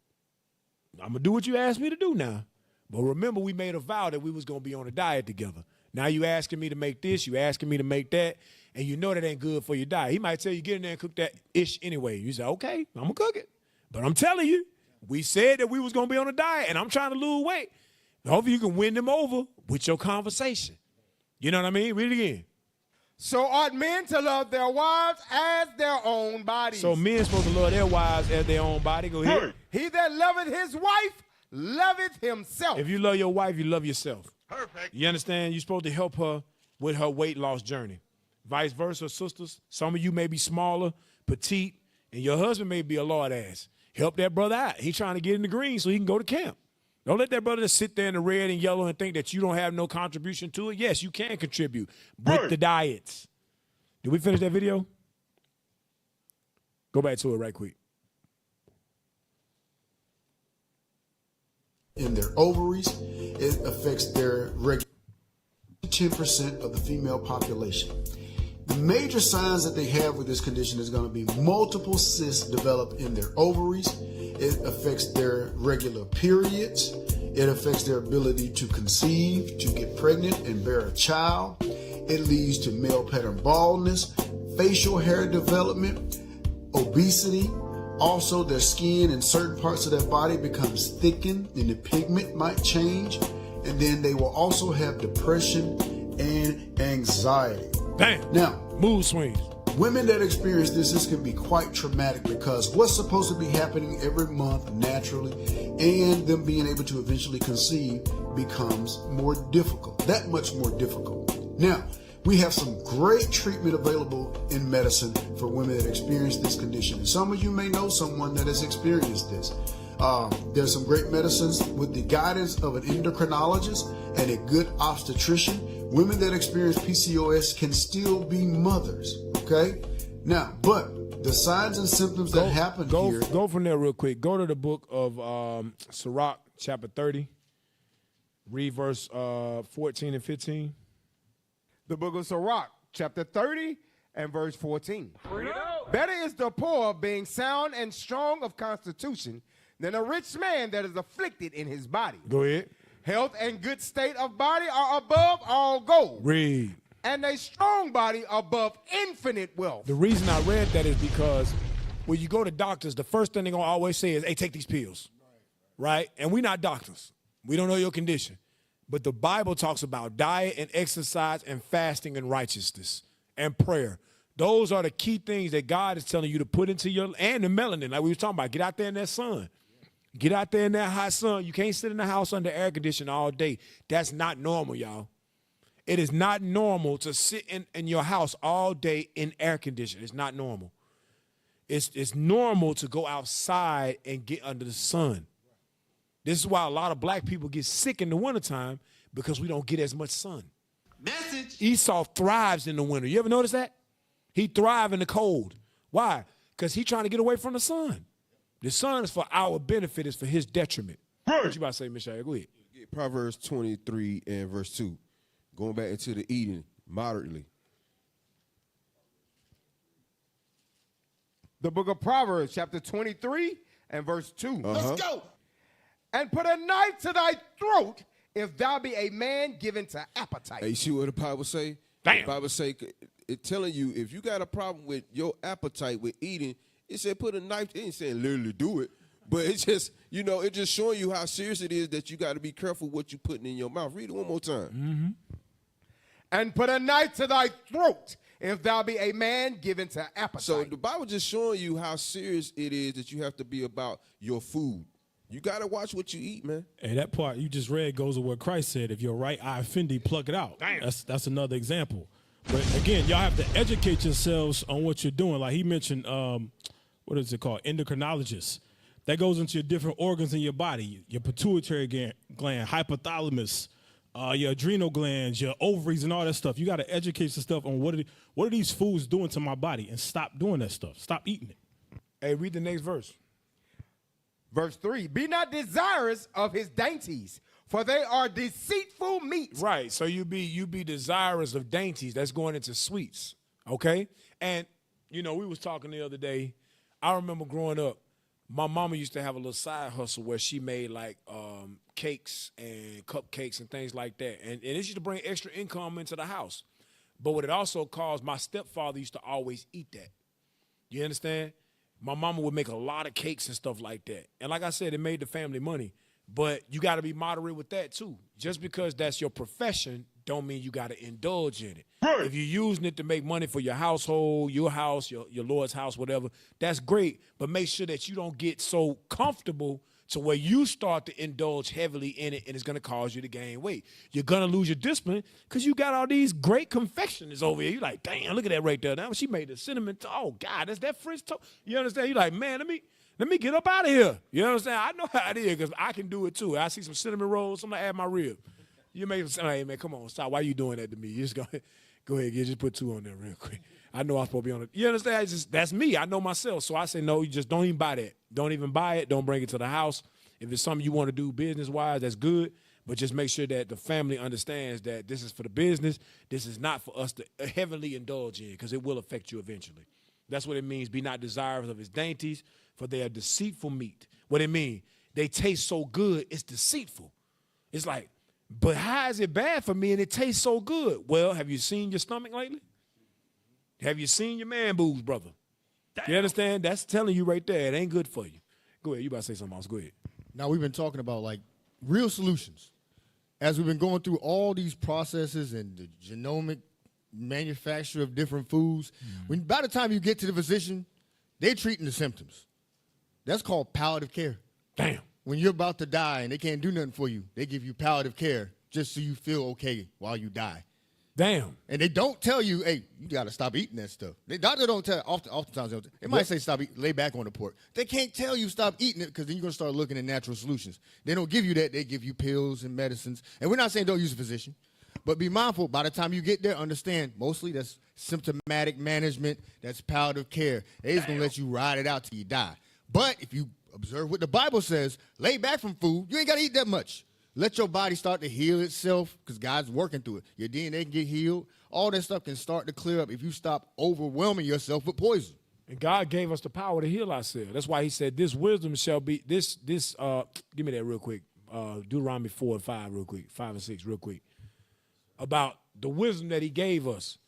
I'm going to do what you asked me to do now. But remember, we made a vow that we was going to be on a diet together. Now you asking me to make this, you asking me to make that, and you know that ain't good for your diet. He might tell you, get in there and cook that ish anyway. You say, okay, I'm going to cook it. But I'm telling you, we said that we was going to be on a diet, and I'm trying to lose weight. Hopefully you can win them over with your conversation. You know what I mean? Read it again. So ought men to love their wives as their own bodies. So men supposed to love their wives as their own body. Go ahead. He that loveth his wife loveth himself. If you love your wife, you love yourself. Perfect. You understand? You're supposed to help her with her weight loss journey. Vice versa, sisters. Some of you may be smaller, petite, and your husband may be a lord ass. Help that brother out. He's trying to get in the green so he can go to camp. Don't let that brother just sit there in the red and yellow and think that you don't have no contribution to it. Yes, you can contribute with the diets. Did we finish that video? Go back to it right quick. In their ovaries, it affects their regular 10% of the female population. The major signs that they have with this condition is going to be multiple cysts develop in their ovaries. It affects their regular periods. It affects their ability to conceive, to get pregnant and bear a child. It leads to male pattern baldness, facial hair development, obesity. Also, their skin in certain parts of their body becomes thickened and the pigment might change. And then they will also have depression and anxiety. Damn. Now, mood swings. Women that experience this can be quite traumatic because what's supposed to be happening every month naturally and them being able to eventually conceive becomes more difficult, that much more difficult. Now, we have some great treatment available in medicine for women that experience this condition. And some of you may know someone that has experienced this. There's some great medicines with the guidance of an endocrinologist and a good obstetrician. Women that experience PCOS can still be mothers, okay? Now, but the signs and symptoms that happen here. Go from there real quick. Go to the book of Sirach, chapter 30. Read verse 14 and 15. The book of Sirach, chapter 30 and verse 14. Better is the poor being sound and strong of constitution than a rich man that is afflicted in his body. Go ahead. Health and good state of body are above all gold. Read. And a strong body above infinite wealth. The reason I read that is because when you go to doctors, the first thing they're going to always say is, hey, take these pills. Right? And we're not doctors. We don't know your condition. But the Bible talks about diet and exercise and fasting and righteousness and prayer. Those are the key things that God is telling you to put into your, and the melanin, like we were talking about. Get out there in that sun. Get out there in that hot sun. You can't sit in the house under air conditioning all day. That's not normal, y'all. It is not normal to sit in your house all day in air conditioning. It's not normal. It's normal to go outside and get under the sun. This is why a lot of black people get sick in the wintertime because we don't get as much sun. Message. Esau thrives in the winter. You ever notice that? He thrives in the cold. Why? Because he's trying to get away from the sun. The sun is for our benefit, it's for his detriment. What you about to say, Michelle? Go ahead. Proverbs 23 and verse 2. Going back into the eating moderately. The book of Proverbs, chapter 23 and verse 2. Let's go. And put a knife to thy throat if thou be a man given to appetite. Hey, you see what the Bible say? Damn. The Bible say, it telling you, if you got a problem with your appetite with eating, it said put a knife. It ain't saying literally do it. But it's just, it just showing you how serious it is that you got to be careful what you putting in your mouth. Read it one more time. Mm-hmm. And put a knife to thy throat if thou be a man given to appetite. So the Bible just showing you how serious it is that you have to be about your food. You got to watch what you eat, man. Hey, that part you just read goes with what Christ said. If your right eye offend thee, pluck it out. Damn. That's another example. But again, y'all have to educate yourselves on what you're doing. Like he mentioned, what is it called? Endocrinologist. That goes into your different organs in your body. Your pituitary gland, hypothalamus, your adrenal glands, your ovaries, and all that stuff. You got to educate yourself on what are these foods doing to my body, and stop doing that stuff. Stop eating it. Hey, read the next verse. Verse 3, be not desirous of his dainties, for they are deceitful meat. Right, so you be desirous of dainties. That's going into sweets, okay? And, we was talking the other day. I remember growing up, my mama used to have a little side hustle where she made, like, cakes and cupcakes and things like that. And it used to bring extra income into the house. But what it also caused, my stepfather used to always eat that. You understand? my mama would make a lot of cakes and stuff like that. And like I said, it made the family money. But you got to be moderate with that too. Just because that's your profession don't mean you got to indulge in it. If you're using it to make money for your household, your house, your Lord's house, whatever, that's great. But make sure that you don't get so comfortable to where you start to indulge heavily in it, and it's going to cause you to gain weight. You're going to lose your discipline because you got all these great confectioners over here. You're like, damn, look at that right there. Now she made the cinnamon oh, God, that's that French toast. You understand? You're like, man, let me get up out of here. You understand? I know how it is because I can do it too. I see some cinnamon rolls, somebody add my rib. You make some, hey, man, come on, stop. Why you doing that to me? You just go ahead, just put 2 on there real quick. I know I'm supposed to be on it. You understand? It's just, that's me. I know myself. So I say, no, you just don't even buy that. Don't even buy it. Don't bring it to the house. If it's something you want to do business-wise, that's good. But just make sure that the family understands that this is for the business. This is not for us to heavily indulge in because it will affect you eventually. That's what it means. Be not desirous of his dainties, for they are deceitful meat. What it mean? They taste so good, it's deceitful. It's like, but how is it bad for me and it tastes so good? Well, have you seen your stomach lately? Have you seen your man boobs, brother? Damn. You understand? That's telling you right there. It ain't good for you. Go ahead. You about to say something else. Go ahead. Now, we've been talking about, like, real solutions. As we've been going through all these processes and the genomic manufacture of different foods, when by the time you get to the physician, they're treating the symptoms. That's called palliative care. Damn. When you're about to die and they can't do nothing for you, they give you palliative care just so you feel okay while you die. Damn. And they don't tell you, hey, you got to stop eating that stuff. The doctor don't tell, oftentimes they don't. They might say stop eating, lay back on the pork. They can't tell you stop eating it because then you're going to start looking at natural solutions. They don't give you that. They give you pills and medicines. And we're not saying don't use a physician. But be mindful, by the time you get there, understand, mostly that's symptomatic management, that's palliative care. They're just going to let you ride it out till you die. But if you observe what the Bible says, lay back from food, you ain't got to eat that much. Let your body start to heal itself because God's working through it. Your DNA can get healed. All that stuff can start to clear up if you stop overwhelming yourself with poison. And God gave us the power to heal ourselves. That's why he said this wisdom shall be, give me that real quick. Deuteronomy 4 and 5 real quick, 5 and 6 real quick. About the wisdom that he gave us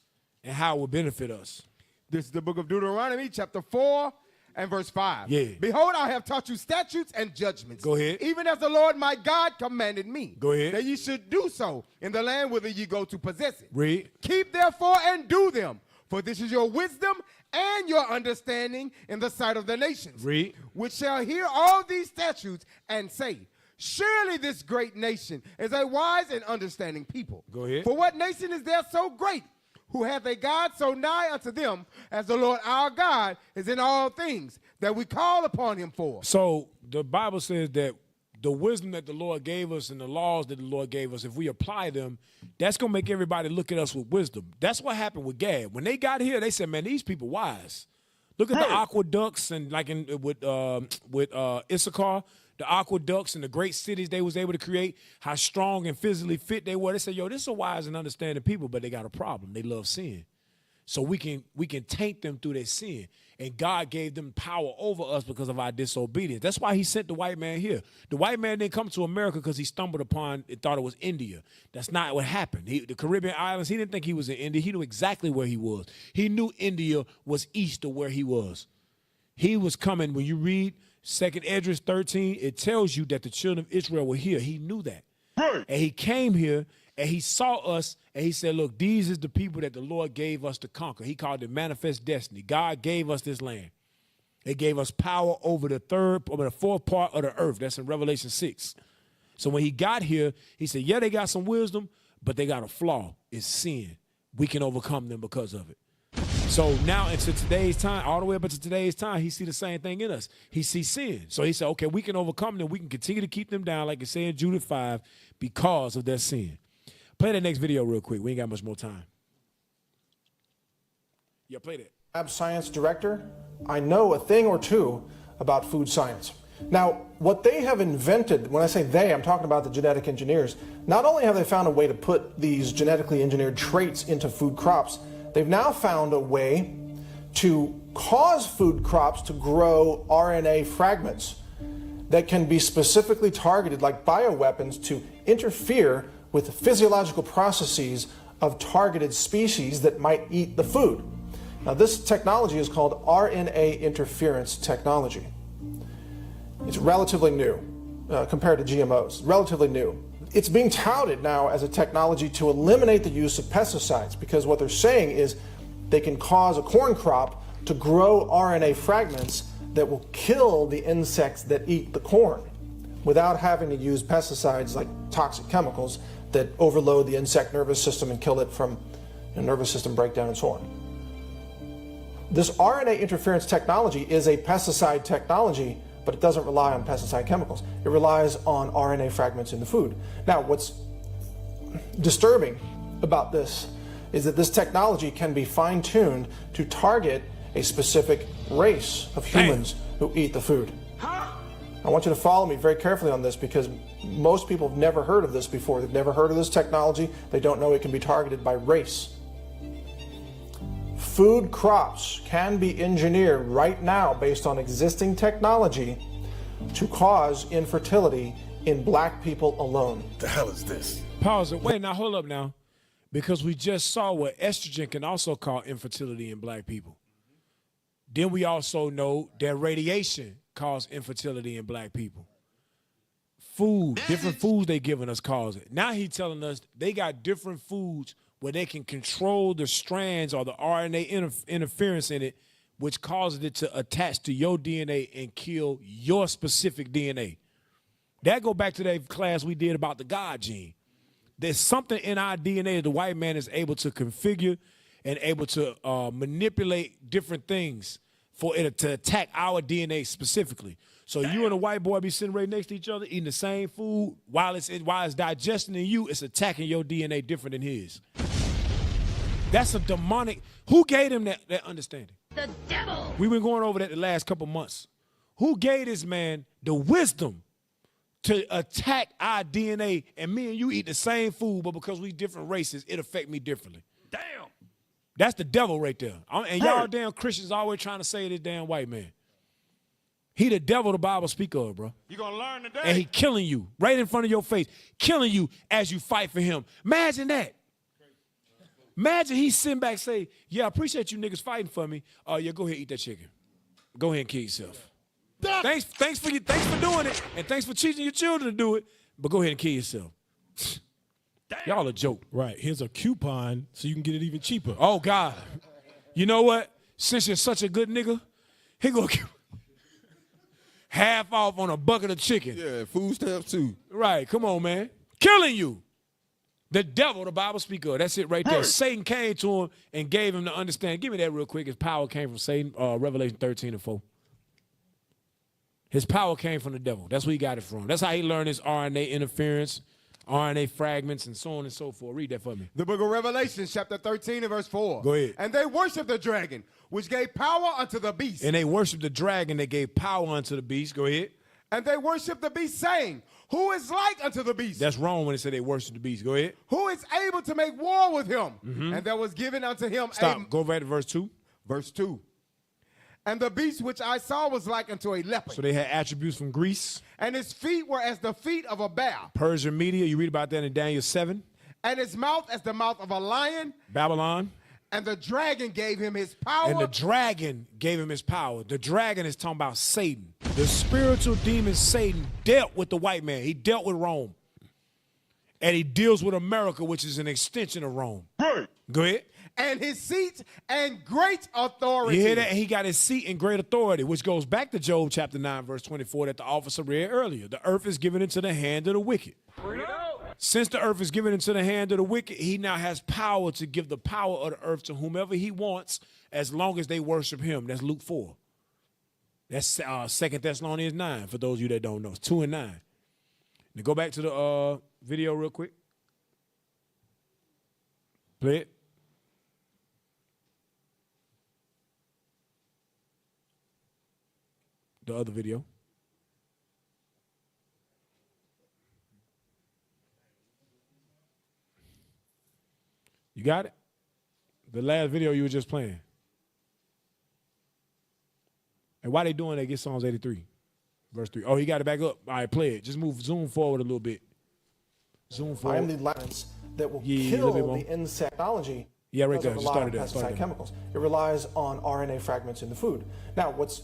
and how it will benefit us. This is the book of Deuteronomy, chapter 4 and verse 5. Yeah. Behold, I have taught you statutes and judgments. Go ahead. Even as the Lord my God commanded me. Go ahead. That ye should do so in the land whither ye go to possess it. Read. Keep therefore and do them, for this is your wisdom and your understanding in the sight of the nations. Read. Which shall hear all these statutes and say, surely this great nation is a wise and understanding people. Go ahead. For what nation is there so great, who hath a God so nigh unto them as the Lord our God is in all things that we call upon him for? So the Bible says that the wisdom that the Lord gave us and the laws that the Lord gave us, if we apply them, that's going to make everybody look at us with wisdom. That's what happened with Gad. When they got here, they said, man, these people wise. Look at the aqueducts and like with Issachar, the aqueducts and the great cities they was able to create, how strong and physically fit they were. They said, yo, this is a wise and understanding people, but they got a problem. They love sin. So we can taint them through their sin. And God gave them power over us because of our disobedience. That's why he sent the white man here. The white man didn't come to America because he stumbled upon it, thought it was India. That's not what happened. The Caribbean islands, he didn't think he was in India. He knew exactly where he was. He knew India was east of where he was. He was coming. When you read 2nd Esdras 13, it tells you that the children of Israel were here. He knew that. And he came here and he saw us and he said, look, these is the people that the Lord gave us to conquer. He called it manifest destiny. God gave us this land. He gave us power over the fourth part of the earth. That's in Revelation 6. So when he got here, he said, yeah, they got some wisdom, but they got a flaw. It's sin. We can overcome them because of it. So now into today's time, all the way up into today's time, he see the same thing in us. He sees sin. So he said, okay, we can overcome them. We can continue to keep them down, like it said in Jude 5, because of their sin. Play that next video real quick. We ain't got much more time. Yeah, play that. Lab science director, I know a thing or two about food science. Now, what they have invented, when I say they, I'm talking about the genetic engineers, not only have they found a way to put these genetically engineered traits into food crops, they've now found a way to cause food crops to grow RNA fragments that can be specifically targeted like bioweapons to interfere with the physiological processes of targeted species that might eat the food. Now, this technology is called RNA interference technology. It's relatively new compared to GMOs, relatively new. It's being touted now as a technology to eliminate the use of pesticides, because what they're saying is they can cause a corn crop to grow RNA fragments that will kill the insects that eat the corn without having to use pesticides like toxic chemicals that overload the insect nervous system and kill it from nervous system breakdown and so on. This RNA interference technology is a pesticide technology, but it doesn't rely on pesticide chemicals. It relies on RNA fragments in the food. Now, what's disturbing about this is that this technology can be fine-tuned to target a specific race of humans who eat the food. I want you to follow me very carefully on this, because most people have never heard of this before. They've never heard of this technology. They don't know it can be targeted by race. Food crops can be engineered right now based on existing technology to cause infertility in black people alone. The hell is this? Pause it. Wait, now hold up now. Because we just saw what estrogen can also cause infertility in black people. Then we also know that radiation causes infertility in black people. Food, different foods they giving us cause it. Now he's telling us they got different foods where they can control the strands or the RNA interference in it, which causes it to attach to your DNA and kill your specific DNA. That go back to that class we did about the God gene. There's something in our DNA that the white man is able to configure and able to manipulate different things for it to attack our DNA specifically. So you and a white boy be sitting right next to each other, eating the same food, while it's digesting in you, it's attacking your DNA different than his. That's a demonic. Who gave him that understanding? The devil. We've been going over that the last couple months. Who gave this man the wisdom to attack our DNA, and me and you eat the same food, but because we different races, it affect me differently? Damn. That's the devil right there. And y'all damn Christians always trying to say this damn white man. He the devil the Bible speak of, bro. You gonna learn today. And he killing you right in front of your face, killing you as you fight for him. Imagine that. Imagine he sitting back say, yeah, I appreciate you niggas fighting for me. Yeah, go ahead and eat that chicken. Go ahead and kill yourself. Thanks for doing it, and thanks for teaching your children to do it, but go ahead and kill yourself. Y'all a joke. Right. Here's a coupon so you can get it even cheaper. Oh, God. You know what? Since you're such a good nigga, he gonna give half off on a bucket of chicken. Yeah, food stamps too. Right. Come on, man. Killing you. The devil, the Bible speak of. That's it right there. Satan came to him and gave him to understand. Give me that real quick. His power came from Satan, Revelation 13:4. His power came from the devil. That's where he got it from. That's how he learned his RNA interference, RNA fragments, and so on and so forth. Read that for me. The book of Revelation, chapter 13 and verse 4. Go ahead. And they worshiped the dragon, which gave power unto the beast. And they worshiped the dragon that gave power unto the beast. Go ahead. And they worshiped the beast, saying, who is like unto the beast? That's wrong when they say they worship the beast. Go ahead. Who is able to make war with him? And there was given unto him Stop. Go back to verse 2. Verse 2. And the beast which I saw was like unto a leopard. So they had attributes from Greece. And his feet were as the feet of a bear. Persian Media, you read about that in Daniel 7. And his mouth as the mouth of a lion. Babylon. And the dragon gave him his power. And the dragon gave him his power. The dragon is talking about Satan. The spiritual demon Satan dealt with the white man. He dealt with Rome. And he deals with America, which is an extension of Rome. Right. Go ahead. And his seat and great authority. You hear that? He got his seat and great authority, which goes back to Job chapter 9, verse 24 that the officer read earlier. The earth is given into the hand of the wicked. Since the earth is given into the hand of the wicked, he now has power to give the power of the earth to whomever he wants as long as they worship him. That's Luke 4. That's 2 Thessalonians 9 for those of you that don't know. It's 2 and 9. Now go back to the video real quick. Play it. The other video. You got it? The last video you were just playing. And why they doing that? Get Psalms 83, verse 3. Oh, he got it back up. All right, play it. Just zoom forward a little bit. Zoom forward. I am the lions that will kill the insect technology. Yeah, right It there. doesn't Just rely on started pesticide there. chemicals. It relies on RNA fragments in the food. Now, what's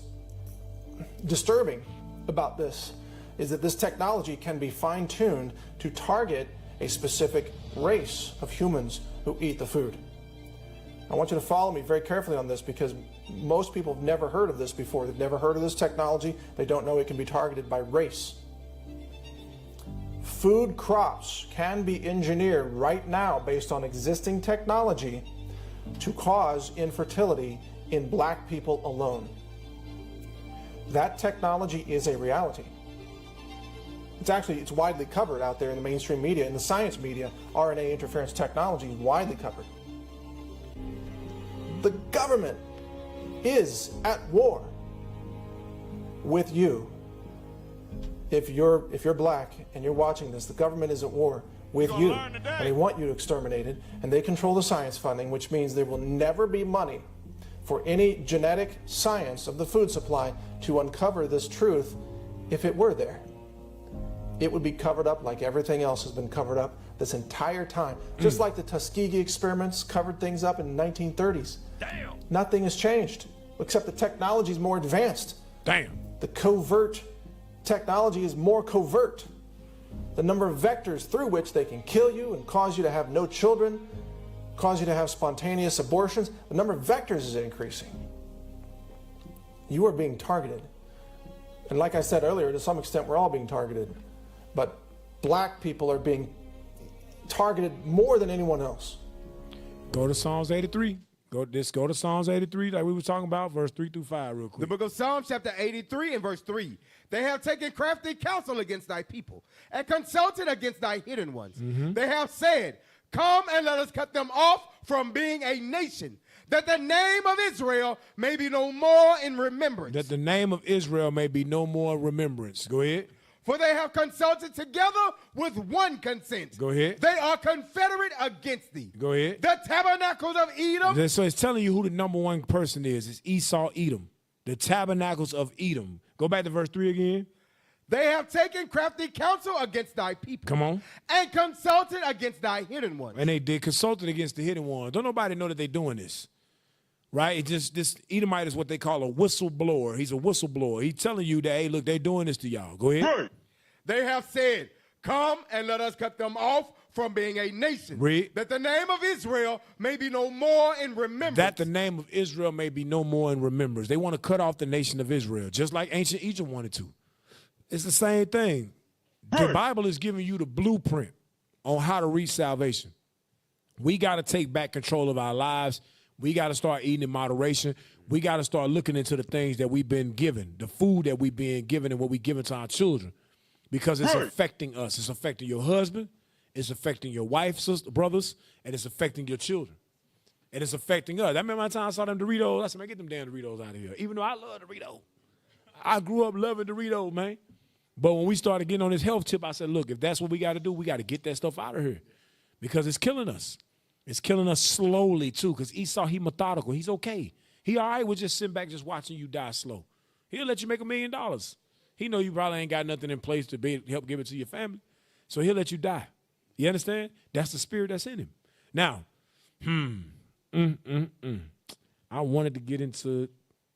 disturbing about this is that this technology can be fine-tuned to target a specific race of humans who eat the food. I want you to follow me very carefully on this because most people have never heard of this before. They've never heard of this technology. They don't know it can be targeted by race. Food crops can be engineered right now based on existing technology to cause infertility in black people alone. That technology is a reality. It's widely covered out there in the mainstream media. In the science media, RNA interference technology is widely covered. The government is at war with you. If you're black and you're watching this, the government is at war with you. And they want you exterminated, and they control the science funding, which means there will never be money for any genetic science of the food supply to uncover this truth if it were there. It would be covered up like everything else has been covered up this entire time. Just like the Tuskegee experiments covered things up in the 1930s. Damn. Nothing has changed, except the technology is more advanced. Damn. The covert technology is more covert. The number of vectors through which they can kill you and cause you to have no children, cause you to have spontaneous abortions, the number of vectors is increasing. You are being targeted. And like I said earlier, to some extent, we're all being targeted. But black people are being targeted more than anyone else. Go to Psalms 83. Go to Psalms 83, like we were talking about, verse 3 through 5 real quick. The book of Psalms, chapter 83 and verse 3. They have taken crafty counsel against thy people and consulted against thy hidden ones. They have said, come and let us cut them off from being a nation, that the name of Israel may be no more in remembrance. That the name of Israel may be no more remembrance. Go ahead. For they have consulted together with one consent. Go ahead. They are confederate against thee. Go ahead. The tabernacles of Edom. So it's telling you who the number one person is. It's Esau, Edom. The tabernacles of Edom. Go back to verse 3 again. They have taken crafty counsel against thy people. Come on. And consulted against thy hidden ones. And they consulted against the hidden ones. Don't nobody know that they're doing this. Right? It just, this Edomite is what they call a whistleblower. He's a whistleblower. He's telling you that, hey, look, they're doing this to y'all. Go ahead. Right. They have said, come and let us cut them off from being a nation. Read. That the name of Israel may be no more in remembrance. That the name of Israel may be no more in remembrance. They want to cut off the nation of Israel, just like ancient Egypt wanted to. It's the same thing. The Bible is giving you the blueprint on how to reach salvation. We got to take back control of our lives. We got to start eating in moderation. We got to start looking into the things that we've been given, the food that we've been given and what we've given to our children, because it's affecting us. It's affecting your husband. It's affecting your wife, sister, brothers, and it's affecting your children. And it's affecting us. I remember my time I saw them Doritos. I said, man, get them damn Doritos out of here. Even though I love Doritos. I grew up loving Doritos, man. But when we started getting on this health tip, I said, look, if that's what we got to do, we got to get that stuff out of here because it's killing us. It's killing us slowly, too, because Esau, he methodical. He's okay. He all right with just sitting back just watching you die slow. He'll let you make $1 million. He know you probably ain't got nothing in place to help give it to your family, so he'll let you die. You understand? That's the spirit that's in him. Now, I wanted to get into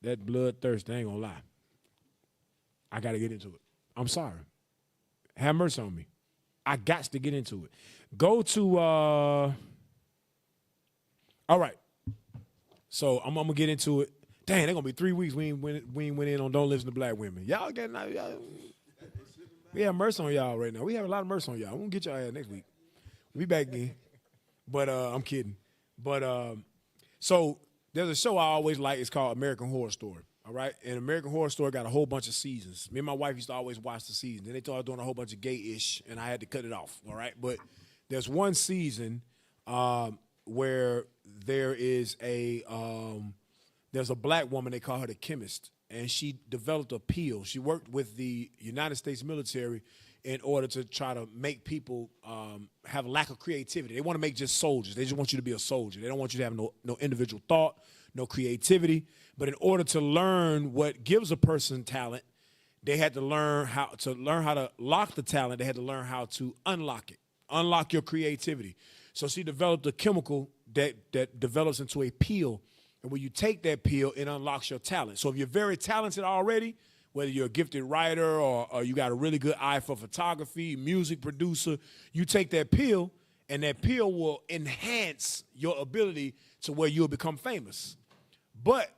that bloodthirst. I ain't gonna lie. I got to get into it. I'm sorry. Have mercy on me. I got to get into it. Go to, all right. So I'm going to get into it. Dang, they're going to be 3 weeks we ain't went in on Don't Listen to Black Women. Y'all getting out. We have mercy on y'all right now. We have a lot of mercy on y'all. We're going to get y'all ass next week. We'll be back again. But I'm kidding. But so there's a show I always like. It's called American Horror Story. All right, and American Horror Story got a whole bunch of seasons. Me and my wife used to always watch the season. Then they started doing a whole bunch of gay-ish, and I had to cut it off. All right, but there's one season where there is there's a black woman. They call her the chemist, and she developed a pill. She worked with the United States military in order to try to make people have a lack of creativity. They want to make just soldiers. They just want you to be a soldier. They don't want you to have no individual thought, no creativity. But in order to learn what gives a person talent, they had to learn how to lock the talent. They had to learn how to unlock it, unlock your creativity. So she developed a chemical that develops into a pill. And when you take that pill, it unlocks your talent. So if you're very talented already, whether you're a gifted writer or you got a really good eye for photography, music producer, you take that pill, and that pill will enhance your ability to where you'll become famous. But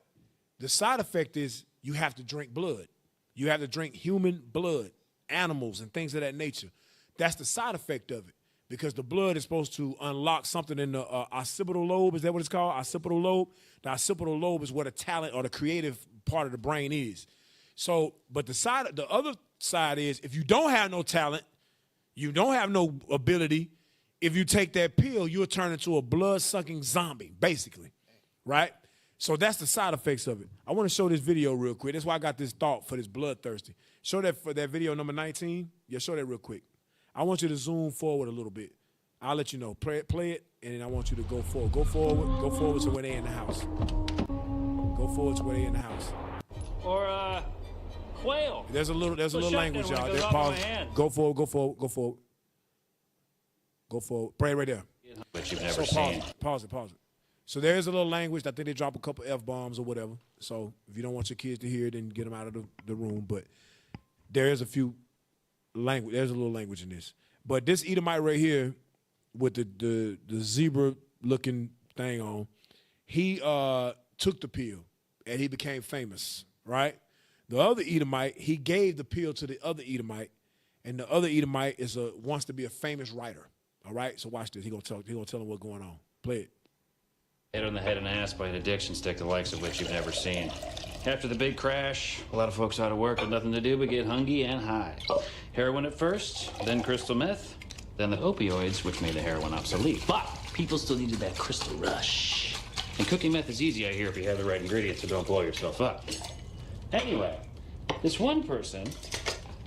the side effect is you have to drink blood. You have to drink human blood, animals, and things of that nature. That's the side effect of it, because the blood is supposed to unlock something in the occipital lobe. Is that what it's called? Occipital lobe? The occipital lobe is where the talent or the creative part of the brain is. So, but the other side is, if you don't have no talent, you don't have no ability, if you take that pill, you'll turn into a blood-sucking zombie, basically, right? So that's the side effects of it. I want to show this video real quick. That's why I got this thought for this bloodthirsty. Show that for that video number 19. Yeah, show that real quick. I want you to zoom forward a little bit. I'll let you know. Play it, and then I want you to go forward. Go forward to where they're in the house. Go forward to where they're in the house. Or quail. There's a little language, y'all. Pause. Go forward. Pray right there. But you've never seen. Pause it. So there is a little language. I think they drop a couple F-bombs or whatever. So if you don't want your kids to hear it, then get them out of the room. But there is a few language. There's a little language in this. But this Edomite right here with the zebra-looking thing on, he took the pill, and he became famous, right? The other Edomite, he gave the pill to the other Edomite, and the other Edomite wants to be a famous writer. All right, so watch this. He gonna tell him what's going on. Play it. Hit on the head and ass by an addiction stick, the likes of which you've never seen. After the big crash, a lot of folks out of work with nothing to do but get hungry and high. Heroin at first, then crystal meth, then the opioids, which made the heroin obsolete. But people still needed that crystal rush. And cooking meth is easy, I hear, if you have the right ingredients, so don't blow yourself up. Anyway, this one person,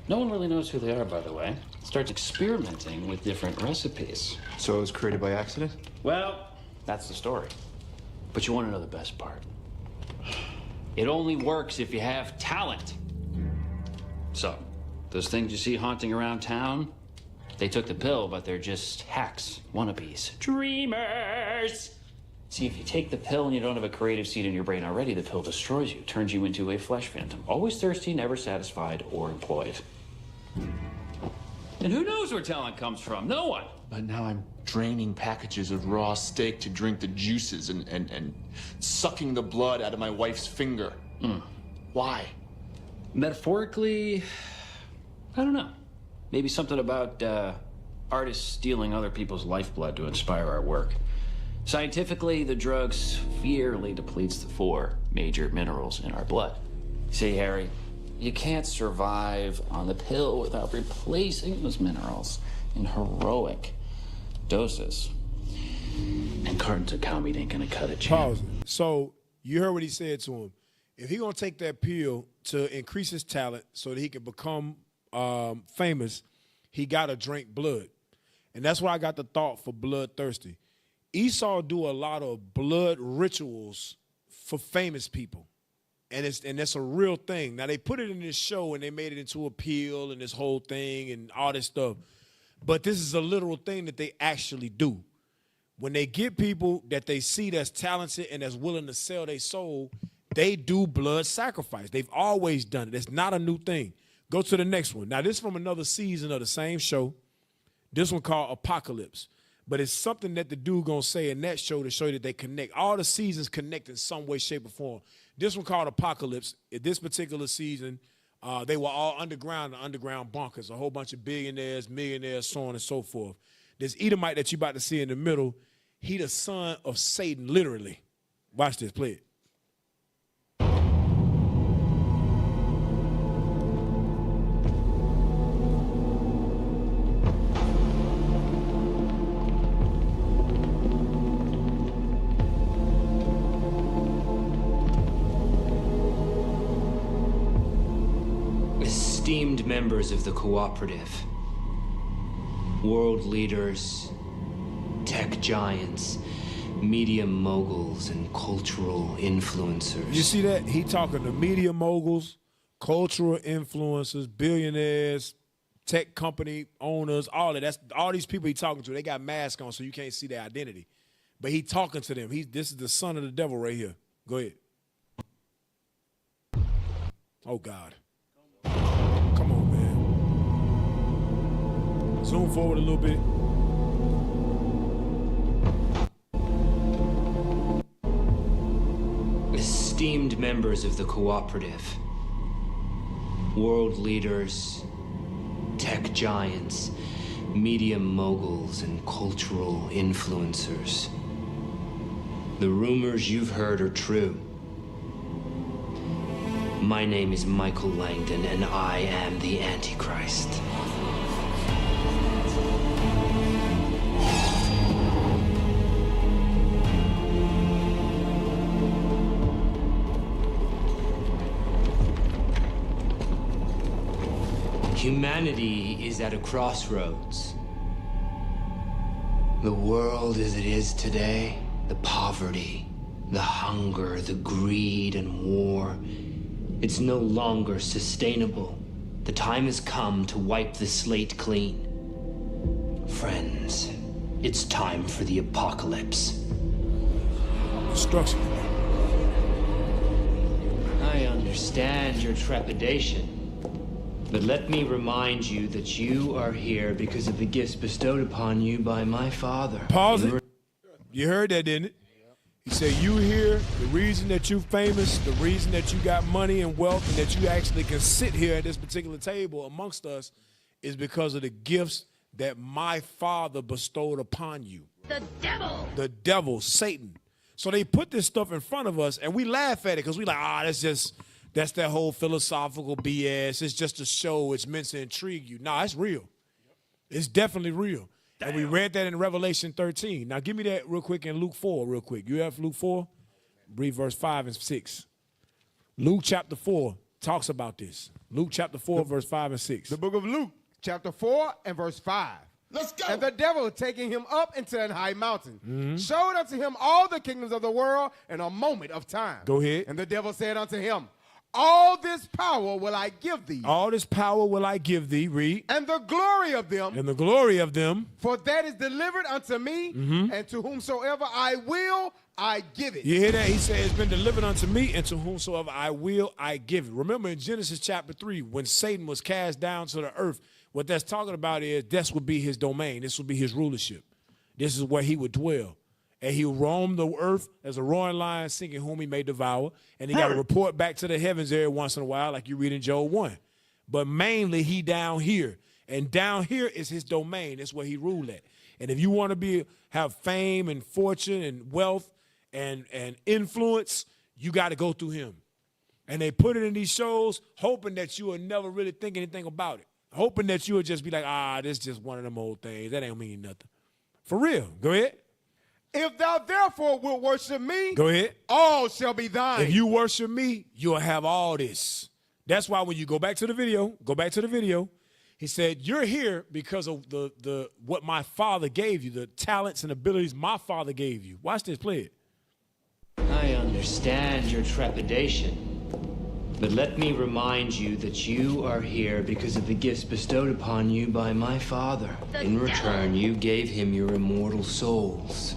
no one really knows who they are, by the way, starts experimenting with different recipes. So it was created by accident? Well, that's the story. But you want to know the best part? It only works if you have talent. So, those things you see haunting around town, they took the pill, but they're just hacks, wannabes, dreamers. See, if you take the pill and you don't have a creative seed in your brain already, the pill destroys you, turns you into a flesh phantom, always thirsty, never satisfied, or employed. And who knows where talent comes from? No one. But now I'm draining packages of raw steak to drink the juices and sucking the blood out of my wife's finger. Why? Metaphorically, I don't know. Maybe something about artists stealing other people's lifeblood to inspire our work. Scientifically, the drug severely depletes the 4 major minerals in our blood. See, Harry, you can't survive on the pill without replacing those minerals in heroic doses. And cartons of cow meat ain't gonna cut it, champ. Pause. So you heard what he said to him. If he gonna take that pill to increase his talent so that he can become famous, he gotta drink blood. And that's why I got the thought for bloodthirsty. Esau do a lot of blood rituals for famous people. And that's a real thing. Now, they put it in this show, and they made it into a pill and this whole thing and all this stuff. But this is a literal thing that they actually do. When they get people that they see that's talented and that's willing to sell their soul, they do blood sacrifice. They've always done it. It's not a new thing. Go to the next one. Now, this is from another season of the same show. This one called Apocalypse. But it's something that the dude gonna say in that show to show you that they connect. All the seasons connect in some way, shape, or form. This one called Apocalypse. In this particular season, they were all underground bunkers, a whole bunch of billionaires, millionaires, so on and so forth. This Edomite that you're about to see in the middle, he the son of Satan, literally. Watch this, play it. Esteemed members of the cooperative, world leaders, tech giants, media moguls, and cultural influencers. You see that? He talking to media moguls, cultural influencers, billionaires, tech company owners, all of that. That's all these people he talking to. They got masks on, so you can't see their identity. but he talking to them. This is the son of the devil right here. Go ahead. Oh, God. Come on, man. Zoom forward a little bit. Esteemed members of the cooperative, world leaders, tech giants, media moguls, and cultural influencers. The rumors you've heard are true. My name is Michael Langdon, and I am the Antichrist. Humanity is at a crossroads. The world as it is today, the poverty, the hunger, the greed and war, it's no longer sustainable. The time has come to wipe the slate clean. Friends, it's time for the apocalypse. Destruction. I understand your trepidation. But let me remind you that you are here because of the gifts bestowed upon you by my Father. Pause it. You heard that, didn't it? He said, you here, the reason that you're famous, the reason that you got money and wealth, and that you actually can sit here at this particular table amongst us is because of the gifts that my Father bestowed upon you. The devil! The devil, Satan. So they put this stuff in front of us, and we laugh at it because we like, that's that whole philosophical BS. It's just a show. It's meant to intrigue you. Nah, it's real. It's definitely real. Damn. And we read that in Revelation 13. Now, give me that real quick in Luke 4 real quick. You have Luke 4? Read verse 5 and 6. Luke chapter 4 talks about this. Luke chapter 4, verse 5 and 6. The book of Luke, chapter 4 and verse 5. Let's go. And the devil, taking him up into an high mountain, showed unto him all the kingdoms of the world in a moment of time. Go ahead. And the devil said unto him, all this power will I give thee. All this power will I give thee. Read. And the glory of them. And the glory of them. For that is delivered unto me, and to whomsoever I will, I give it. You hear that? He said, it's been delivered unto me, and to whomsoever I will, I give it. Remember in Genesis chapter 3, when Satan was cast down to the earth, what that's talking about is this would be his domain. This would be his rulership. This is where he would dwell. And he roamed the earth as a roaring lion, seeking whom he may devour. And he got to report back to the heavens every once in a while, like you read in Job 1. But mainly he down here. And down here is his domain. That's where he ruled at. And if you want to have fame and fortune and wealth and influence, you got to go through him. And they put it in these shows, hoping that you will never really think anything about it. Hoping that you would just be like, this is just one of them old things. That ain't mean nothing. For real. Go ahead. If thou therefore wilt worship me, go ahead. All shall be thine. If you worship me, you'll have all this. That's why when you go back to the video, he said, you're here because of the what my Father gave you, the talents and abilities my Father gave you. Watch this, play it. I understand your trepidation. But let me remind you that you are here because of the gifts bestowed upon you by my Father. In return, you gave him your immortal souls.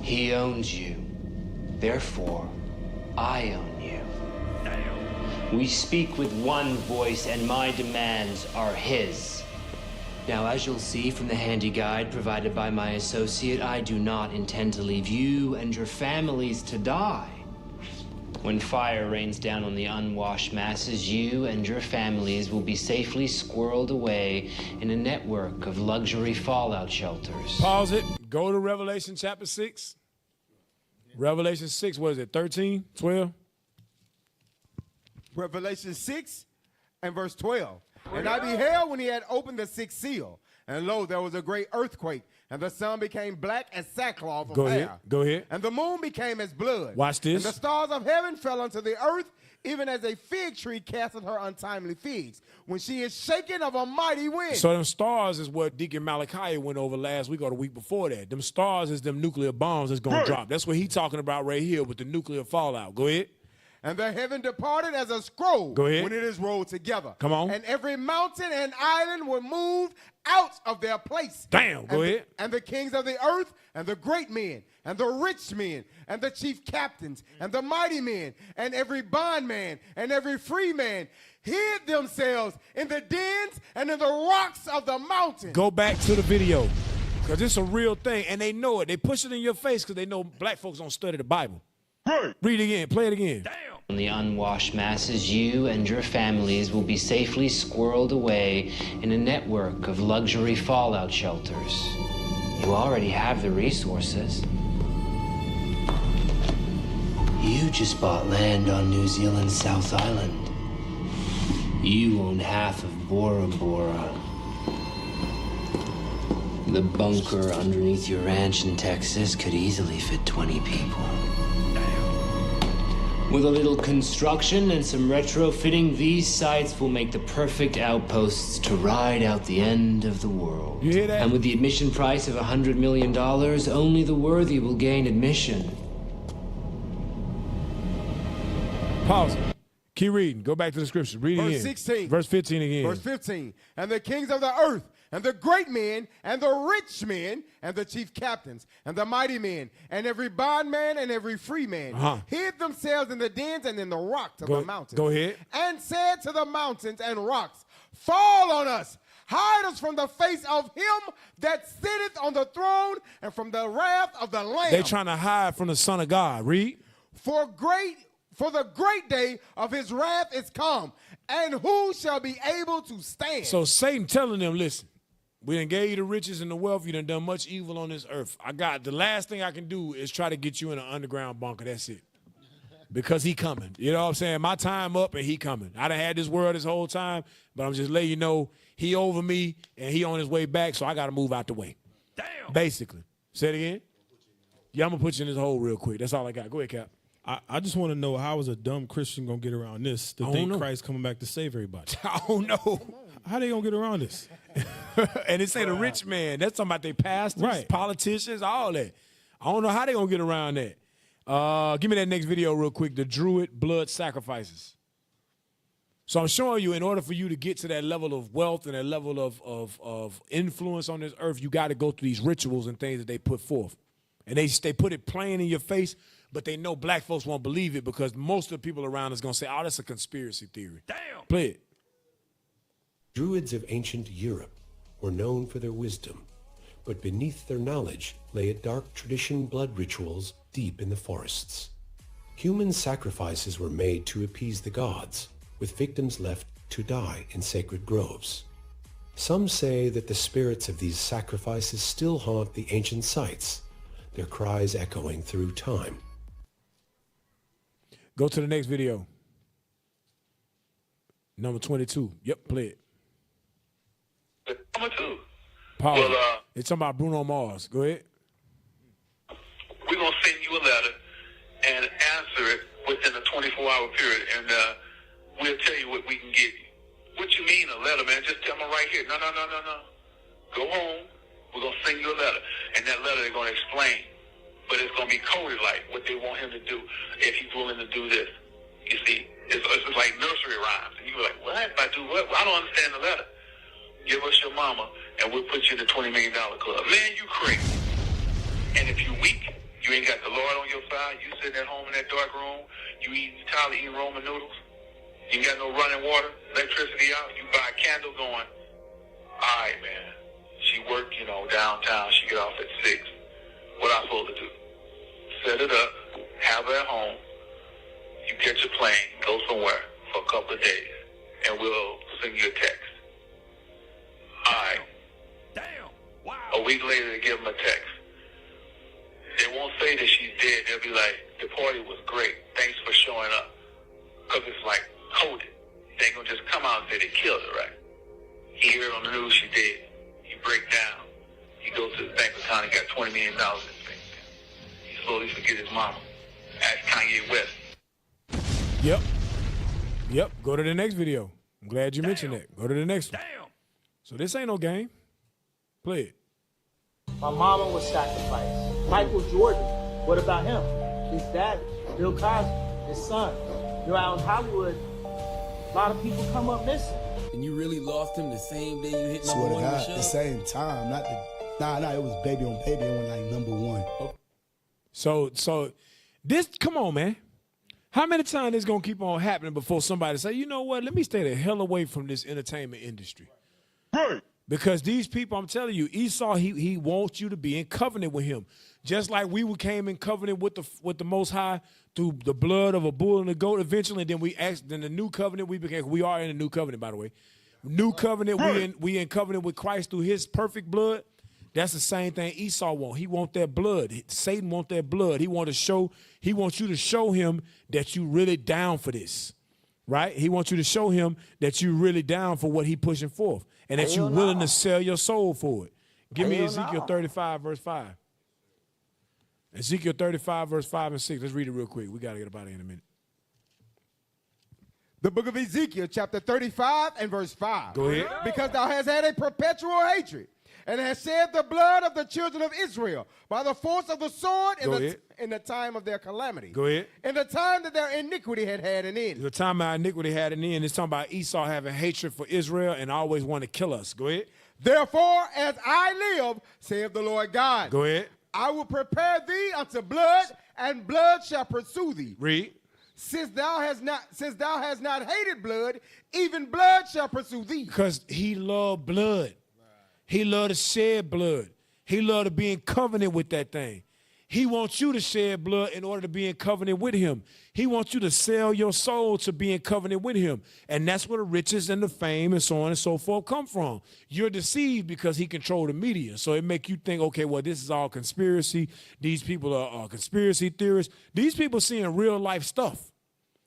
He owns you. Therefore, I own you. We speak with one voice, and my demands are his. Now, as you'll see from the handy guide provided by my associate, I do not intend to leave you and your families to die. When fire rains down on the unwashed masses, you and your families will be safely squirreled away in a network of luxury fallout shelters. Pause it. Go to Revelation chapter 6. Revelation 6, what is it, 13, 12? Revelation 6 and verse 12. And I beheld when he had opened the sixth seal, and lo, there was a great earthquake, and the sun became black as sackcloth of hair. Go ahead. And the moon became as blood. Watch this. And the stars of heaven fell unto the earth, even as a fig tree casteth her untimely figs, when she is shaken of a mighty wind. So them stars is what Deacon Malachi went over last week or the week before that. Them stars is them nuclear bombs that's going to drop. That's what he talking about right here with the nuclear fallout. Go ahead. And the heaven departed as a scroll Go ahead. when it is rolled together. Come on. And every mountain and island were moved out of their place. Damn, go ahead. And the kings of the earth, and the great men, and the rich men, and the chief captains, and the mighty men, and every bondman, and every free man, hid themselves in the dens and in the rocks of the mountains. Go back to the video, because it's a real thing, and they know it. They push it in your face because they know black folks don't study the Bible. Right. Read it again. Play it again. Damn. On the unwashed masses, you and your families will be safely squirreled away in a network of luxury fallout shelters. You already have the resources. You just bought land on New Zealand's South Island. You own half of Bora Bora. The bunker underneath your ranch in Texas could easily fit 20 people. With a little construction and some retrofitting, these sites will make the perfect outposts to ride out the end of the world. You hear that? And with the admission price of $100 million, only the worthy will gain admission. Pause. Keep reading. Go back to the scripture. Read it again. Verse 16. Verse 15 again. Verse 15. And the kings of the earth, and the great men, and the rich men, and the chief captains, and the mighty men, and every bondman and every free man, hid themselves in the dens and in the rocks of the mountains. Go ahead. And said to the mountains and rocks, fall on us, hide us from the face of him that sitteth on the throne, and from the wrath of the Lamb. They're trying to hide from the Son of God. Read. For the great day of his wrath is come, and who shall be able to stand? So Satan telling them, listen, we done gave you the riches and the wealth. You done much evil on this earth. The last thing I can do is try to get you in an underground bunker. That's it. Because he coming. You know what I'm saying? My time up and he coming. I done had this world this whole time, but I'm just letting you know he over me and he on his way back, so I got to move out the way. Damn. Basically. Say it again. Yeah, I'm going to put you in this hole real quick. That's all I got. Go ahead, Cap. I just want to know, how is a dumb Christian going to get around this to think Christ coming back to save everybody? I don't know. How they going to get around this? And it say the rich man. That's talking about their pastors, politicians, all that. I don't know how they going to get around that. Give me that next video real quick, the Druid blood sacrifices. So I'm showing you, in order for you to get to that level of wealth and that level of influence on this earth, you got to go through these rituals and things that they put forth. And they put it plain in your face, but they know black folks won't believe it because most of the people around us going to say, oh, that's a conspiracy theory. Damn. Play it. Druids of ancient Europe were known for their wisdom, but beneath their knowledge lay a dark tradition blood rituals deep in the forests. Human sacrifices were made to appease the gods, with victims left to die in sacred groves. Some say that the spirits of these sacrifices still haunt the ancient sites, their cries echoing through time. Go to the next video. Number 22. Yep, play it. Number 2. Pause. Well, it's talking about Bruno Mars. Go ahead. We're going to send you a letter and answer it within a 24-hour period, and we'll tell you what we can give you. What you mean a letter, man? Just tell me right here. No. Go home. We're going to send you a letter, and that letter they're going to explain. But it's going to be coded like what they want him to do if he's willing to do this. You see, it's like nursery rhymes. And you're like, what? If I do what? Well, I don't understand the letter. Give us your mama, and we'll put you in the $20 million club. Man, you crazy. And if you weak, you ain't got the Lord on your side, you sitting at home in that dark room, you tired of eating Roman noodles, you ain't got no running water, electricity out, you buy a candle going, all right, man. She worked, downtown. She get off at 6. What I'm supposed to do? Set it up, have her at home, you catch a plane, go somewhere for a couple of days, and we'll send you a text. All right. Damn. Wow. A week later, they give them a text. They won't say that she's dead. They'll be like, the party was great. Thanks for showing up. Because it's like coded. They ain't going to just come out and say they killed her, right? He heard on the news she did. He break down. He goes to the bank account and got $20 million in his bank account. He slowly forget his mama. Ask Kanye West. Yep. Go to the next video. I'm glad you mentioned that. Go to the next one. Damn. So this ain't no game. Play it. My mama was sacrificed. Michael Jordan, what about him? His dad, Bill Cosby, his son. around Hollywood, a lot of people come up missing. And you really lost him the same day you hit Swear number to one in the God, show? the same time. Nah, it was baby on baby. It went like number one. So this, come on, man. How many times this gonna keep on happening before somebody say, you know what, let me stay the hell away from this entertainment industry? Right. Because these people, I'm telling you, Esau, he wants you to be in covenant with him. Just like we came in covenant with the Most High through the blood of a bull and a goat eventually, and then the new covenant we are in a new covenant, by the way. New covenant, we in covenant with Christ through his perfect blood. That's the same thing Esau wants. He wants that blood. Satan wants that blood. He wants you to show him that you really down for this, right? He wants you to show him that you really down for what he pushing forth and that you're willing to sell your soul for it. Give me Ezekiel 35, verse 5. Ezekiel 35, verse 5 and 6. Let's read it real quick. We got to get up out of here in a minute. The book of Ezekiel, chapter 35 and verse 5. Go ahead. Because thou hast had a perpetual hatred, and hast shed the blood of the children of Israel by the force of the sword in the time of their calamity. Go ahead. In the time that their iniquity had an end. The time our iniquity had an end. It's talking about Esau having hatred for Israel and always want to kill us. Go ahead. Therefore, as I live, saith the Lord God. Go ahead. I will prepare thee unto blood, and blood shall pursue thee. Read. Since thou hast not hated blood, even blood shall pursue thee. Because he loved blood. He loved to shed blood. He loved to be in covenant with that thing. He wants you to shed blood in order to be in covenant with him. He wants you to sell your soul to be in covenant with him. And that's where the riches and the fame and so on and so forth come from. You're deceived because he controlled the media. So it make you think, okay, well, this is all conspiracy. These people are conspiracy theorists. These people seeing real life stuff.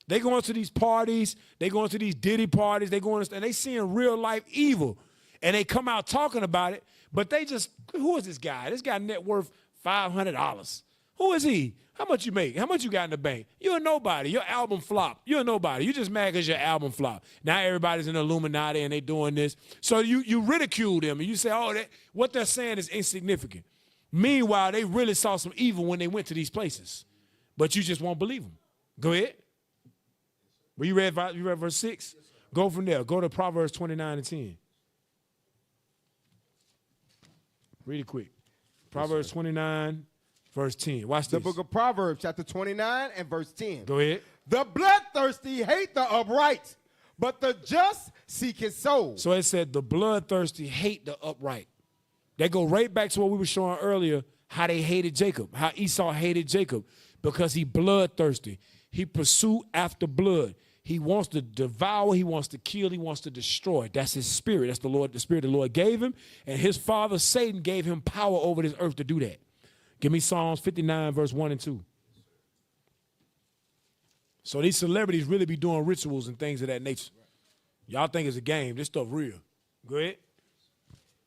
They going to these parties. They going to these Diddy parties. They going to, and they seeing real life evil. And they come out talking about it, but they just, who is this guy? This guy net worth $500. Who is he? How much you make? How much you got in the bank? You're a nobody. Your album flopped. You're a nobody. You just mad because your album flopped. Now everybody's in the Illuminati and they doing this. So you ridicule them and you say, oh, what they're saying is insignificant. Meanwhile, they really saw some evil when they went to these places. But you just won't believe them. Go ahead. Well, you read verse 6? Go from there. Go to Proverbs 29 and 10. Read it quick. Proverbs 29, verse 10. Watch this. The book of Proverbs, chapter 29 and verse 10. Go ahead. The bloodthirsty hate the upright, but the just seek his soul. So it said the bloodthirsty hate the upright. They go right back to what we were showing earlier, how they hated Jacob, how Esau hated Jacob, because he bloodthirsty. He pursue after blood. He wants to devour, he wants to kill, he wants to destroy. That's his spirit. That's the spirit the Lord gave him. And his father, Satan, gave him power over this earth to do that. Give me Psalms 59, verse 1 and 2. So these celebrities really be doing rituals and things of that nature. Y'all think it's a game. This stuff real. Go ahead.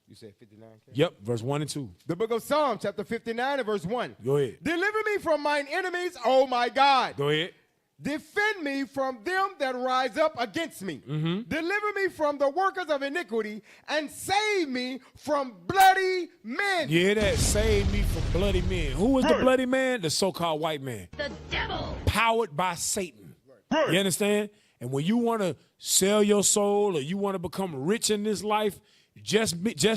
You said 59? Yep, verse 1 and 2. The book of Psalms, chapter 59 and verse 1. Go ahead. Deliver me from mine enemies, O my God. Go ahead. Defend me from them that rise up against me. Mm-hmm. Deliver me from the workers of iniquity and save me from bloody men. Yeah, that save me from bloody men. Who is the bloody man? The so-called white man. The devil. Powered by Satan. You understand? And when you want to sell your soul or you want to become rich in this life, just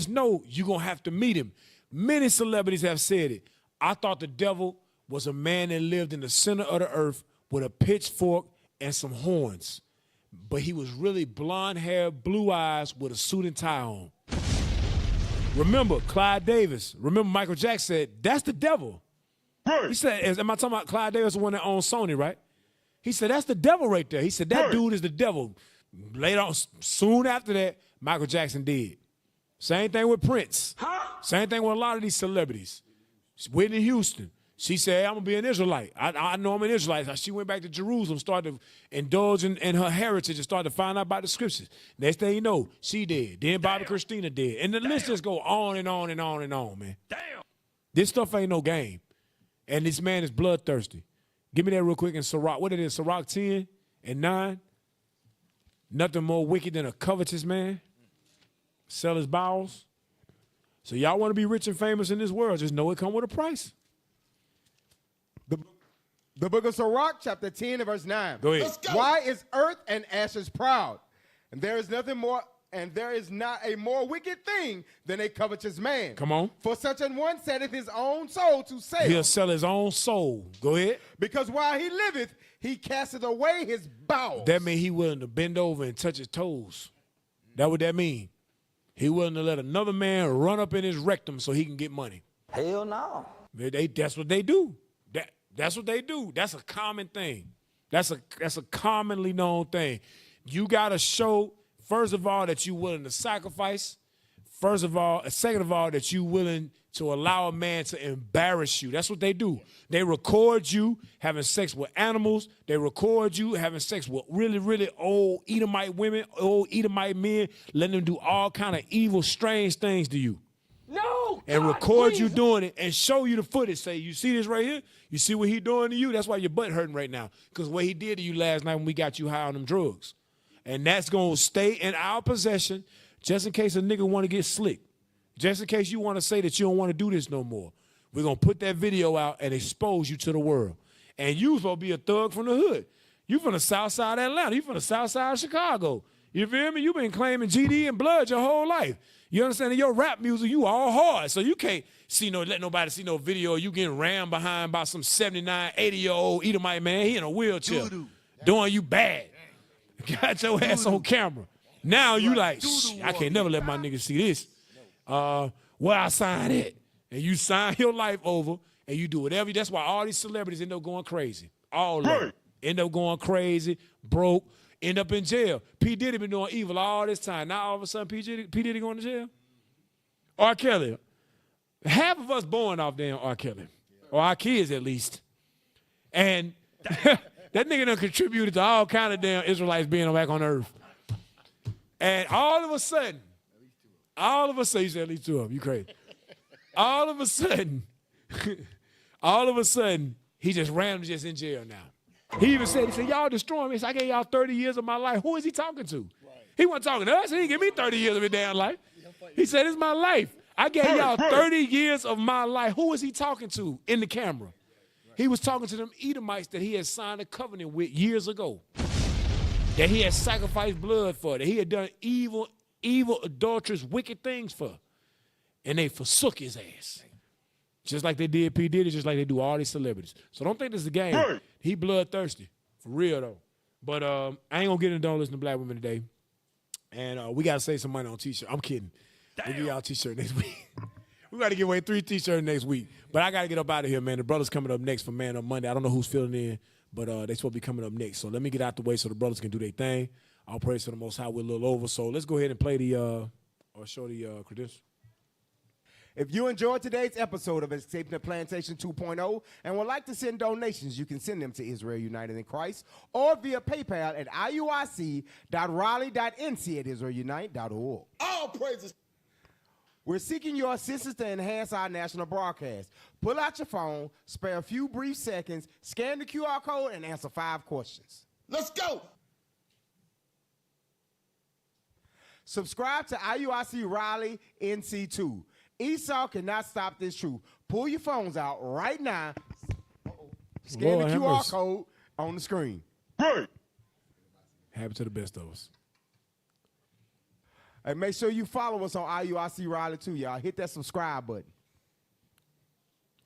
know you're going to have to meet him. Many celebrities have said it. I thought the devil was a man that lived in the center of the earth with a pitchfork and some horns. But he was really blonde hair, blue eyes with a suit and tie on. Remember, Clyde Davis. Remember Michael Jackson said, that's the devil. He said, am I talking about Clyde Davis, the one that owns Sony, right? He said, that's the devil right there. He said, that dude is the devil. Later on, soon after that, Michael Jackson did. Same thing with Prince. Same thing with a lot of these celebrities. Whitney Houston. She said, hey, I'm going to be an Israelite. I know I'm an Israelite. She went back to Jerusalem, started to indulge in her heritage and started to find out about the scriptures. Next thing you know, she did. Then Bobby Christina did. And the list just go on and on and on and on, man. Damn. This stuff ain't no game. And this man is bloodthirsty. Give me that real quick in Sirach. What it is, Sirach 10 and 9. Nothing more wicked than a covetous man. Sell his bowels. So y'all want to be rich and famous in this world, just know it come with a price. The book of Sirach, chapter 10 and verse 9. Go ahead. Why is earth and ashes proud? And there is nothing more, and there is not a more wicked thing than a covetous man. Come on. For such an one setteth his own soul to sale. He'll sell his own soul. Go ahead. Because while he liveth, he casteth away his bowels. That means he willing to bend over and touch his toes. That what that mean? He willing to let another man run up in his rectum so he can get money. Hell no. That's what they do. That's what they do. That's a common thing. That's a commonly known thing. You gotta show, first of all, that you're willing to sacrifice. Second of all, that you're willing to allow a man to embarrass you. That's what they do. They record you having sex with animals. They record you having sex with really, really old Edomite women, old Edomite men, letting them do all kind of evil, strange things to you. No! And God, record please. you doing it and show you the footage. Say, you see this right here? You see what he doing to you? That's why your butt hurting right now. Because what he did to you last night when we got you high on them drugs. And that's going to stay in our possession just in case a nigga want to get slick. Just in case you want to say that you don't want to do this no more. We're going to put that video out and expose you to the world. And you supposed to be a thug from the hood. You from the south side of Atlanta. You from the south side of Chicago. You feel me? You been claiming GD and blood your whole life. You understand? In your rap music, you all hard. So you can't let nobody see no video of you getting rammed behind by some 79, 80-year-old Edomite man. He in a wheelchair doing you bad. Got your ass on camera. Now you like, I can't never let my niggas see this. Where I sign it. And you sign your life over and you do whatever. That's why all these celebrities end up going crazy. All of them end up going crazy, broke, end up in jail. P. Diddy been doing evil all this time. Now all of a sudden P. Diddy going to jail? R. Kelly. Half of us born off damn R. Kelly. Or our kids at least. And that nigga done contributed to all kind of damn Israelites being back on earth. And all of a sudden, you said at least two of them, you crazy. All of a sudden, he just randomly just in jail now. He even said, y'all destroying me. So I gave y'all 30 years of my life. Who is he talking to? He wasn't talking to us. He didn't give me 30 years of his damn life. He said, it's my life. I gave y'all 30 years of my life. Who is he talking to in the camera? He was talking to them Edomites that he had signed a covenant with years ago. That he had sacrificed blood for. That he had done evil, adulterous, wicked things for. And they forsook his ass. Just like they did P. Diddy, just like they do all these celebrities. So don't think this is a game. Hey. He bloodthirsty. For real, though. But I ain't going to get into Don't Listen to Black Women today. And we got to save some money on T-shirt. I'm kidding. We'll give y'all a T-shirt next week. We got to give away 3 T-shirts next week. But I got to get up out of here, man. The brothers coming up next for Man on Monday. I don't know who's filling in, but they supposed to be coming up next. So let me get out the way so the brothers can do their thing. I'll praise to the Most High. We're a little over. So let's go ahead and play or show the credentials. If you enjoyed today's episode of Escaping the Plantation 2.0 and would like to send donations, you can send them to Israel United in Christ or via PayPal at iuic.raleigh.nc@israelunite.org. All praises. We're seeking your assistance to enhance our national broadcast. Pull out your phone, spare a few brief seconds, scan the QR code, and answer 5 questions. Let's go. Subscribe to IUIC Raleigh NC2. Esau cannot stop this truth. Pull your phones out right now. Scan the QR code on the screen. Right. Happen to the best of us. And make sure you follow us on IUIC Raleigh too, y'all. Hit that subscribe button.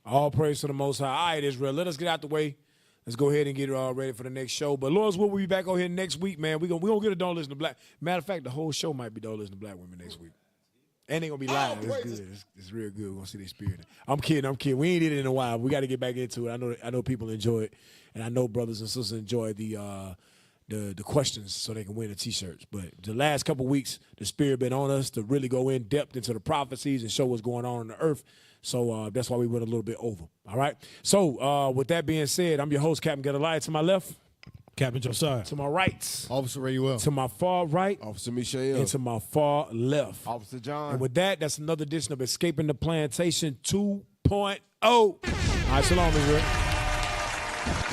All praise to the Most High. All right, Israel, let us get out the way. Let's go ahead and get it all ready for the next show. But Lord's will, we'll be back on here next week, man. We're gonna get a Don't Listen to Black. Matter of fact, the whole show might be Don't Listen to Black Women next week. And they gonna be live. It's good. It's real good. We're gonna see their spirit. I'm kidding. We ain't did it in a while. We got to get back into it. I know people enjoy it, and I know brothers and sisters enjoy the questions so they can win the T-shirts. But the last couple weeks, the spirit been on us to really go in depth into the prophecies and show what's going on the earth. So that's why we went a little bit over. All right. So with that being said, I'm your host, Captain Gedaliah. To my left, Captain Josiah. To my right, Officer Rayuel. To my far right, Officer Michelle. And to my far left, Officer John. And with that, that's another edition of Escaping the Plantation 2.0. All right, shalom, Israel.